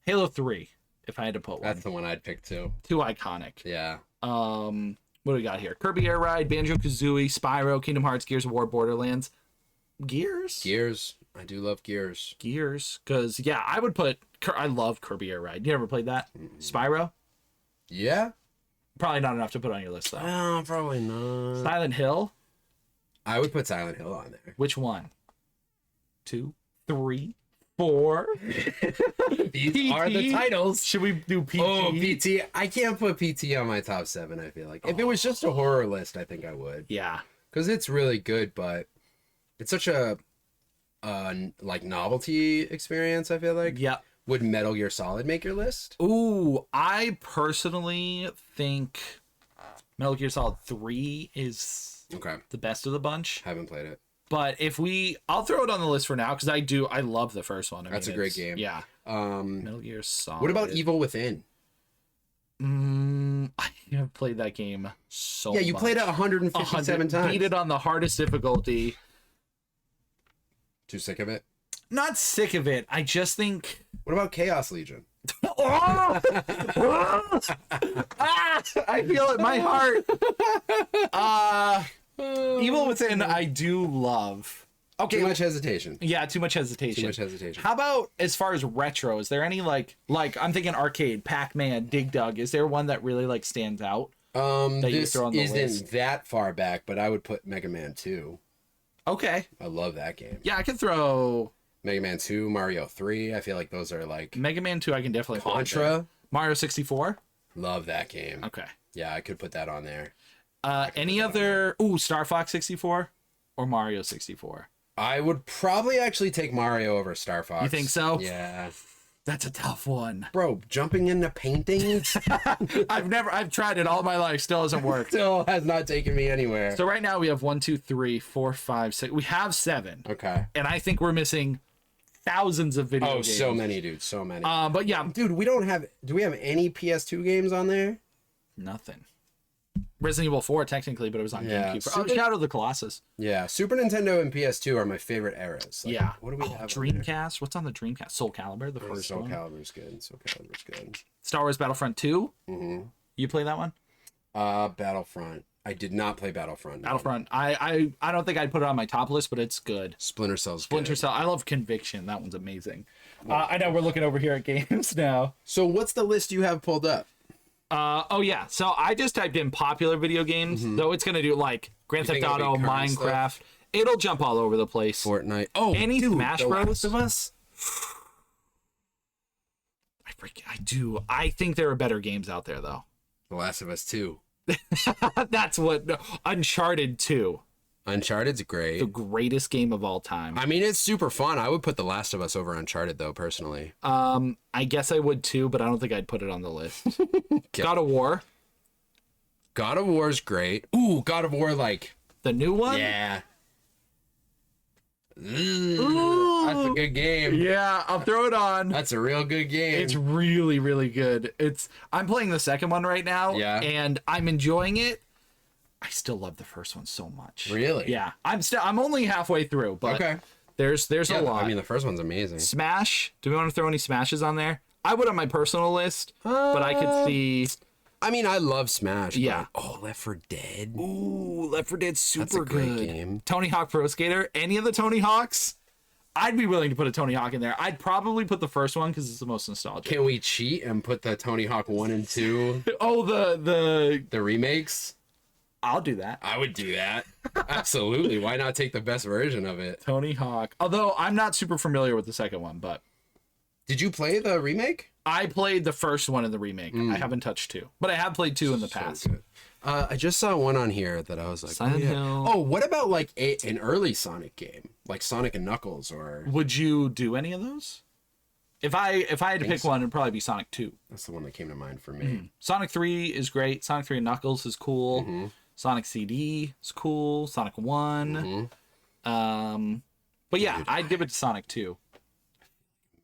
Halo 3, if I had to put one. That's the one I'd pick too. Too iconic. Yeah. What do we got here? Kirby Air Ride, Banjo-Kazooie, Spyro, Kingdom Hearts, Gears of War, Borderlands. Gears? I do love Gears. Because, yeah, I would put... I love Kirby Air Ride. You ever played that? Spyro? Yeah. Probably not enough to put on your list, though. Oh, probably not. Silent Hill? I would put Silent Hill on there. Which one? 2, 3, 4. These are the titles. Should we do PT? Oh, PT. I can't put PT on my top 7, I feel like. If it was just a horror list, I think I would. Yeah. Because it's really good, but it's such a like novelty experience, I feel like. Yep. Would Metal Gear Solid make your list? Ooh, I personally think Metal Gear Solid 3 is Okay. the best of the bunch. Haven't played it. But I'll throw it on the list for now because I love the first one. That's a great game. Yeah. Metal Gear Solid. What about Evil Within? I have played that game so Yeah, you played it 157 times. Beat it on the hardest difficulty. Too sick of it? Not sick of it. I just think. What about Chaos Legion? Ah, I feel it in my heart. Evil Within, I do love. Okay. Too much hesitation. Yeah, too much hesitation. Too much hesitation. How about as far as retro? Is there any like I'm thinking arcade, Pac-Man, Dig Dug? Is there one that really like stands out? that you This throw on the isn't list? that far back, but I would put Mega Man 2. Okay. I love that game. Yeah, I can throw Mega Man 2, Mario 3. I feel like those are like Mega Man 2. I can definitely put on there. Contra. Mario 64. Love that game. Okay. Yeah, I could put that on there. Any other? Star Fox 64 or Mario 64. I would probably actually take Mario over Star Fox. You think so? Yeah. That's a tough one. Bro, jumping into paintings I've tried it all my life. Still hasn't worked. still has not taken me anywhere. So right now we have 1, 2, 3, 4, 5, 6. We have 7, Okay. and I think we're missing thousands of video games. So many, dude. So many. But yeah, Dude, do we have any PS2 games on there? nothing. Resident Evil 4 technically, but it was on Yeah, GameCube. Super- Shadow of the Colossus. Yeah, Super Nintendo and PS2 are my favorite eras. Like, Yeah. What do we have? on Dreamcast. What's on the Dreamcast? Soul Calibur, the there? first Soul one. Calibur's good. Soul Calibur's good. Star Wars Battlefront 2. Mm-hmm. You play that one? Battlefront. I did not play Battlefront. no. Battlefront. I don't think I'd put it on my top list, but it's good. Splinter Cell's Splinter good. Cell. I love Conviction. That one's amazing. I know we're looking over here at games now. So what's the list you have pulled up? Oh yeah. So I just typed in popular video games, though it's gonna do like Grand You Theft think it'll Auto, be current Minecraft. It'll jump all over the place. Fortnite. Oh, Any dude, Smash The Bros? Last of Us? I do. I think there are better games out there though. The Last of Us 2. That's what Uncharted 2, Uncharted's great. the greatest game of all time. I mean, it's super fun. I would put The Last of Us over Uncharted, though, personally. I guess I would too, but I don't think I'd put it on the list. God of War, God of War's great. Ooh, God of War, like, the new one. yeah. That's a good game. Yeah, I'll throw it on. That's a real good game. It's really, really good. I'm playing the second one right now, Yeah. and I'm enjoying it. I still love the first one so much. Really? Yeah, I'm only halfway through, but Okay. there's Yeah, a lot. I mean, the first one's amazing. Smash. Do we want to throw any Smashes on there? I would on my personal list, but I could see. I mean, I love Smash. Yeah. But, oh, Left 4 Dead. Ooh, Left 4 Dead's super That's a great good. game. Tony Hawk Pro Skater. Any of the Tony Hawks? I'd be willing to put a Tony Hawk in there. I'd probably put the first one because it's the most nostalgic. Can we cheat and put the Tony Hawk 1 and 2, Oh, the remakes? I'll do that. I would do that. Absolutely. Why not take the best version of it? Tony Hawk. Although I'm not super familiar with the second one, but Did you play the remake? I played the first one in the remake. I haven't touched 2, but I have played 2 in the past. So good. I just saw one on here that I was like, Silent oh, yeah. Hill. Oh, what about like an early Sonic game, like Sonic and Knuckles, or Would you do any of those? If I had to pick so. one, it'd probably be Sonic 2. that's the one that came to mind for me. Sonic 3 is great. Sonic 3 and Knuckles is cool. Sonic CD is cool. Sonic 1. But yeah, Dude. I'd give it to Sonic 2.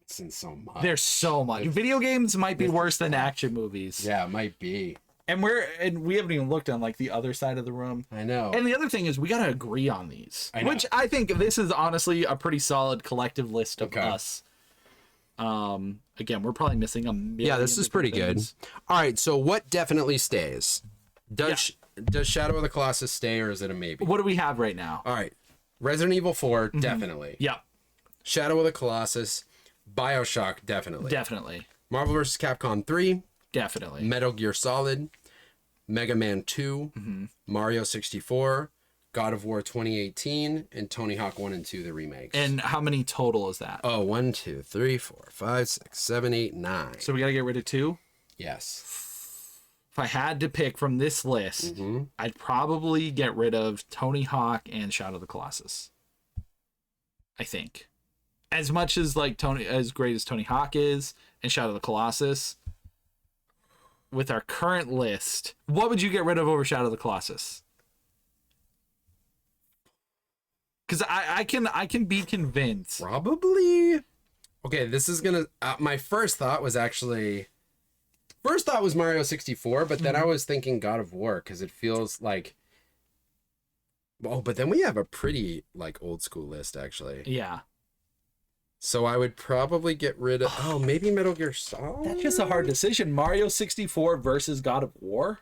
It's in so much. There's so much. Video games might be worse than action movies. Yeah, it might be. And we haven't even looked on like the other side of the room. I know. And the other thing is we got to agree on these, I know. which I think this is honestly a pretty solid collective list of Okay. us. Again, we're probably missing a million. Yeah, this is pretty different good. things. All right, so what definitely stays? Does Shadow of the Colossus stay, or is it a maybe? What do we have right now? All right, Resident Evil 4, definitely. Yeah, Shadow of the Colossus, BioShock, definitely. definitely. Marvel vs. Capcom 3, Definitely. Metal Gear Solid, Mega Man 2, Mario 64, God of War 2018, and Tony Hawk 1 and 2, the remakes. And how many total is that? oh, 1, 2, 3, 4, 5, 6, 7, 8, 9. So we got to get rid of 2. Yes. If I had to pick from this list, I'd probably get rid of Tony Hawk and Shadow of the Colossus. I think. As much as as great as Tony Hawk is and Shadow of the Colossus, with our current list, what would you get rid of over Shadow of the Colossus? Because I can be convinced. Probably. Okay, this is gonna. My first thought was Mario 64, but then I was thinking God of War because it feels like. Oh, but then we have a pretty like old school list actually. Yeah. So I would probably get rid of. Oh, maybe Metal Gear Solid. That's just a hard decision. Mario 64 versus God of War.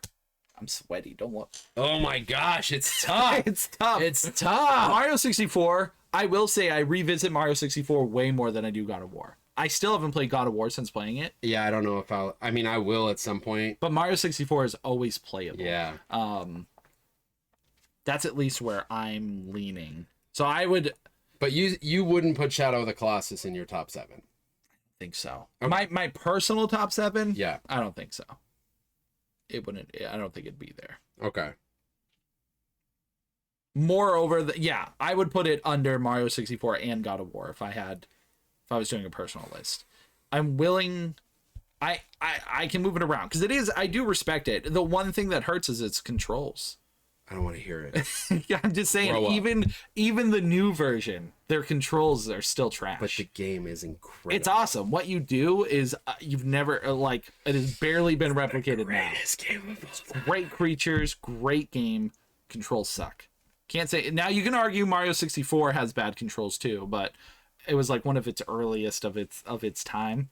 I'm sweaty. Don't look. Oh my gosh, it's tough. It's tough. It's tough. Mario 64. I will say I revisit Mario 64 way more than I do God of War. I still haven't played God of War since playing it, Yeah, I don't know if I'll. I mean, I will at some point. but Mario 64 is always playable. Yeah. That's at least where I'm leaning. So I would But you wouldn't put Shadow of the Colossus in your top 7. think so. Okay. My personal top 7. Yeah. I don't think so. It wouldn't. I don't think it'd be there. Okay. Moreover, yeah, I would put it under Mario 64 and God of War if I was doing a personal list. I'm willing. I can move it around because it is. I do respect it. The one thing that hurts is its controls. I don't want to hear it. Yeah, I'm just saying. Grow up. Even the new version, their controls are still trash. But the game is incredible. It's awesome. What you do is you've never like it has barely been replicated now. Greatest game of all time. Great creatures, great game. Controls suck. Can't say now. You can argue Mario 64 has bad controls too, but it was like one of its earliest of its time,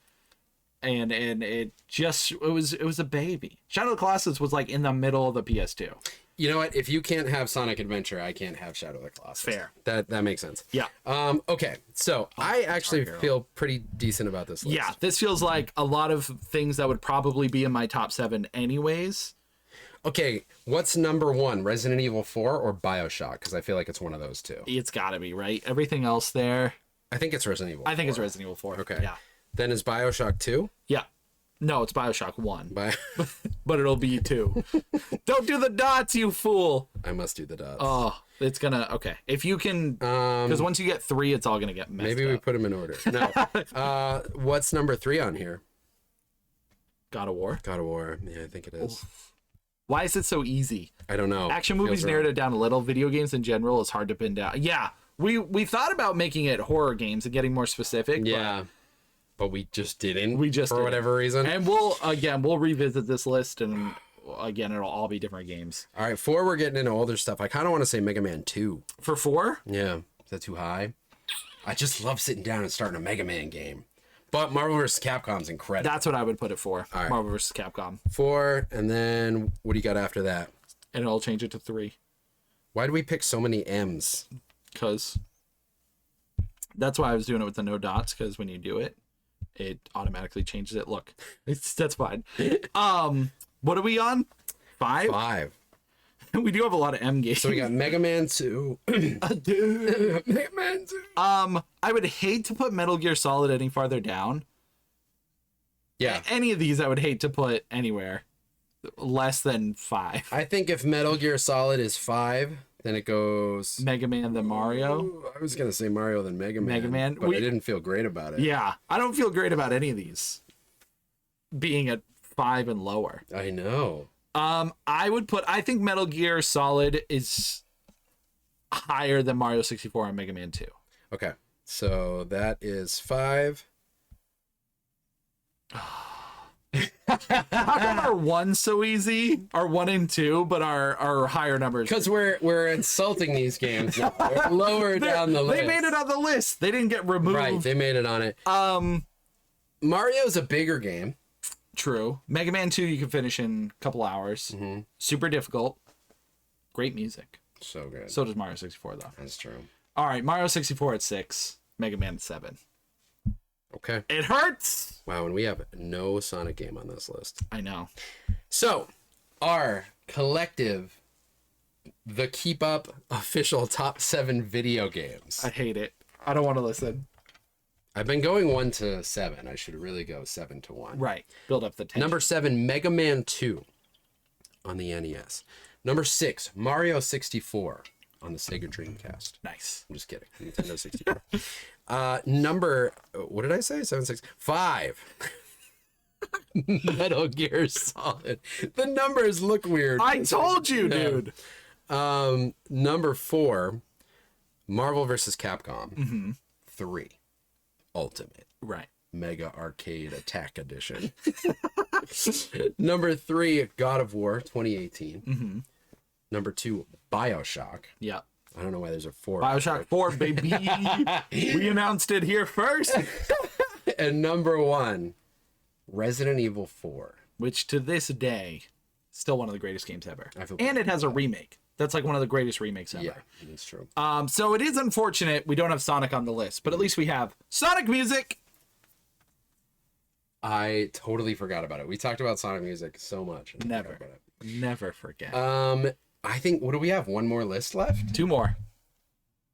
and it was a baby. Shadow of the Colossus was like in the middle of the PS2. You know what? If you can't have Sonic Adventure, I can't have Shadow of the Colossus. Fair. That makes sense. Yeah. Okay. So I actually feel pretty decent about this list. Yeah, this feels like a lot of things that would probably be in my top 7 anyways. Okay. What's number 1? Resident Evil 4 or BioShock? Because I feel like it's one of those two. It's got to be, right? Everything else there. I think it's Resident Evil 4. I think it's Resident Evil 4. Okay. Yeah. Then is BioShock 2? Yeah. No, it's BioShock 1. Bio- But it'll be 2. Don't do the dots, you fool. I must do the dots. Oh, it's gonna okay. If you can, because once you get 3, it's all gonna get messed Maybe we up. put them in order. No. What's number 3 on here? God of War. God of War. Yeah, I think it is. Why is it so easy? I don't know. Action Feels movies wrong. narrowed it down a little. Video games in general is hard to pin down. Yeah, we thought about making it horror games and getting more specific. Yeah. But we just didn't. We just for didn't. whatever reason. And we'll revisit this list, and again, it'll all be different games. All right, 4, we're getting into older stuff. I kind of want to say Mega Man 2. For 4, Yeah. Is that too high? I just love sitting down and starting a Mega Man game. But Marvel vs. Capcom's incredible. that's what I would put it for. All right. Marvel vs. Capcom, 4, and then what do you got after that? and it'll change it to 3 Why do we pick so many M's? because that's why I was doing it with the no dots. Because when you do it, it automatically changes it. Look, that's fine. What are we on? 5? 5. We do have a lot of M games. So we got Mega Man 2. Dude. Mega Man 2. I would hate to put Metal Gear Solid any farther down. Yeah. Any of these I would hate to put anywhere less than 5. I think if Metal Gear Solid is 5, then it goes... Mega Man, then Mario. Ooh, I was going to say Mario than Mega Man. Mega Man. But I didn't feel great about it. Yeah, I don't feel great about any of these being at 5 and lower. I know. I think Metal Gear Solid is higher than Mario 64 and Mega Man 2. Okay. So that is 5. How come our 1's so easy? Our 1 and 2, but our higher numbers. Because we're insulting these games now. We're lower down the list. They made it on the list. They didn't get removed. Right, they made it on it. Mario's a bigger game. True. Mega Man 2 you can finish in a couple hours. Mm-hmm. Super difficult. Great music. So good. So does Mario 64 though. That's true. All right, Mario 64 at 6, Mega Man at 7. Okay. It hurts. Wow, and we have no Sonic game on this list. I know. So, our collective, the Keep Up official top 7 video games. I hate it. I don't want to listen. I've been going 1 to 7. I should really go 7 to 1. Right. Build up the tension. Number 7, Mega Man 2 on the NES. Number 6, Mario 64 on the Sega Dreamcast. Nice. I'm just kidding. Nintendo 64. Number, what did I say? 7, 6, 5. Metal Gear Solid. The numbers look weird. I told you, dude. Number 4, Marvel vs. Capcom 3 Ultimate Right. Mega Arcade Attack Edition. Number 3, God of War 2018. Number 2, BioShock. Yeah. I don't know why there's a 4. BioShock 4, baby. We announced it here first. And number 1, Resident Evil 4. Which to this day, still one of the greatest games ever. I feel And it has a remake. That's like one of the greatest remakes ever. Yeah, that's true. So it is unfortunate we don't have Sonic on the list, but at least we have Sonic music. I totally forgot about it. We talked about Sonic music so much. and I Never. forgot about Never forget. it. I think, what do we have? One more list left? 2 more.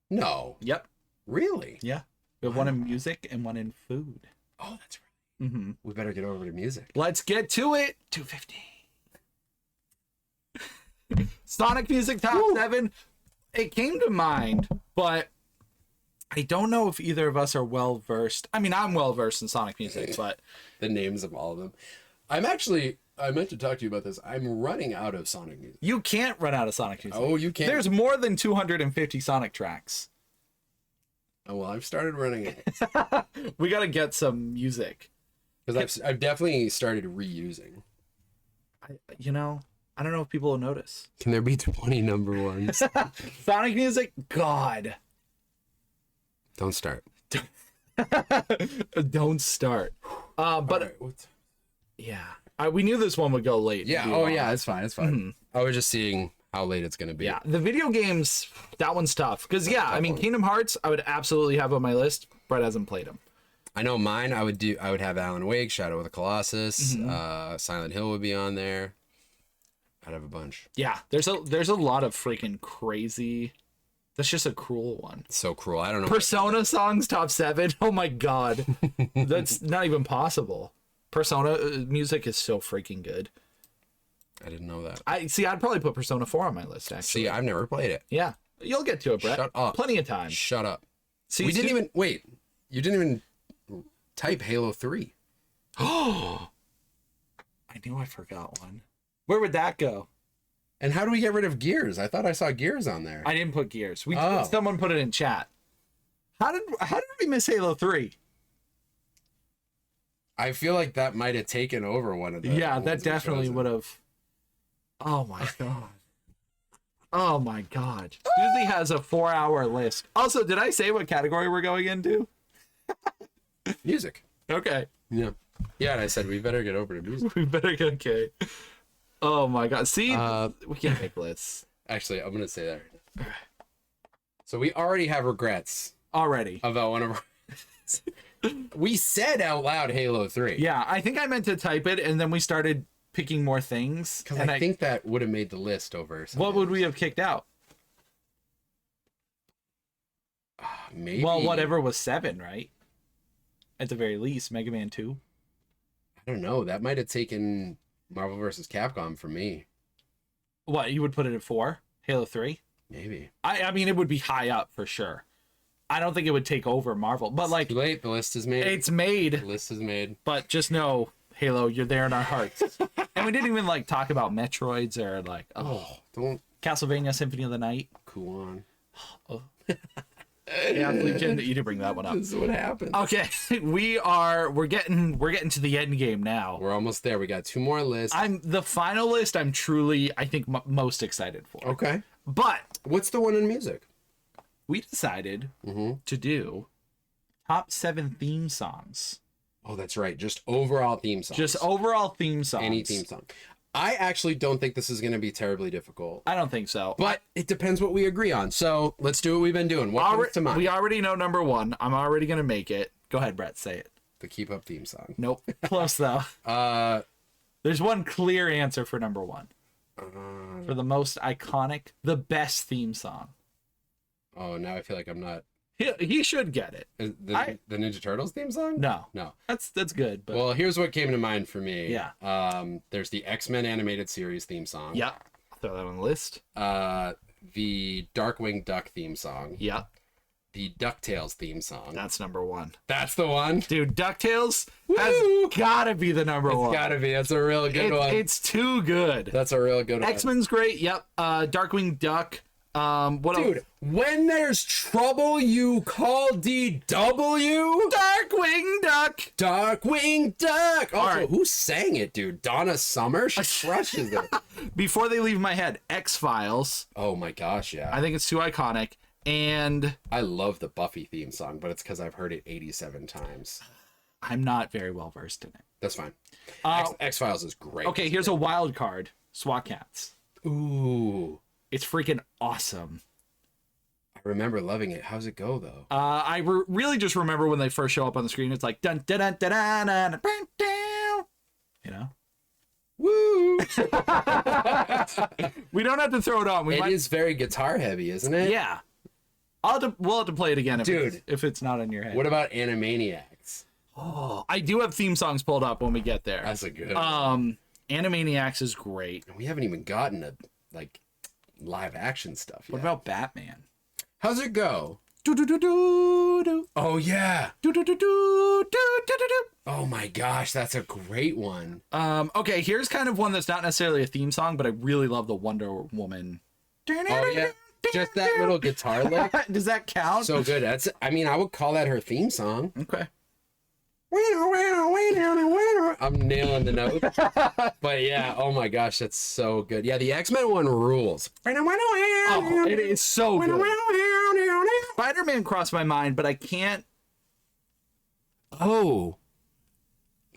No. Yep. Really? Yeah. We have one in music and one in food. Oh, that's right. We better get over to music. Let's get to it. 250. Sonic music top 7. It came to mind, but I don't know if either of us are well versed. I mean, I'm well versed in Sonic music, but The names of all of them. I meant to talk to you about this. I'm running out of Sonic music. you can't run out of Sonic music. Oh, you can't. There's more than 250 Sonic tracks. Oh, well, I've started running out. We got to get some music. Because I've definitely started reusing. I don't know if people will notice. Can there be 20 number ones? Sonic music, God. Don't start. Don't start. But All right, yeah, we knew this one would go late. yeah. Oh, yeah. It's fine. It's fine. I was just seeing how late it's gonna be. Yeah, the video games, that one's tough. Because, yeah, I mean, Kingdom Hearts, I would absolutely have on my list. Brett hasn't played them. I know mine. I would have Alan Wake, Shadow of the Colossus, Silent Hill would be on there. I'd have a bunch. Yeah, there's a lot of freaking crazy. That's just a cruel one. It's so cruel. I don't know. Persona songs top 7. Oh my God, that's not even possible. Persona music is so freaking good. I didn't know that. I'd probably put Persona 4 on my list. Actually, See, I've never played it. yeah, you'll get to it, Brett. Shut up. Plenty of time. Shut up. See, We didn't even wait. You didn't even type Halo 3. I knew I forgot one. Where would that go? And how do we get rid of Gears? I thought I saw Gears on there. I didn't put Gears. Oh. Someone put it in chat. How did we miss Halo 3? I feel like that might have taken over one of the. Yeah, ones that we definitely chosen. would have. Oh my God. Oh my God. Susie has a 4-hour list. Also, did I say what category we're going into? Music. Okay. Yeah. Yeah, and I said we better get over to music. We better get okay. Oh my God. See, we can't make lists Actually, I'm gonna say that right now. So we already have regrets already. about one of our. We said out loud Halo 3. Yeah, I think I meant to type it, and then we started picking more things. Because And I think that would have made the list over. what would we have kicked out? Maybe. Well, whatever was 7, right? At the very least, Mega Man 2. I don't know. That might have taken Marvel vs. Capcom for me. What, you would put it at 4? Halo 3? Maybe. I mean, it would be high up for sure. I don't think it would take over Marvel, but like Too late. The list is made. it's made. The list is made. But just know, Halo, you're there in our hearts. And we didn't even like talk about Metroids or like Don't Castlevania Symphony of the Night. cool on. Yeah, you didn't bring that one up. This is what happened. Okay, we're getting to the end game now. We're almost there. We got 2 more lists. I'm the final list. I'm truly, I think, most excited for. Okay. But What's the one in music? we decided to do top 7 theme songs. Oh, that's right. Just overall theme songs. Just overall theme songs. any theme song. I actually don't think this is going to be terribly difficult. I don't think so. But it depends what we agree on. So let's do what we've been doing. What comes to mind? We already know number 1. I'm already gonna make it. Go ahead, Brett. Say it. The Keep Up theme song. Nope. Close though. There's one clear answer for number 1. For the most iconic, the best theme song. Oh, now I feel like I'm not. He should get it. The Ninja Turtles theme song? No. No. That's good. But Well, here's what came to mind for me. Yeah. There's the X-Men animated series theme song. yeah. Throw that on the list. The Darkwing Duck theme song. Yeah. The DuckTales theme song. That's number 1. That's the one. Dude, DuckTales Woo! has gotta be the number 1. Gotta be. That's a real good one. It's too good. That's a real good one. X-Men's great. Yep. Darkwing Duck. What else? Dude, when there's trouble, you call DW. Darkwing Duck. Darkwing Duck. Also, right. who sang it, dude? Donna Summer? She crushes it. Before they leave my head, X-Files. Oh my gosh, yeah. I think it's too iconic. And I love the Buffy theme song, but it's because I've heard it 87 times. I'm not very well versed in it. That's fine. Uh, X-Files is great. Okay, here's a wild card. SWAT Cats. Ooh. It's freaking awesome. I remember loving it. How's it go, though? I really just remember when they first show up on the screen. It's like dun dun dun dun dun, dun, dun, dun. You know. Woo! We don't have to throw it on. It is very guitar heavy, isn't it? Yeah. We'll have to play it again if it's not in your head. What about Animaniacs? Oh, I do have theme songs pulled up when we get there. That's a good one. Animaniacs is great. We haven't even gotten to, like, live action stuff yet. What about Batman? How's it go? Do do do do do. Oh, yeah. Do do do do do do do. Oh, my gosh. That's a great one. Okay, here's kind of one that's not necessarily a theme song, but I really love the Wonder Woman. Oh, yeah. Just that little guitar lick. Does that count? So good. I would call that her theme song. Okay. I'm nailing the note. But yeah, oh my gosh, that's so good. Yeah, the X-Men one rules. Oh, it is so good. Spider-Man crossed my mind, but I can't. Oh.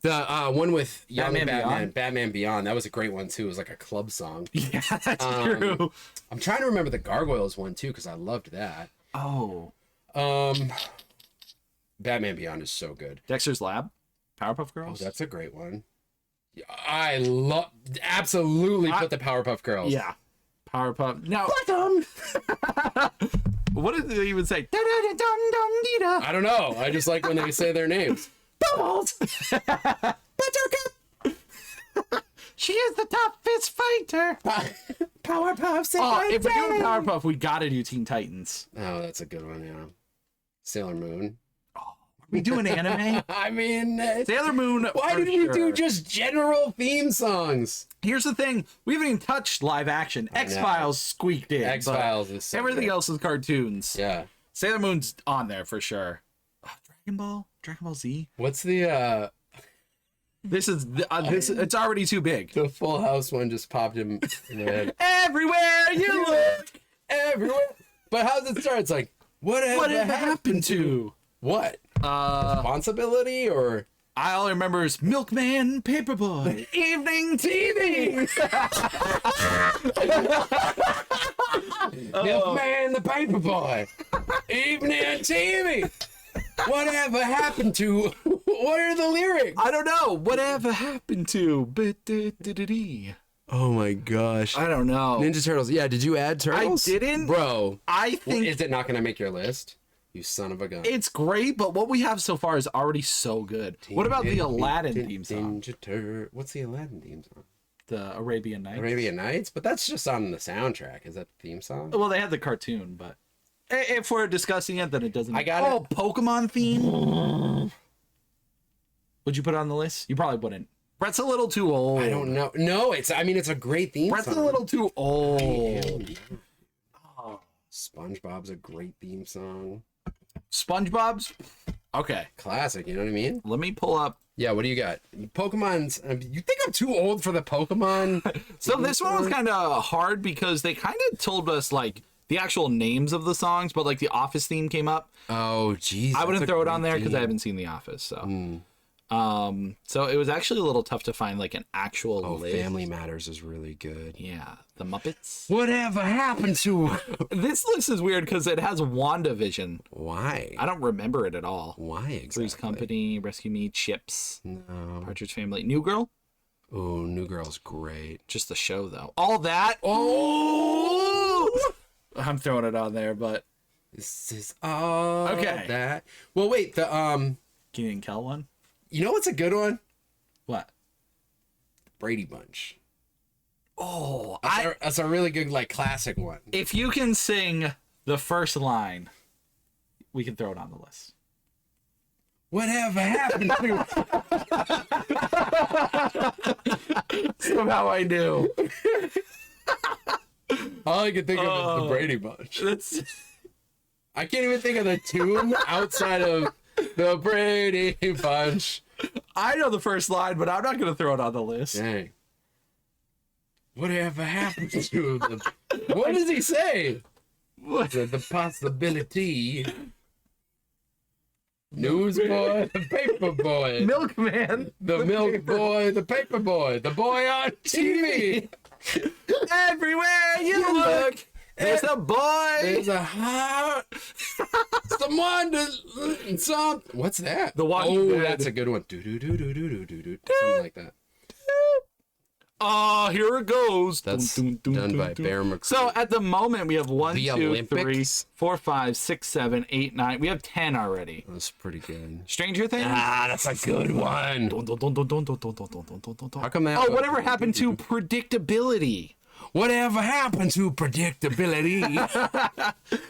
The one with young Batman Batman, Beyond? Batman Beyond. That was a great one too. It was like a club song. Yeah, that's true. I'm trying to remember the Gargoyles one too, because I loved that. Oh. Batman Beyond is so good. Dexter's Lab? Powerpuff Oh, Girls? that's a great one. I love absolutely put the Powerpuff Girls. Yeah. Powerpuff. Now, what did they even say? I don't know. I just like when they say their names. Bubbles! Buttercup! She is the toughest fighter! Powerpuff. Oh, if we're doing Powerpuff, we gotta do Teen Titans. Oh, that's a good one, yeah. Sailor Moon. We doing anime? I mean, Sailor Moon. why did we do just general theme songs? Here's the thing: we haven't even touched live action. X-Files squeaked in. X-Files but is so everything good. else is cartoons. Yeah. Sailor Moon's on there for sure. Dragon Ball Z. What's the This is this. It's already too big. the Full House one just popped in my head. Everywhere you look, Everywhere. But how's it start? It's like, whatever happened to? What? Responsibility or I all I remember is Milkman, Paperboy, Evening TV. Milkman the Paperboy. Evening TV. Whatever happened to? What are the lyrics? I don't know. Whatever happened to? Oh my gosh. I don't know. Ninja Turtles. Yeah, did you add Turtles? I didn't. Bro, I think is it not going to make your list? You son of a gun. it's great, but what we have so far is already so good. What about the Aladdin theme song? What's the Aladdin theme song? The Arabian Nights? Arabian Nights? But that's just on the soundtrack. Is that the theme song? Well, they had the cartoon, but if we're discussing it, then it doesn't. I got it. Pokemon theme. Would you put it on the list? You probably wouldn't. Brett's a little too old. I don't know. No, it's a great theme Brett's song. a little too old. SpongeBob's a great theme song. SpongeBob's? Okay. Classic, you know what I mean? Let me pull up. Yeah, what do you got? Pokemon's. You think I'm too old for the Pokemon? So this one was kind of hard because they kind of told us like the actual names of the songs, but like the Office theme came up. Oh, jeez. I wouldn't throw it on there because I haven't seen The Office. So, so it was actually a little tough to find like an actual list. Family Matters is really good. Yeah, The Muppets. Whatever happened to? This list is weird because it has WandaVision. Why? I don't remember it at all. Why exactly? Three's Company, Rescue Me, Chips, No. Partridge Family, New Girl. Oh, New Girl's great. Just the show though. All that. Oh, I'm throwing it on there, but This is all Okay. that. Well, wait. Kenan and Kel one. You know what's a good one? What? Brady Bunch. Oh, That's a really good like classic one. if you can sing the first line, we can throw it on the list. Whatever happened to? Somehow I do. All I can think of is the Brady Bunch. That's I can't even think of the tune outside of the Brady Bunch. I know the first line, but I'm not going to throw it on the list. Dang. Whatever happened to the... What does he say? What? The possibility. Newsboy, the paper boy. Milkman. The milk boy, the paper boy, the boy on TV. Everywhere you look, there's a boy. There's a heart. Someone to some. What's that? The Walking Oh, Dead. that's a good one. Do do do do do do do do. Something like that. Oh, here it goes. That's Dun, dun, dun, done dun, by dun. Bear McCreary. So at the moment we have 1, The 2, 3, Olympics? 4, 5, 6, 7, 8, 9. We have 10 already. That's pretty good. Stranger Things. Ah, that's a good one. Dun, dun, dun, dun, dun, dun, dun, dun, dun, dun, dun, dun. How come that? Oh, whatever happened to predictability? Whatever happened to predictability?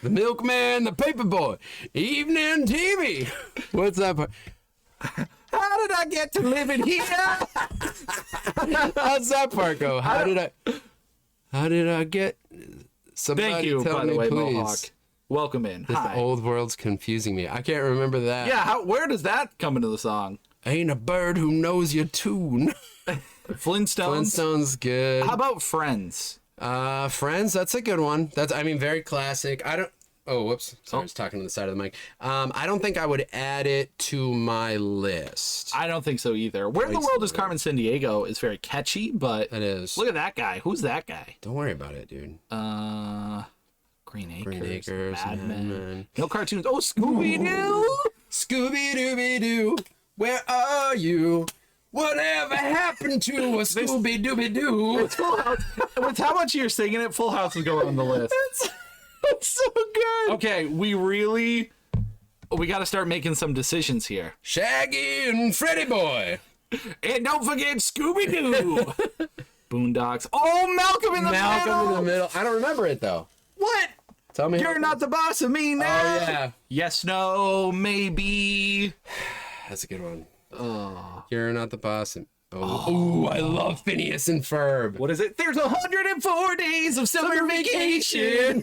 The milkman, the paperboy, evening TV. What's that part? How did I get to live in here? How's that part go? How did I get? Somebody Thank you, tell by me, the way, please. Mohawk. Welcome in. This Hi. old world's confusing me. I can't remember that. Yeah, where does that come into the song? Ain't a bird who knows your tune. Flintstones. Flintstones good. How about Friends? Friends, that's a good one. Very classic. I don't. Oh, whoops. Sorry, I was talking to the side of the mic. I don't think I would add it to my list. I don't think so either. Where in the world is Carmen Sandiego is very catchy, but It is. look at that guy. Who's that guy? Don't worry about it, dude. Green Acres, Green Acres, Mad Mad Men. Men. No cartoons. Oh, Scooby Doo. Scooby Dooby Doo, where are you? Whatever happened to a Scooby Dooby Doo? Full House. With how much you're singing it, Full House is going on the list. That's so good. Okay, we got to start making some decisions here. Shaggy and Freddy Boy. And don't forget Scooby Doo. Boondocks. Oh, Malcolm in the Middle. Malcolm in the Middle. I don't remember it though. What? Tell me. You're not the boss of me now. Oh yeah, Yes, no, maybe. that's a good one. Oh. You're not the boss. Ooh, I love Phineas and Ferb. What is it? There's 104 days of summer vacation.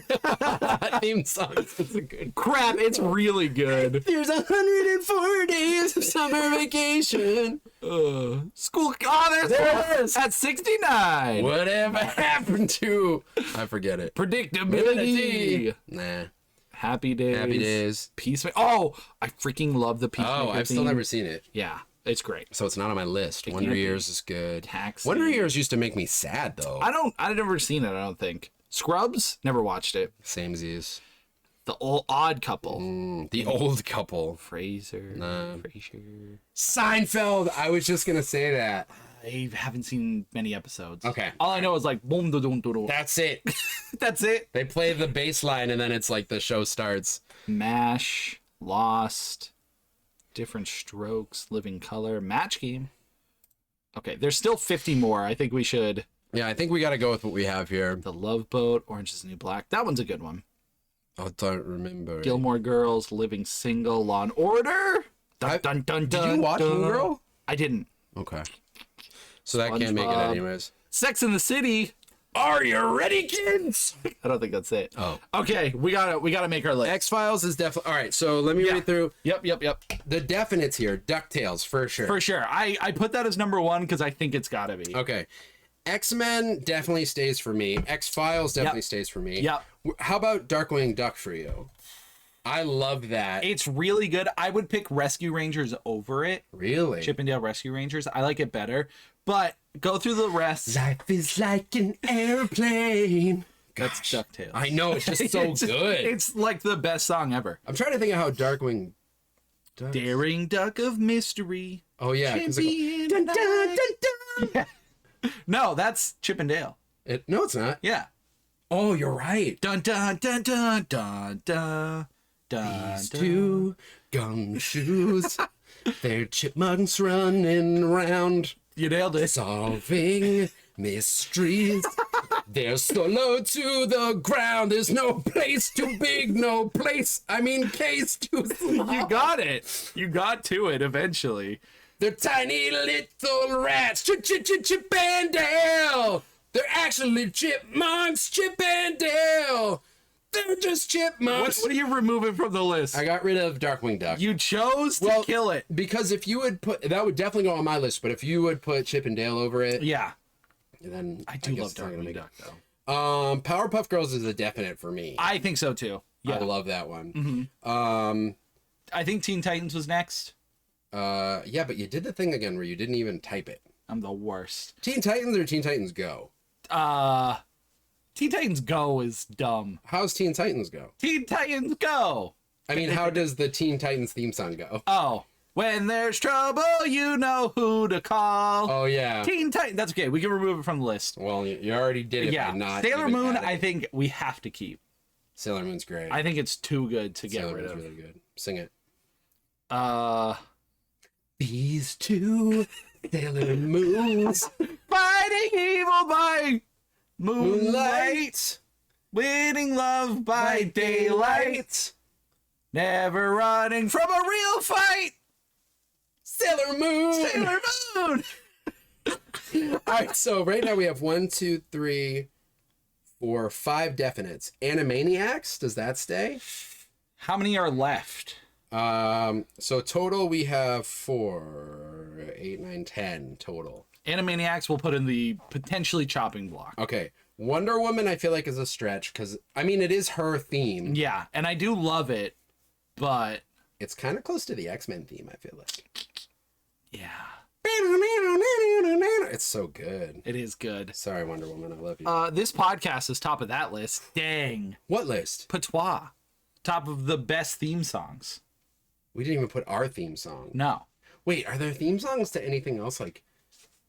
Theme songs. It's a good. Crap, it's really good. There's 104 days of summer vacation. School. Oh, There it is. At 69. Whatever happened to? I forget it. Predictability. Nah. Happy Days. Happy Days. Peacemaker. Oh, I freaking love the Peacemaker. Oh, I've still theme. never seen it, Yeah, it's great. so it's not on my list. Wonder can't be. Years is good. Taxi. Wonder Years used to make me sad though. I've never seen it, I don't think. Scrubs, never watched it. Same Z's. The Odd Couple. The Old Couple. Frasier. Nah. Frasier. Seinfeld. I was just gonna say that. I haven't seen many episodes. Okay. All I know is like boom, da, dum, da, dum. That's it. That's it. They play the bass line and then it's like the show starts. MASH, Lost, Different Strokes, Living Color, Match Game. Okay, there's still 50 more. I think we should. Yeah, I think we gotta go with what we have here. The Love Boat, Orange is the New Black. That one's a good one. I don't remember. it. Gilmore Girls, Living Single, Law and Order. Dun, dun, dun, Did you dun, watch dun. New Girl? I didn't. Okay. So that can't make it SpongeBob. anyways. Sex in the City. Are you ready, kids? I don't think that's it. Oh. Okay, we gotta make our list. X-Files is definitely... All right, so let me Yeah. read through Yep. the definites here. DuckTales, for sure. For sure. I put that as number one because I think it's gotta be. Okay. X-Men definitely stays for me. X-Files definitely stays for me. Yep. How about Darkwing Duck for you? I love that. It's really good. I would pick Rescue Rangers over it. Really? Chippendale Rescue Rangers. I like it better. But go through the rest. Life is like an airplane. That's DuckTales. I know, it's just so good. It's like the best song ever. I'm trying to think of how Darkwing... Duck... Daring Duck of Mystery. Oh, yeah. 'cause it Champion go- Duck. dun, dun, dun. No, that's Chippendale. No, it's not. Yeah. Oh, you're right. Dun dun dun dun dun dun dun. These dun. two gumshoes, they're chipmunks running around You nailed it. solving mysteries. They're so low to the ground. There's no place too big, no place. I mean, case too small. You got it. You got to it eventually. They're tiny little rats. Chippendale. They're actually chipmunks, Chip and Dale. They're just chipmunks. What are you removing from the list? I got rid of Darkwing Duck. You chose to kill it. Because if you would put, that would definitely go on my list, but if you would put Chip and Dale over it, Yeah. then I do guess love it's not gonna Darkwing make Duck, though. it. Powerpuff Girls is a definite for me. I think so, too. Yeah. I love that one. I think Teen Titans was next. Yeah, but you did the thing again where you didn't even type it. I'm the worst. Teen Titans or Teen Titans Go? Teen Titans Go is dumb. How's Teen Titans Go? Teen Titans Go! I mean, how does the Teen Titans theme song go? Oh. When there's trouble, you know who to call. Oh, yeah. Teen Titans. That's okay. We can remove it from the list. Well, you already did it Yeah. by not Sailor even Moon, adding I it. think we have to keep. Sailor Moon's great. I think it's too good to get Sailor rid Moon's of. really good. Sing it. These two Sailor Moons. fighting evil by moonlight, Moonlight. winning love by daylight, never running from a real fight. Sailor Moon. Sailor Moon. All right, so right now we have 1, 2, 3, 4, 5 definites. Animaniacs, does that stay? How many are left? So total we have 4, 8, 9, 10 total. Animaniacs will put in the potentially chopping block. Okay, Wonder Woman I feel like is a stretch because I mean it is her theme. Yeah, and I do love it, but It's kind of close to the X-Men theme. I feel like. yeah, It's so good. it is good. Sorry, Wonder Woman, I love you. This podcast is top of that list. Dang. What list? Patois. Top of the best theme songs. We didn't even put our theme song. No. Wait, are there theme songs to anything else like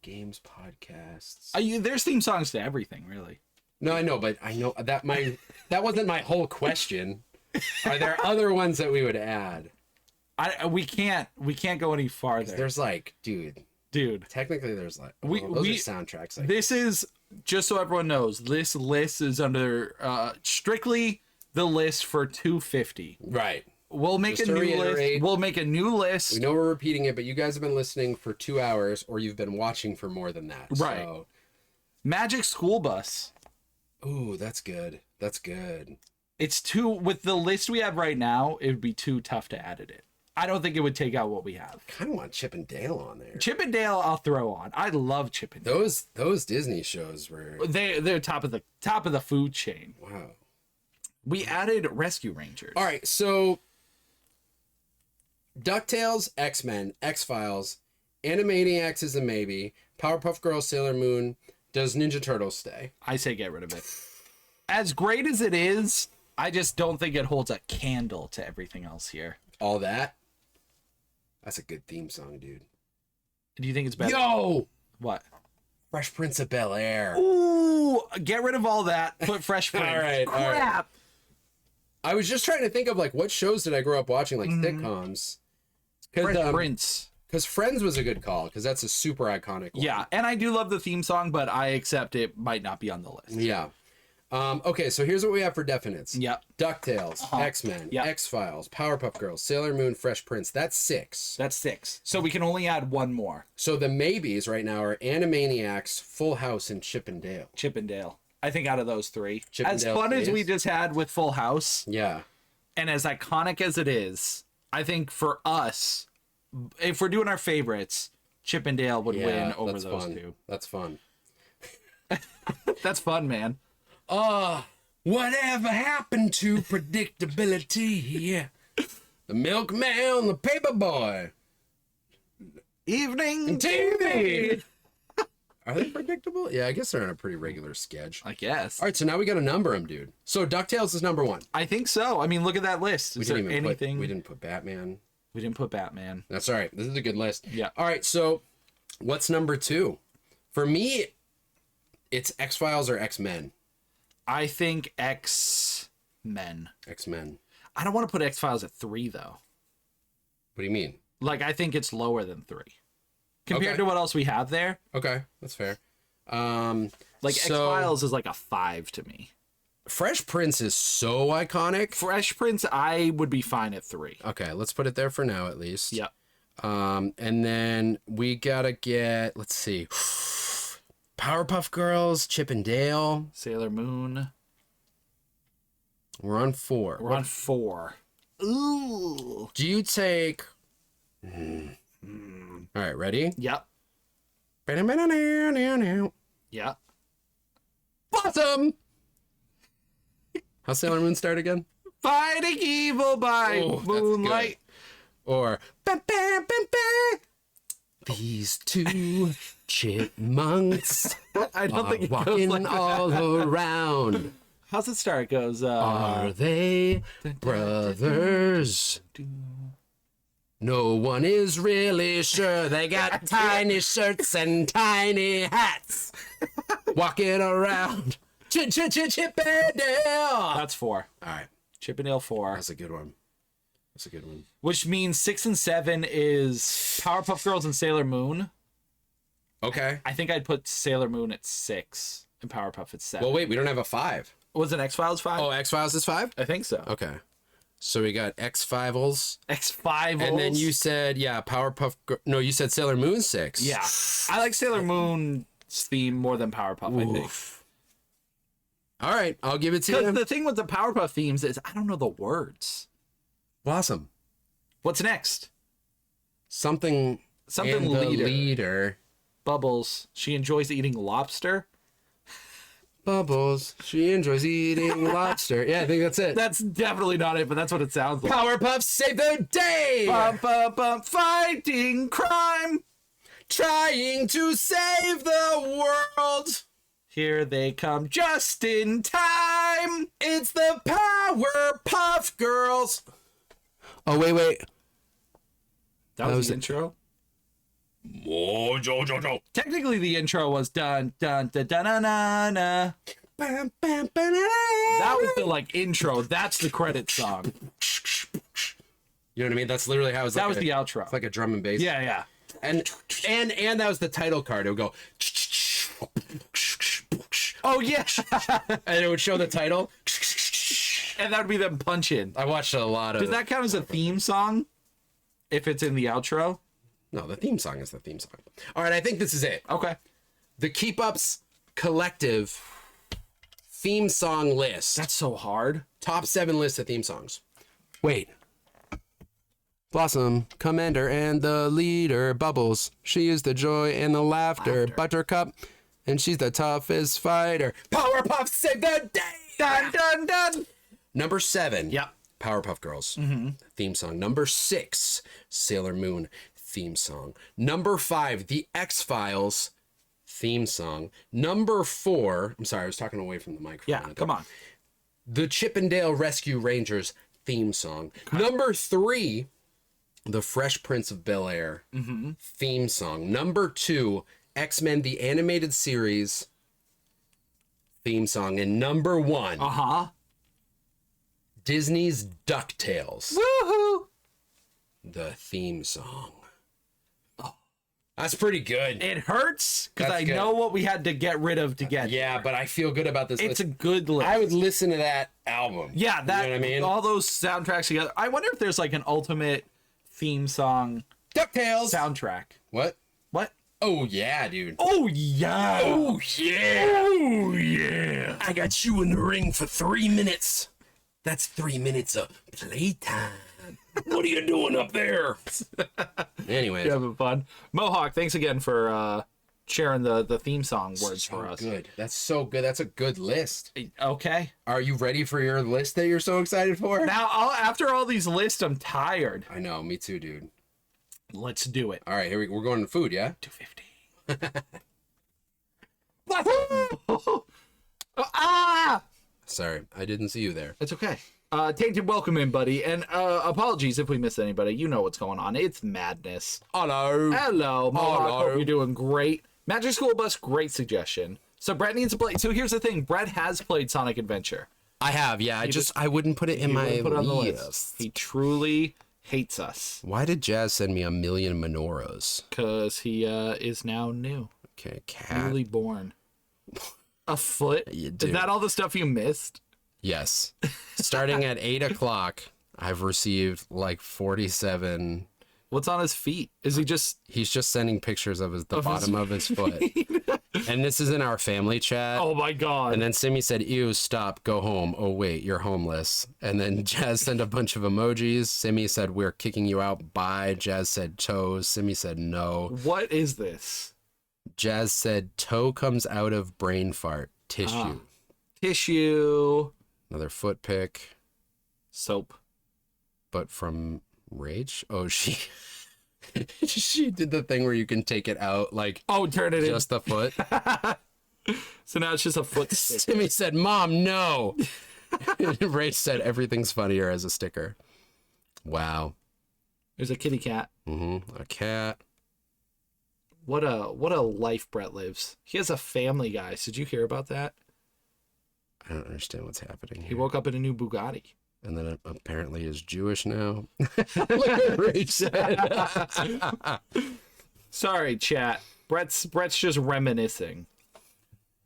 games, podcasts? There's theme songs to everything, really. No, I know, but I know that that wasn't my whole question. Are there other ones that we would add? We can't go any farther. There's like, dude, Dude, technically there's like, We- those we- are soundtracks. Like, this is, just so everyone knows, this list is under strictly the list for 250. right. We'll make Just a to new list. reiterate, We'll make a new We list. know we're repeating it, but you guys have been listening for 2 hours or you've been watching for more than that. Right. So, Magic School Bus. ooh, that's good. That's good. It's too, with the list we have right now, it would be too tough to edit it. I don't think it would take out what we have. Kind of want Chip and Dale on there. Chip and Dale, I'll throw on. I love Chip and Dale. Those Disney shows were, They're top of the food chain. wow. We added Rescue Rangers. All right, so DuckTales, X-Men, X-Files, Animaniacs is a maybe, Powerpuff Girls, Sailor Moon. Does Ninja Turtles stay? I say get rid of it. As great as it is, I just don't think it holds a candle to everything else here. All that? That's a good theme song, dude. Do you think it's better? Yo! What? Fresh Prince of Bel-Air. Ooh, get rid of all that. Put Fresh Prince. All right, all right. Crap. I was just trying to think of like what shows did I grow up watching, like sitcoms. Fresh Prince. Because Friends was a good call, because that's a super iconic one. Yeah, and I do love the theme song, but I accept it might not be on the list. Yeah. Okay, so here's what we have for definites. Yep. DuckTales, X-Men, Yep. X-Files, Powerpuff Girls, Sailor Moon, Fresh Prince. That's 6. That's 6. So we can only add one more. So the maybes right now are Animaniacs, Full House, and Chip and Dale. Chip and Dale. I think out of those 3. Chip and As Dale fun as we stays. just had with Full House, Yeah. and as iconic as it is, I think for us, if we're doing our favorites, Chip and Dale would win over that's those fun. two. That's fun. That's fun, man. Whatever happened to predictability? The milkman, the paper boy. Evening TV. Are they predictable? Yeah, I guess they're on a pretty regular schedule. I guess. All right, so now we got to number them, dude. So DuckTales is number 1. I think so. I mean, look at that list. Is there anything? We didn't put Batman. We didn't put Batman. That's all right. This is a good list. Yeah. All right, so what's number 2? For me, it's X-Files or X-Men. I think X-Men. X-Men. I don't want to put X-Files at 3, though. What do you mean? Like, I think it's lower than 3. Compared Okay. to what else we have there. Okay, that's fair. Like, so X-Files is like a 5 to me. Fresh Prince is so iconic. Fresh Prince, I would be fine at 3. Okay, let's put it there for now at least. Yep. And then we gotta get, let's see. Powerpuff Girls, Chip and Dale. Sailor Moon. We're on 4. We're on 4. Ooh. Do you take... All right, ready? Yep. Blossom! Yep. How's Sailor Moon start again? Fighting evil by Oh, that's moonlight. Or... These two chipmunks I don't are think it goes walking like that. all around. How's it start? It goes, Are they brothers? No one is really sure. They got tiny shirts and tiny hats. Walking around. Chip and Dale. That's 4. All right. Chip and Dale 4. That's a good one. That's a good one. Which means 6 and 7 is Powerpuff Girls and Sailor Moon. Okay. I think I'd put Sailor Moon at 6 and Powerpuff at 7. Well, wait, we don't have a 5. Was it X-Files 5? Oh, X-Files is 5? I think so. Okay. So we got X-Files. X-Files. And then you said, no, you said Sailor Moon 6. Yeah. I like Sailor Moon's theme more than Powerpuff, I think. All right, I'll give it to Because you. the thing with the Powerpuff themes is I don't know the words. Blossom. What's next? Something Something and the leader. leader. Bubbles. She enjoys eating lobster. Bubbles. She enjoys eating lobster. Yeah, I think that's it. That's definitely not it, but that's what it sounds like. Powerpuff save the day! Bum, bum, bum, fighting crime. Trying to save the world. Here they come just in time. It's the Powerpuff Girls. Oh, wait. That was was the it. intro. Mojo. Technically, the intro was dun dun dun dun dun dun. dun. Bam, bam, bam, That was the like intro. That's the credit song. You know what I mean? That's literally how it's That like was a- the outro. It's like a drum and bass. Yeah. And that was the title card. It would go Oh yeah. and it would show the title. And that would be them punching. I watched a lot of Does that count as a theme song? If it's in the outro? No, the theme song is the theme song. All right, I think this is it. Okay. The Keep Ups Collective theme song list. That's so hard. Top 7 list of theme songs. Wait. Blossom, Commander, and the leader, Bubbles. She is the joy and the laughter. Buttercup, and she's the toughest fighter. Powerpuff save the day! Dun dun dun. Number 7. Yep. Powerpuff Girls theme song. Number 6, Sailor Moon theme song. Number 5, The X-Files theme song. Number 4, I'm sorry, I was talking away from the microphone. Yeah, come on. The Chip and Dale Rescue Rangers theme song. Number 3, The Fresh Prince of Bel-Air theme song. Number 2, X-Men The Animated Series theme song. And number 1, Uh-huh. Disney's DuckTales, Woohoo! the theme song. Oh, that's pretty good. It hurts because That's I good. know what we had to get rid of to get. Yeah, but I feel good about this. It's a list. good list. I would listen to that album. Yeah, that You know what I mean? all those soundtracks together. I wonder if there's like an ultimate theme song DuckTales. soundtrack. What? What? Oh yeah, dude. Oh yeah. Oh yeah. Oh yeah. I got you in the ring for 3 minutes. That's 3 minutes of playtime. What are you doing up there? Anyways, You're having fun. Mohawk, thanks again for sharing the theme song words for us. good. That's so good. That's a good list. Okay. Are you ready for your list that you're so excited for? Now, after all these lists, I'm tired. I know, me too, dude. Let's do it. All right, we're going to food, yeah? 250. Ah! Sorry, I didn't see you there. It's okay. Tainted, welcome in, buddy. And apologies if we missed anybody. You know what's going on. It's madness. Hello. Hello, Mohawk. Hello. Hope you're doing great. Magic School Bus, great suggestion. So Brett needs to play. So here's the thing. Brett has played Sonic Adventure. I have, yeah. I wouldn't put it in He my wouldn't put it on the list. list. He truly hates us Why did Jazz send me a million menorahs? because he is now new, Okay, cat. newly born. A foot? You Is do. that all the stuff you missed? Yes. Starting at 8 o'clock, I've received like 47 What's on his feet? Is he just... He's just sending pictures of the bottom of his foot. And this is in our family chat. Oh my God. And then Simi said, ew, stop, go home. Oh, wait, you're homeless. And then Jazz sent a bunch of emojis. Simi said, we're kicking you out. Bye. Jazz said, toes. Simi said, no. What is this? Jazz said, toe comes out of brain fart. Tissue. Tissue. Another foot pic. Soap. But from Rage? Oh, she... she did the thing where you can take it out, like... Oh, turn it just the foot. So now it's just a foot stick. Timmy said, Mom, no. Ray said, everything's funnier as a sticker. Wow. There's a kitty cat. A cat. What a life Brett lives. He has a family, guys. Did you hear about that? I don't understand what's happening here. He woke up in a new Bugatti. And then apparently is Jewish now. Look at Ray said. Sorry, chat. Brett's just reminiscing.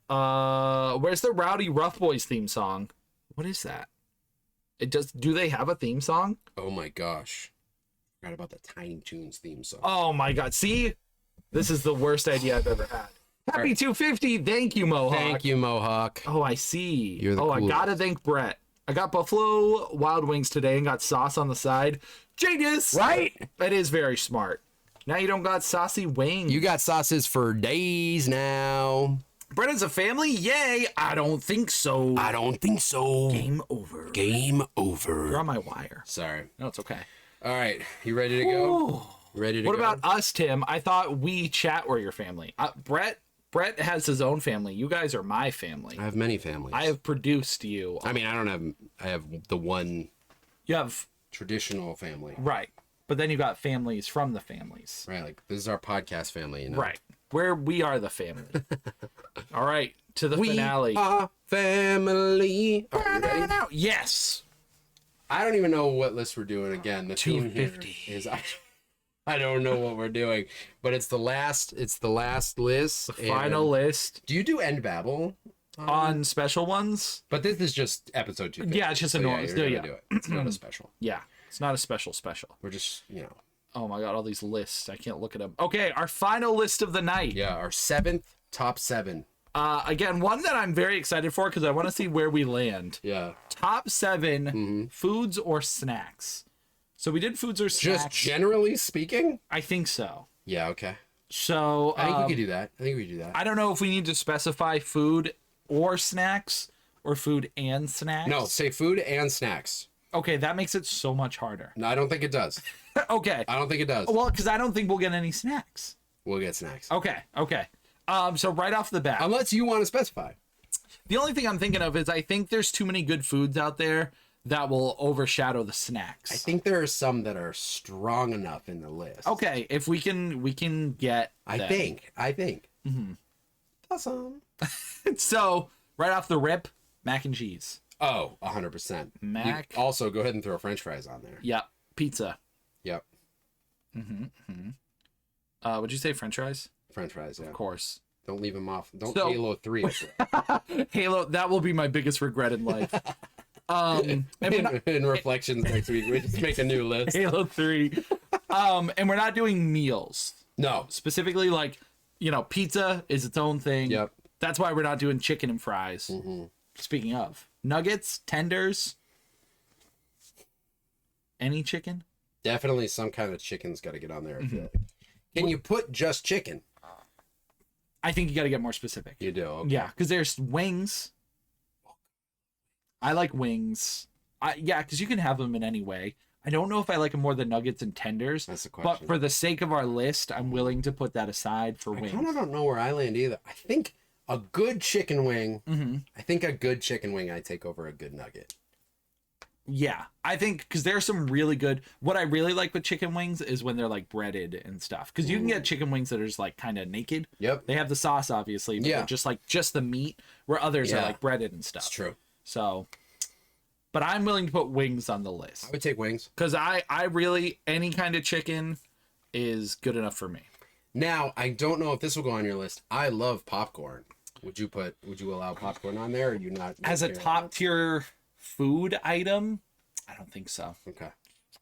Where's the Rowdy Rough Boys theme song? What is that? Do they have a theme song? Oh my gosh. Forgot about the Tiny Toons theme song. Oh my God. See? This is the worst idea I've ever had. Happy 250. Thank you, Mohawk. Thank you, Mohawk. Oh, I see. You're the I coolest. gotta thank Brett. I got Buffalo Wild Wings today and got sauce on the side. Genius! Right? That is very smart. Now you don't got saucy wings. You got sauces for days now. Brett has a family? Yay! I don't think so. I don't think so. Game over. Game over. You're on my wire. Sorry. No, it's okay. All right. You ready to go? Ready to What go? about us, Tim? I thought we chat were your family. Brett has his own family. You guys are my family. I have many families. I have produced you. I mean, I have the one You have, traditional family. right. But then you got families from the families. Right. Like, this is our podcast family, you know? Right. Where we are the family. All right. To the We finale. are family. Are you ready? Yes. I don't even know what list we're doing again. The tune here 250. is I don't know what we're doing, but it's the last list. Final list Do you do End Babel? on special ones. But this is just episode 250. Yeah, it's just a normal. you're gonna Yeah. do it. It's not a special. Yeah. It's not a special. We're just, Oh my God. All these lists. I can't look at them. Okay. Our final list of the night. yeah, our top 7. Again, one that I'm very excited for because I want to see where we land. Yeah. Top 7 foods or snacks. So we did foods or snacks. Just generally speaking? I think so. Yeah, okay. So I think we could do that. I I don't know if we need to specify food or snacks or food and snacks. No, say food and snacks. Okay, that makes it so much harder. No, I don't think it does. Okay. I don't think it does. Well, because I don't think we'll get any snacks. We'll get snacks. Okay. So right off the bat, Unless you want to specify. the only thing I'm thinking of is I think there's too many good foods out there that will overshadow the snacks. I think there are some that are strong enough in the list. Okay, if we can get I them. think. Mm-hmm. Awesome. So right off the rip, mac and cheese. Oh, 100%. Mac. You also, go ahead and throw French fries on there. Yep. Pizza. Yep. Would you say French fries? French fries, yeah. Of course. Don't leave them off. Don't So- Halo 3 it. Halo. That will be my biggest regret in life. And we're not- in reflections next week. We just make a new list. Halo 3. And we're not doing meals. No. Specifically, like, pizza is its own thing. Yep. That's why we're not doing chicken and fries. Speaking of nuggets, tenders, any chicken. Definitely some kind of chicken's got to get on there. I feel like. Can you put just chicken? I think you got to get more specific. You do. Okay. Yeah, because there's wings. I like wings. Because you can have them in any way. I don't know if I like them more than nuggets and tenders. That's the But question. for the sake of our list, I'm willing to put that aside for I wings. kind of don't know where I land either. I think a good chicken wing. I think a good chicken wing I take over a good nugget. Yeah, I think because there's some really good. What I really like with chicken wings is when they're like breaded and stuff. Because you can get chicken wings that are just like kind of naked. Yep. They have the sauce, obviously, but Yeah. they're just the meat, where others are Yeah. like breaded and stuff. It's true. So, but I'm willing to put wings on the list I would take wings. because I really any kind of chicken is good enough for me. Now, I don't know if this will go on your list. I love popcorn. Would you allow popcorn on there, or you not? As a care top about tier food item, I don't think so. it? Okay.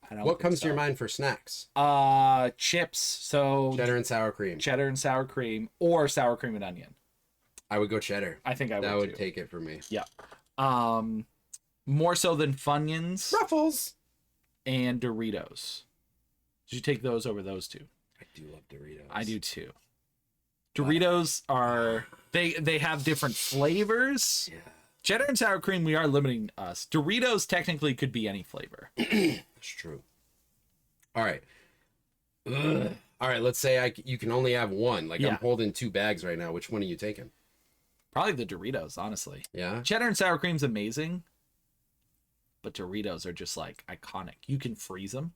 I don't What think comes so. to your mind for snacks? Chips. So Cheddar and sour cream. cheddar and sour cream, or sour cream and onion. I would go cheddar. I think I would That would too. take it for me. Yeah. More so than Funyuns Ruffles. and Doritos. Did you take those over those two? I do love Doritos. I do too. Doritos are they have different flavors. Yeah, Cheddar and sour cream, we are limiting us. Doritos technically could be any flavor. that's true. All right. Ugh. All right, let's say you can only have one. Like, Yeah. I'm holding 2 bags right now. Which one are you taking? Probably the Doritos, honestly. Yeah? Cheddar and sour cream's amazing, but Doritos are just like iconic. You can freeze them.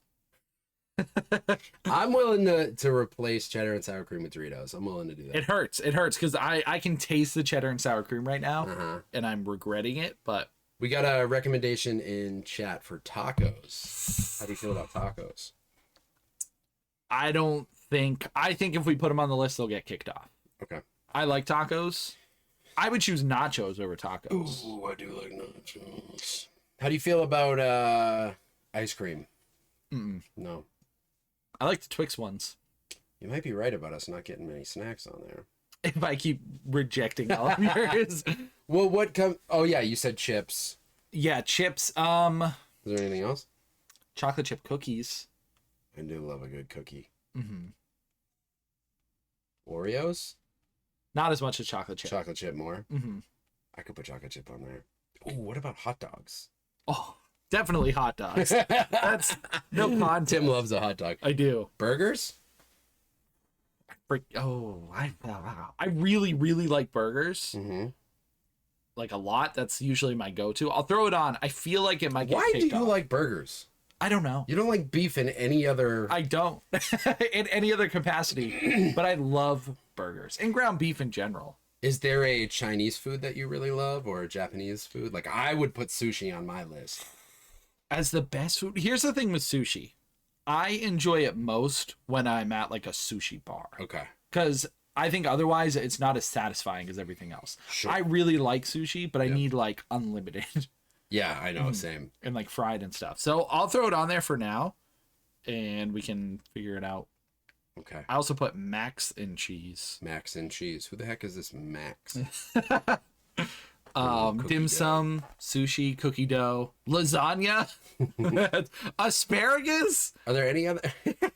I'm willing to replace cheddar and sour cream with Doritos. I'm willing to do that. It hurts. It hurts because I can taste the cheddar and sour cream right now, Uh-huh. and I'm regretting it. But We got a recommendation in chat for tacos. How do you feel about tacos? I think if we put them on the list, they'll get kicked off. Okay. I like tacos. I would choose nachos over tacos. Ooh, I do like nachos. How do you feel about ice cream? Mm-mm. No. I like the Twix ones. You might be right about us not getting many snacks on there. If I keep rejecting all of yours. Well, what oh yeah, you said chips. Yeah, chips. Is there anything else? Chocolate chip cookies. I do love a good cookie. Mm-hmm. Oreos? Not as much as chocolate chip. Chocolate chip more. Mm-hmm. I could put chocolate chip on there. Ooh, what about hot dogs? Oh, definitely hot dogs. That's no contest. Tim loves a hot dog. I do. Burgers? I really, really like burgers. Mm-hmm. Like a lot. That's usually my go-to. I'll throw it on. I feel like it might get Why do kicked you off. like burgers? I don't know. You don't like beef in any other... I don't in any other capacity, but I love burgers and ground beef in general. Is there a Chinese food that you really love or a Japanese food? Like, I would put sushi on my list. As the best food, here's the thing with sushi. I enjoy it most when I'm at like a sushi bar Okay. because I think otherwise it's not as satisfying as everything else. Sure. I really like sushi, but I Yep. need like unlimited Yeah, I know. Same. and like fried and stuff. So I'll throw it on there for now and we can figure it out. Okay. I also put Max and cheese. Max and cheese. Who the heck is this Max? cookie Dim dough. sum, sushi, cookie dough, lasagna, asparagus. Are there any other...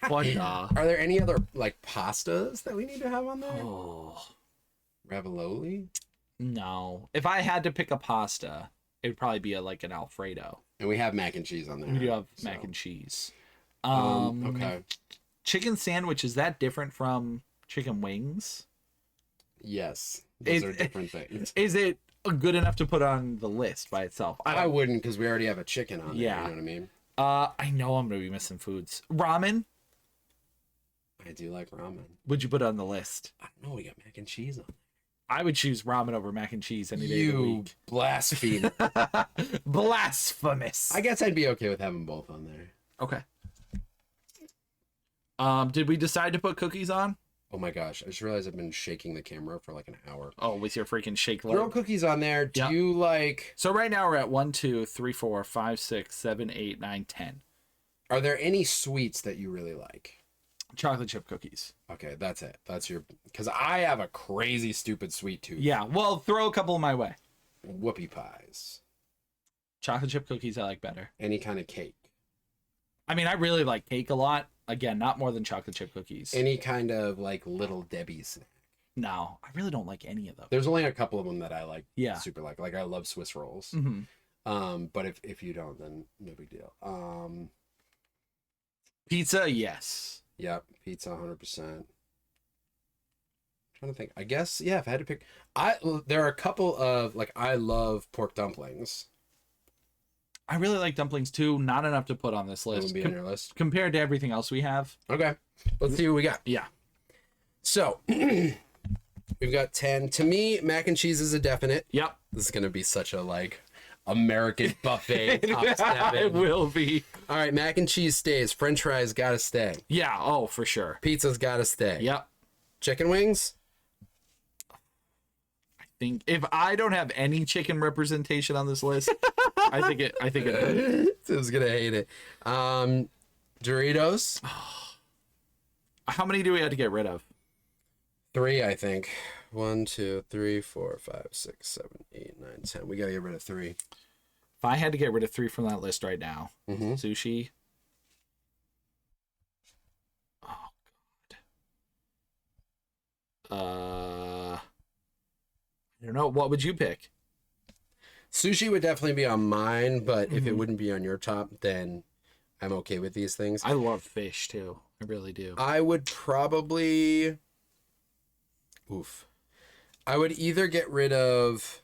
What? Are there any other, like, pastas that we need to have on there? Oh Ravioli? no! If I had to pick a pasta, it would probably be like an Alfredo. And we have mac and cheese on there. We do have so. mac and cheese. Okay. Chicken sandwich, is that different from chicken wings? Yes. Those It- are different things. Is it good enough to put on the list by itself? I wouldn't because we already have a chicken on there. Yeah. You know what I mean? I know I'm gonna be missing foods. Ramen, I do like ramen. would you put on the list? I don't know. We got mac and cheese on I would choose ramen over mac and cheese any there. day of the You week. blasphemer. Blasphemous. I guess I'd be okay with having both on there. Okay. Did we decide to put cookies on? Oh my gosh. I just realized I've been shaking the camera for like an hour. Oh, with your freaking shake Throw leg. cookies on there. Do Yeah. you like... So right now we're at 1, 2, 3, 4, 5, 6, 7, 8, 9, 10. Are there any sweets that you really like? Chocolate chip cookies. Okay, that's it. That's your... Because I have a crazy stupid sweet tooth. Yeah, well, throw a couple my way. Whoopie pies. Chocolate chip cookies I like better. Any kind of cake. I mean, I really like cake a lot. Again, not more than chocolate chip cookies. Any kind of like Little Debbie snack. No, I really don't like any of them. There's only a couple of them that I like. Yeah. Super like. Like I love Swiss rolls. Hmm. But if you don't, then no big deal. Pizza, yes. Yep. Pizza, 100%. Trying to think. I guess yeah. If I had to pick, there are a couple of like I love pork dumplings. I really like dumplings too. Not enough to put on this That list would be on your list. compared to everything else we have. Okay. Let's see what we got. Yeah. So we've got 10. To me, mac and cheese is a definite. Yep. This is gonna be such a like American buffet top It 7. will be. All right, mac and cheese stays. French fries gotta stay. Yeah. Oh, for sure. Pizza's gotta stay. Yep. Chicken wings. If I don't have any chicken representation on this list, I think it. Tim's gonna hate it. Doritos. How many do we have to get rid of? 3, I think. 1, 2, 3, 4, 5, 6, 7, 8, 9, 10. We gotta get rid of 3. If I had to get rid of 3 from that list right now, Mm-hmm. sushi. Oh God. I don't know. What would you pick? Sushi would definitely be on mine, but if it wouldn't be on your top, then I'm okay with these things. I love fish too. I really do. I would probably... Oof. I would either get rid of...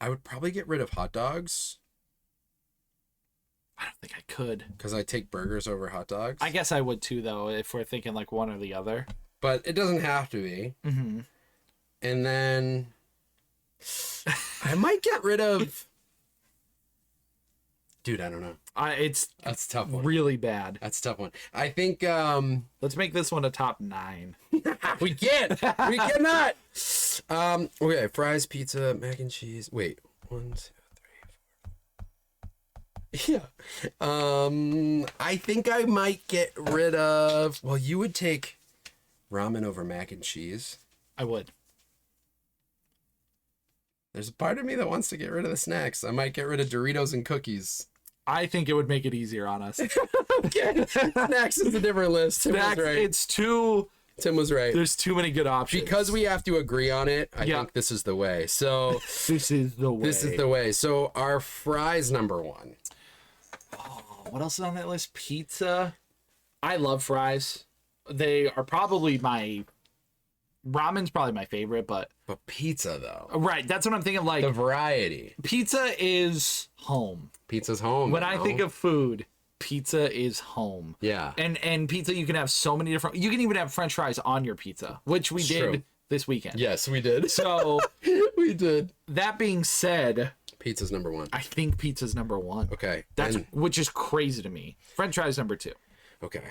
I would probably get rid of hot dogs, I don't think I could. because I take burgers over hot dogs. I guess I would too, though, if we're thinking like one or the other. But it doesn't have to be. Mm-hmm. And then... I might get rid of... Dude, I don't know. It's That's a tough one. really bad. That's a tough one. I think Let's make this one a top 9. we can't. We cannot. Okay, fries, pizza, mac and cheese. Wait, 1, 2, 3, 4. Yeah. I think I might get rid of. Well, you would take ramen over mac and cheese. I would. There's a part of me that wants to get rid of the snacks. I might get rid of Doritos and cookies. I think it would make it easier on us. Okay. Snacks is a different list. Tim Snacks, was right. it's too. Tim was right. There's too many good options. Because we have to agree on it, I Yeah. think this is the way. So this is the way. this is the way. So our fries number 1. What else is on that list? Pizza. I love fries. They are probably my. Ramen's probably my favorite, but But pizza though. right. That's what I'm thinking. Like The variety. pizza is home. Pizza's home. When you I know? think of food, pizza is home. Yeah. And pizza, you can have so many different. You can even have French fries on your pizza, which we It's did true. this weekend. Yes, we did. So We did. that being said, Pizza's number 1. I think pizza's number 1. Okay. That's and- which is crazy to me. French fries number 2 okay.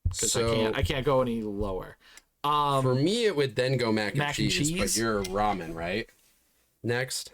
because So I can't go any lower. for me, it would then go mac and cheese, but cheese? you're ramen, right? Next.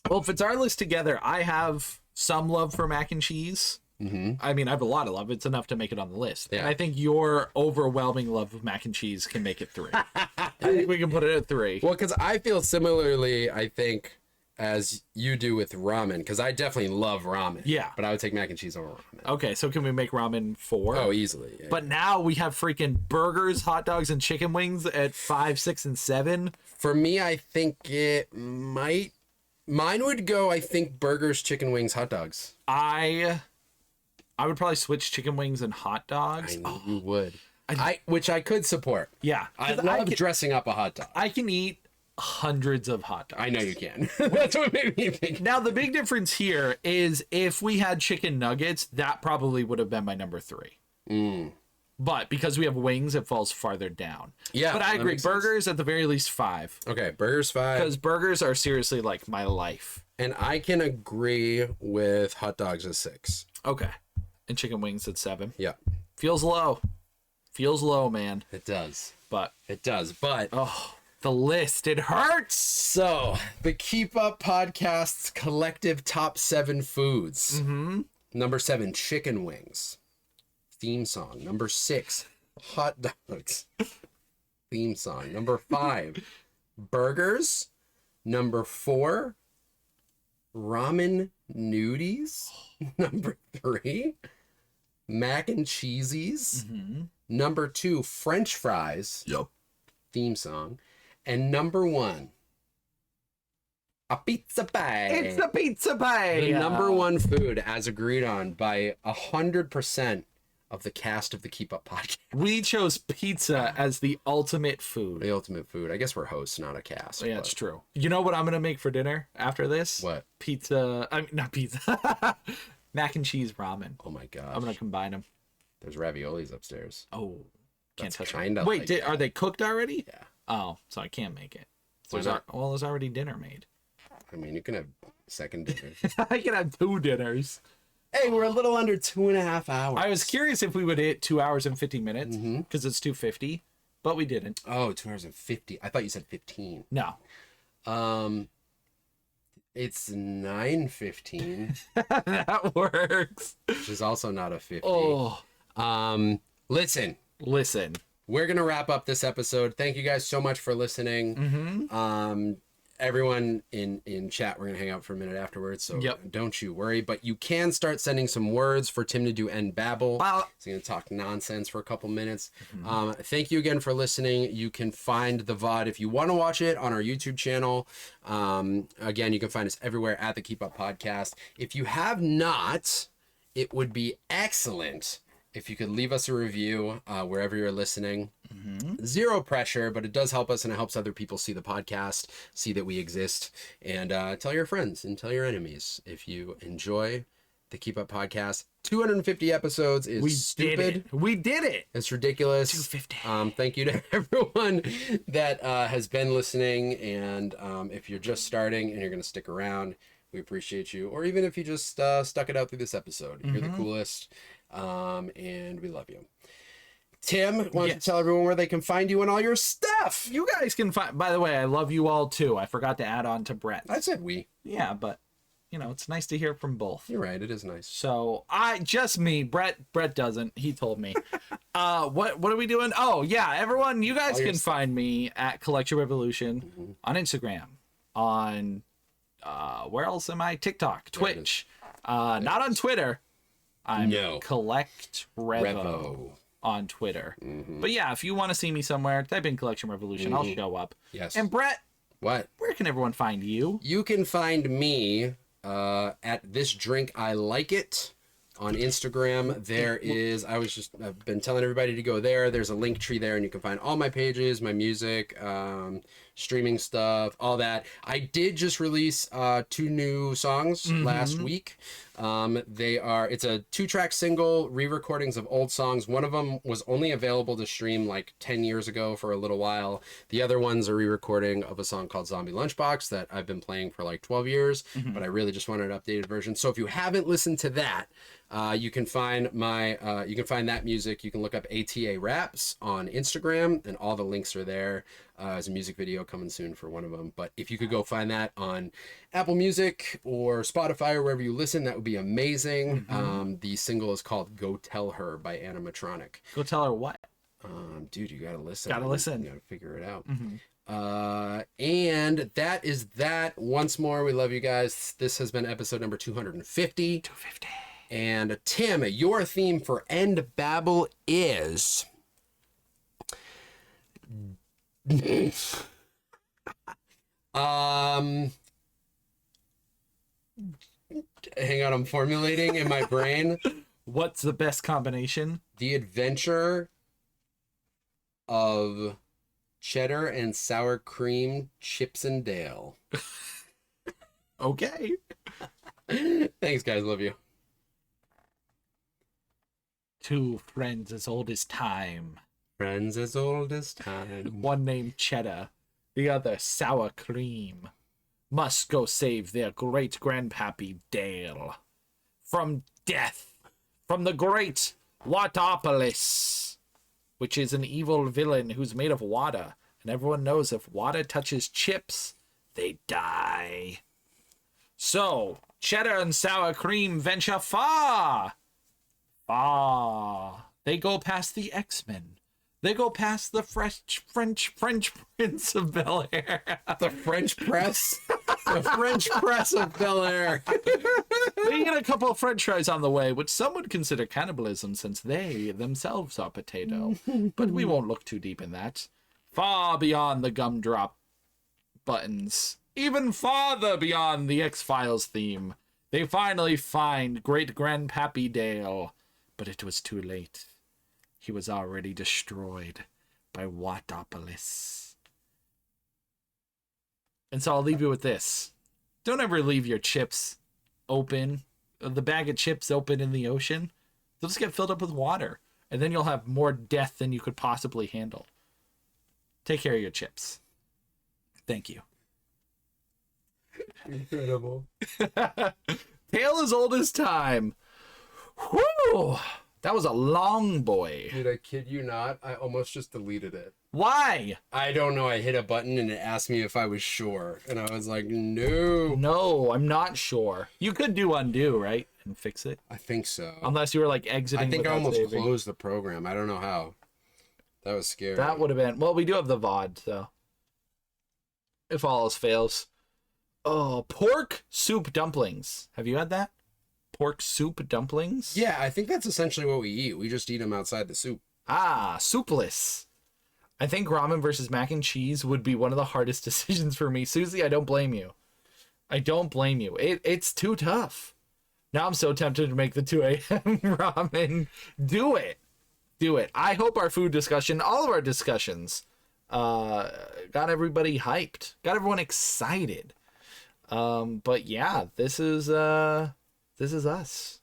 Well, if it's our list together, I have some love for mac and cheese. Mm-hmm. I mean, I have a lot of love. It's enough to make it on the list. Yeah. And I think your overwhelming love of mac and cheese can make it 3. I think we can put it at 3. Well, because I feel similarly, I think, as you do with ramen, because I definitely love ramen. Yeah. But I would take mac and cheese over ramen. Okay, so can we make ramen 4? Oh, easily. Yeah. But now we have freaking burgers, hot dogs, and chicken wings at 5, 6, and 7. For me, I think it might. Mine would go, I think, burgers, chicken wings, hot dogs. I would probably switch chicken wings and hot I dogs. knew you would. Which I could support. Yeah. I 'cause love can, dressing up a hot dog. I can eat hundreds of hot dogs. I know you can. That's what made me think. Now, the big difference here is if we had chicken nuggets, that probably would have been my number 3. But because we have wings, it falls farther down. Yeah, But I that agree. makes sense. Burgers at the very least 5. Okay, burgers 5. Because burgers are seriously like my life. And I can agree with hot dogs at 6. Okay. And chicken wings at 7. Yeah, Feels low. Feels low, man. it does. But, It does. But oh, the list, it hurts. so the Keep Up Podcast's collective top 7 foods. Mm-hmm. Number 7, chicken wings. Theme song. Number 6, hot dogs. Theme song. Number 5, burgers. Number 4, ramen nudies. Number 3, mac and cheesies. Mm-hmm. Number 2, French fries. Yep. Theme song. And number 1, a pizza pie. It's the pizza pie. The number 1 food, as agreed on by 100% of the cast of the Keep Up podcast. We chose pizza as the ultimate food. The ultimate food. I guess we're hosts, not a cast. Yeah, but- it's true. You know what I'm gonna make for dinner after this? What? Pizza. I mean, not pizza. Mac and cheese ramen. Oh my gosh. I'm gonna combine them. There's raviolis upstairs. Oh, can't That's touch kinda them. Wait, like are they cooked already? Yeah. Oh, so I can't make it. Why There's not? there's already dinner made. I mean, you can have second dinner. I can have 2 dinners. Hey, we're a little under 2.5 hours. I was curious if we would hit 2 hours and 50 minutes Mm-hmm. because it's 2:50, but we didn't. Oh, 2 hours and 50. I thought you said 15. No. It's 9:15, That works. which is also not a 50. Oh, Listen, listen. we're gonna wrap up this episode. Thank you guys so much for listening. Everyone in chat, we're gonna hang out for a minute afterwards, so don't you worry. But you can start sending some words for Tim to do end babble. Wow. He's gonna talk nonsense for a couple minutes. Thank you again for listening. You can find the VOD if you want to watch it on our YouTube channel. Again, you can find us everywhere at the Keep Up Podcast. If you have not, it would be excellent if you could leave us a review wherever you're listening. Zero pressure, but it does help us, and it helps other people see the podcast, see that we exist, and tell your friends and tell your enemies if you enjoy the Keep Up Podcast. 250 episodes is stupid. We did it. It's ridiculous. 250. Thank you to everyone that has been listening, and if you're just starting and you're going to stick around, we appreciate you. Or even if you just stuck it out through this episode, you're the coolest, and we love you. Tim, why don't you tell everyone where they can find you and all your stuff? You guys can find. By the way, I love you all too. I forgot to add on to Brett. I said we. Yeah, but you know it's nice to hear from both. You're right. It is nice. So just me. Brett doesn't. He told me. What are we doing? Oh yeah, everyone. You guys can find me at Collection Revolution on Instagram. On where else am I? TikTok, Twitch. Not on Twitter. I'm Collect Revo on Twitter. But yeah, if you want to see me somewhere, type in Collection Revolution. I'll show up. Yes. And Brett, what? Where can everyone find you? You can find me at This Drink I Like It on Instagram. There is, I've been telling everybody to go there. There's a link tree there, and you can find all my pages, my music, streaming stuff, all that. I did just release 2 new songs last week. It's a 2-track single, re-recordings of old songs. One of them was only available to stream like 10 years ago for a little while. The other one's a re-recording of a song called Zombie Lunchbox that I've been playing for like 12 years, but I really just wanted an updated version. So if you haven't listened to that, you can find that music. You can look up ATA Raps on Instagram, and all the links are there. There's a music video coming soon for one of them. But if you could go find that on Apple Music or Spotify or wherever you listen, that would be amazing. The single is called Go Tell Her by Animatronic. Go tell her what? Dude, you gotta listen. Gotta listen. You gotta figure it out. And that is that. Once more, we love you guys. This has been episode number 250. 250. And Tim, your theme for End Babble is... hang on, I'm formulating in my brain. What's the best combination? The Adventure of Cheddar and Sour Cream Chips and Dale. Okay. Thanks, guys. Love you. 2 friends as old as time. Friends as old as time. One named Cheddar, the other Sour Cream. Must go save their great-grandpappy Dale. From death. From the great Watopolis. Which is an evil villain who's made of water. And everyone knows if water touches chips, they die. So, Cheddar and Sour Cream venture far. Far. They go past the X-Men. They go past the French Prince of Bel-Air. The French press? The French press of Bel-Air. They get a couple of french fries on the way, which some would consider cannibalism since they themselves are potato. But we won't look too deep in that. Far beyond the gumdrop buttons. Even farther beyond the X-Files theme. They finally find Great-Grandpappy Dale. But it was too late. He was already destroyed by Watopolis. And so I'll leave you with this. Don't ever leave your chips open, the bag of chips open in the ocean. They'll just get filled up with water. And then you'll have more death than you could possibly handle. Take care of your chips. Thank you. Incredible. Tale as old as time. Whew! That was a long boy. Dude, I kid you not. I almost just deleted it. Why? I don't know. I hit a button and it asked me if I was sure. And I was like, no. No, I'm not sure. You could do undo, right? And fix it. I think so. Unless you were like exiting. I think I without almost saving. closed the program. I don't know how. That was scary. That would have been. Well, we do have the VOD, so. If all else fails. Oh, pork soup dumplings. Have you had that? Pork soup dumplings? Yeah, I think that's essentially what we eat. We just eat them outside the soup. Ah, soupless. I think ramen versus mac and cheese would be one of the hardest decisions for me. Susie, I don't blame you. I don't blame you. It's too tough. Now I'm so tempted to make the 2 a.m. ramen. Do it. Do it. I hope our food discussion, all of our discussions, got everybody hyped. Got everyone excited. But yeah, this is us.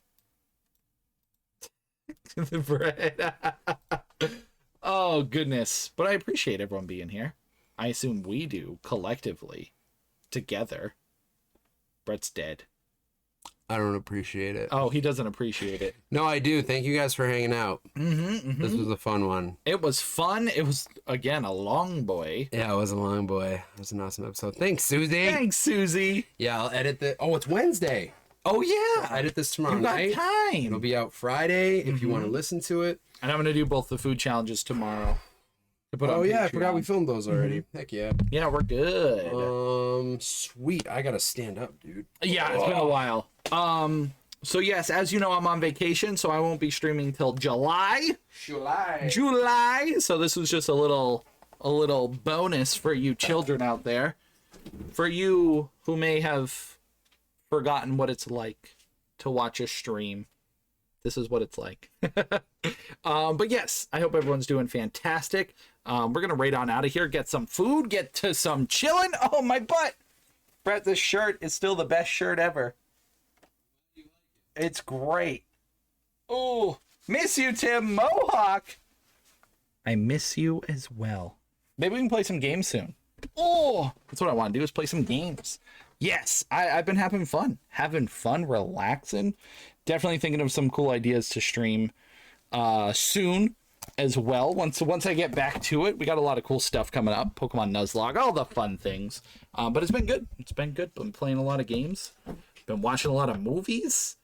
The bread. Oh, goodness. But I appreciate everyone being here. I assume we do, collectively. Together. Brett's dead. I don't appreciate it. Oh, he doesn't appreciate it. No, I do. Thank you guys for hanging out. This was a fun one. It was fun. It was, again, a long boy. Yeah, it was a long boy. It was an awesome episode. Thanks, Susie. Thanks, Susie. Yeah, I'll edit the... Oh, it's Wednesday. Oh, yeah. I'll edit this tomorrow You got night. time. It'll be out Friday if you want to listen to it. And I'm going to do both the food challenges tomorrow. To put on Oh, yeah, I Patreon. forgot we filmed those already. Heck yeah. Yeah, we're good. Sweet. I gotta stand up, dude. Yeah, it's been a while. So yes, as you know, I'm on vacation, so I won't be streaming till July. July. So this was just a little bonus for you children out there. For you who may have forgotten what it's like to watch a stream. This is what it's like. But yes, I hope everyone's doing fantastic. We're going to raid on out of here, get some food, get to some chilling. Oh, my butt. Brett, this shirt is still the best shirt ever. It's great. Oh, miss you, Tim Mohawk. I miss you as well. Maybe we can play some games soon. Oh, that's what I want to do is play some games. Yes, I've been having fun, relaxing. Definitely thinking of some cool ideas to stream soon as well. Once I get back to it, we got a lot of cool stuff coming up. Pokemon Nuzlocke, all the fun things. But it's been good. Been playing a lot of games. Been watching a lot of movies.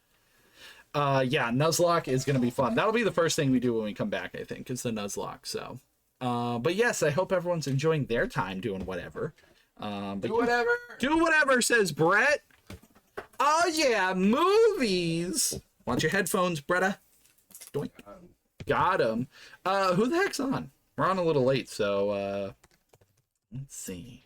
Yeah, Nuzlocke is going to be fun. That'll be the first thing we do when we come back, I think, is the Nuzlocke. So, but yes, I hope everyone's enjoying their time doing whatever. But Do whatever. do whatever, says Brett. Oh, yeah, movies. Want your headphones, Bretta? Doink. Got him. Who the heck's on? We're on a little late, so let's see.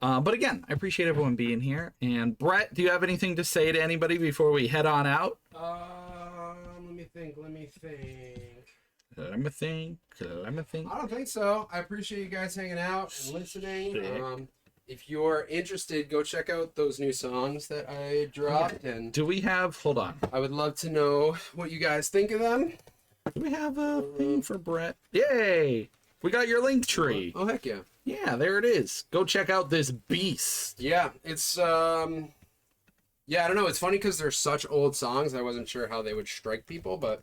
But again, I appreciate everyone being here. And Brett, do you have anything to say to anybody before we head on out? Let me think. Let me think. I don't think so. I appreciate you guys hanging out and listening. Sick. If you're interested, go check out those new songs that I dropped, and Do we have, hold on. I would love to know what you guys think of them. Do we have a thing for Brett? Yay! We got your link tree. Oh, heck yeah. Yeah, there it is. Go check out this beast. Yeah, it's, yeah, I don't know. It's funny because they're such old songs. I wasn't sure how they would strike people, but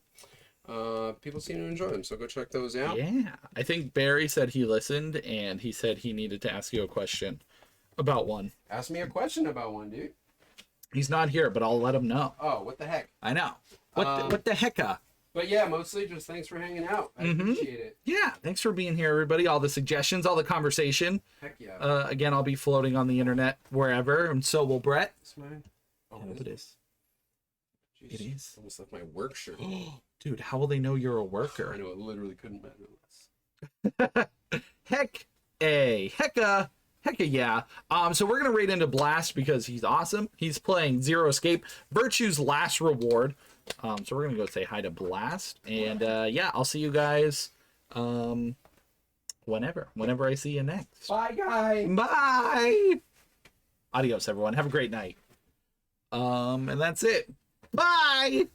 people seem to enjoy them, so go check those out. Yeah. I think Barry said he listened, and he said he needed to ask you a question about one. Ask me a question about one, dude. He's not here, but I'll let him know. Oh, what the heck? I know. What the hecka? But yeah, mostly just thanks for hanging out. I appreciate it. Yeah, thanks for being here, everybody. All the suggestions, all the conversation. Heck yeah. Again, I'll be floating on the internet wherever, and so will Brett. It's mine. Oh, I hope it is. Jeez, It is. Almost like my work shirt. Dude, how will they know you're a I worker? know, it literally couldn't matter less. Hecka yeah. So we're gonna raid into Blast because he's awesome. He's playing Zero Escape, Virtue's last reward. So we're gonna go say hi to Blast, and yeah, I'll see you guys whenever I see you next. Bye, guys. Bye. Adios, everyone. Have a great night. And that's it. Bye.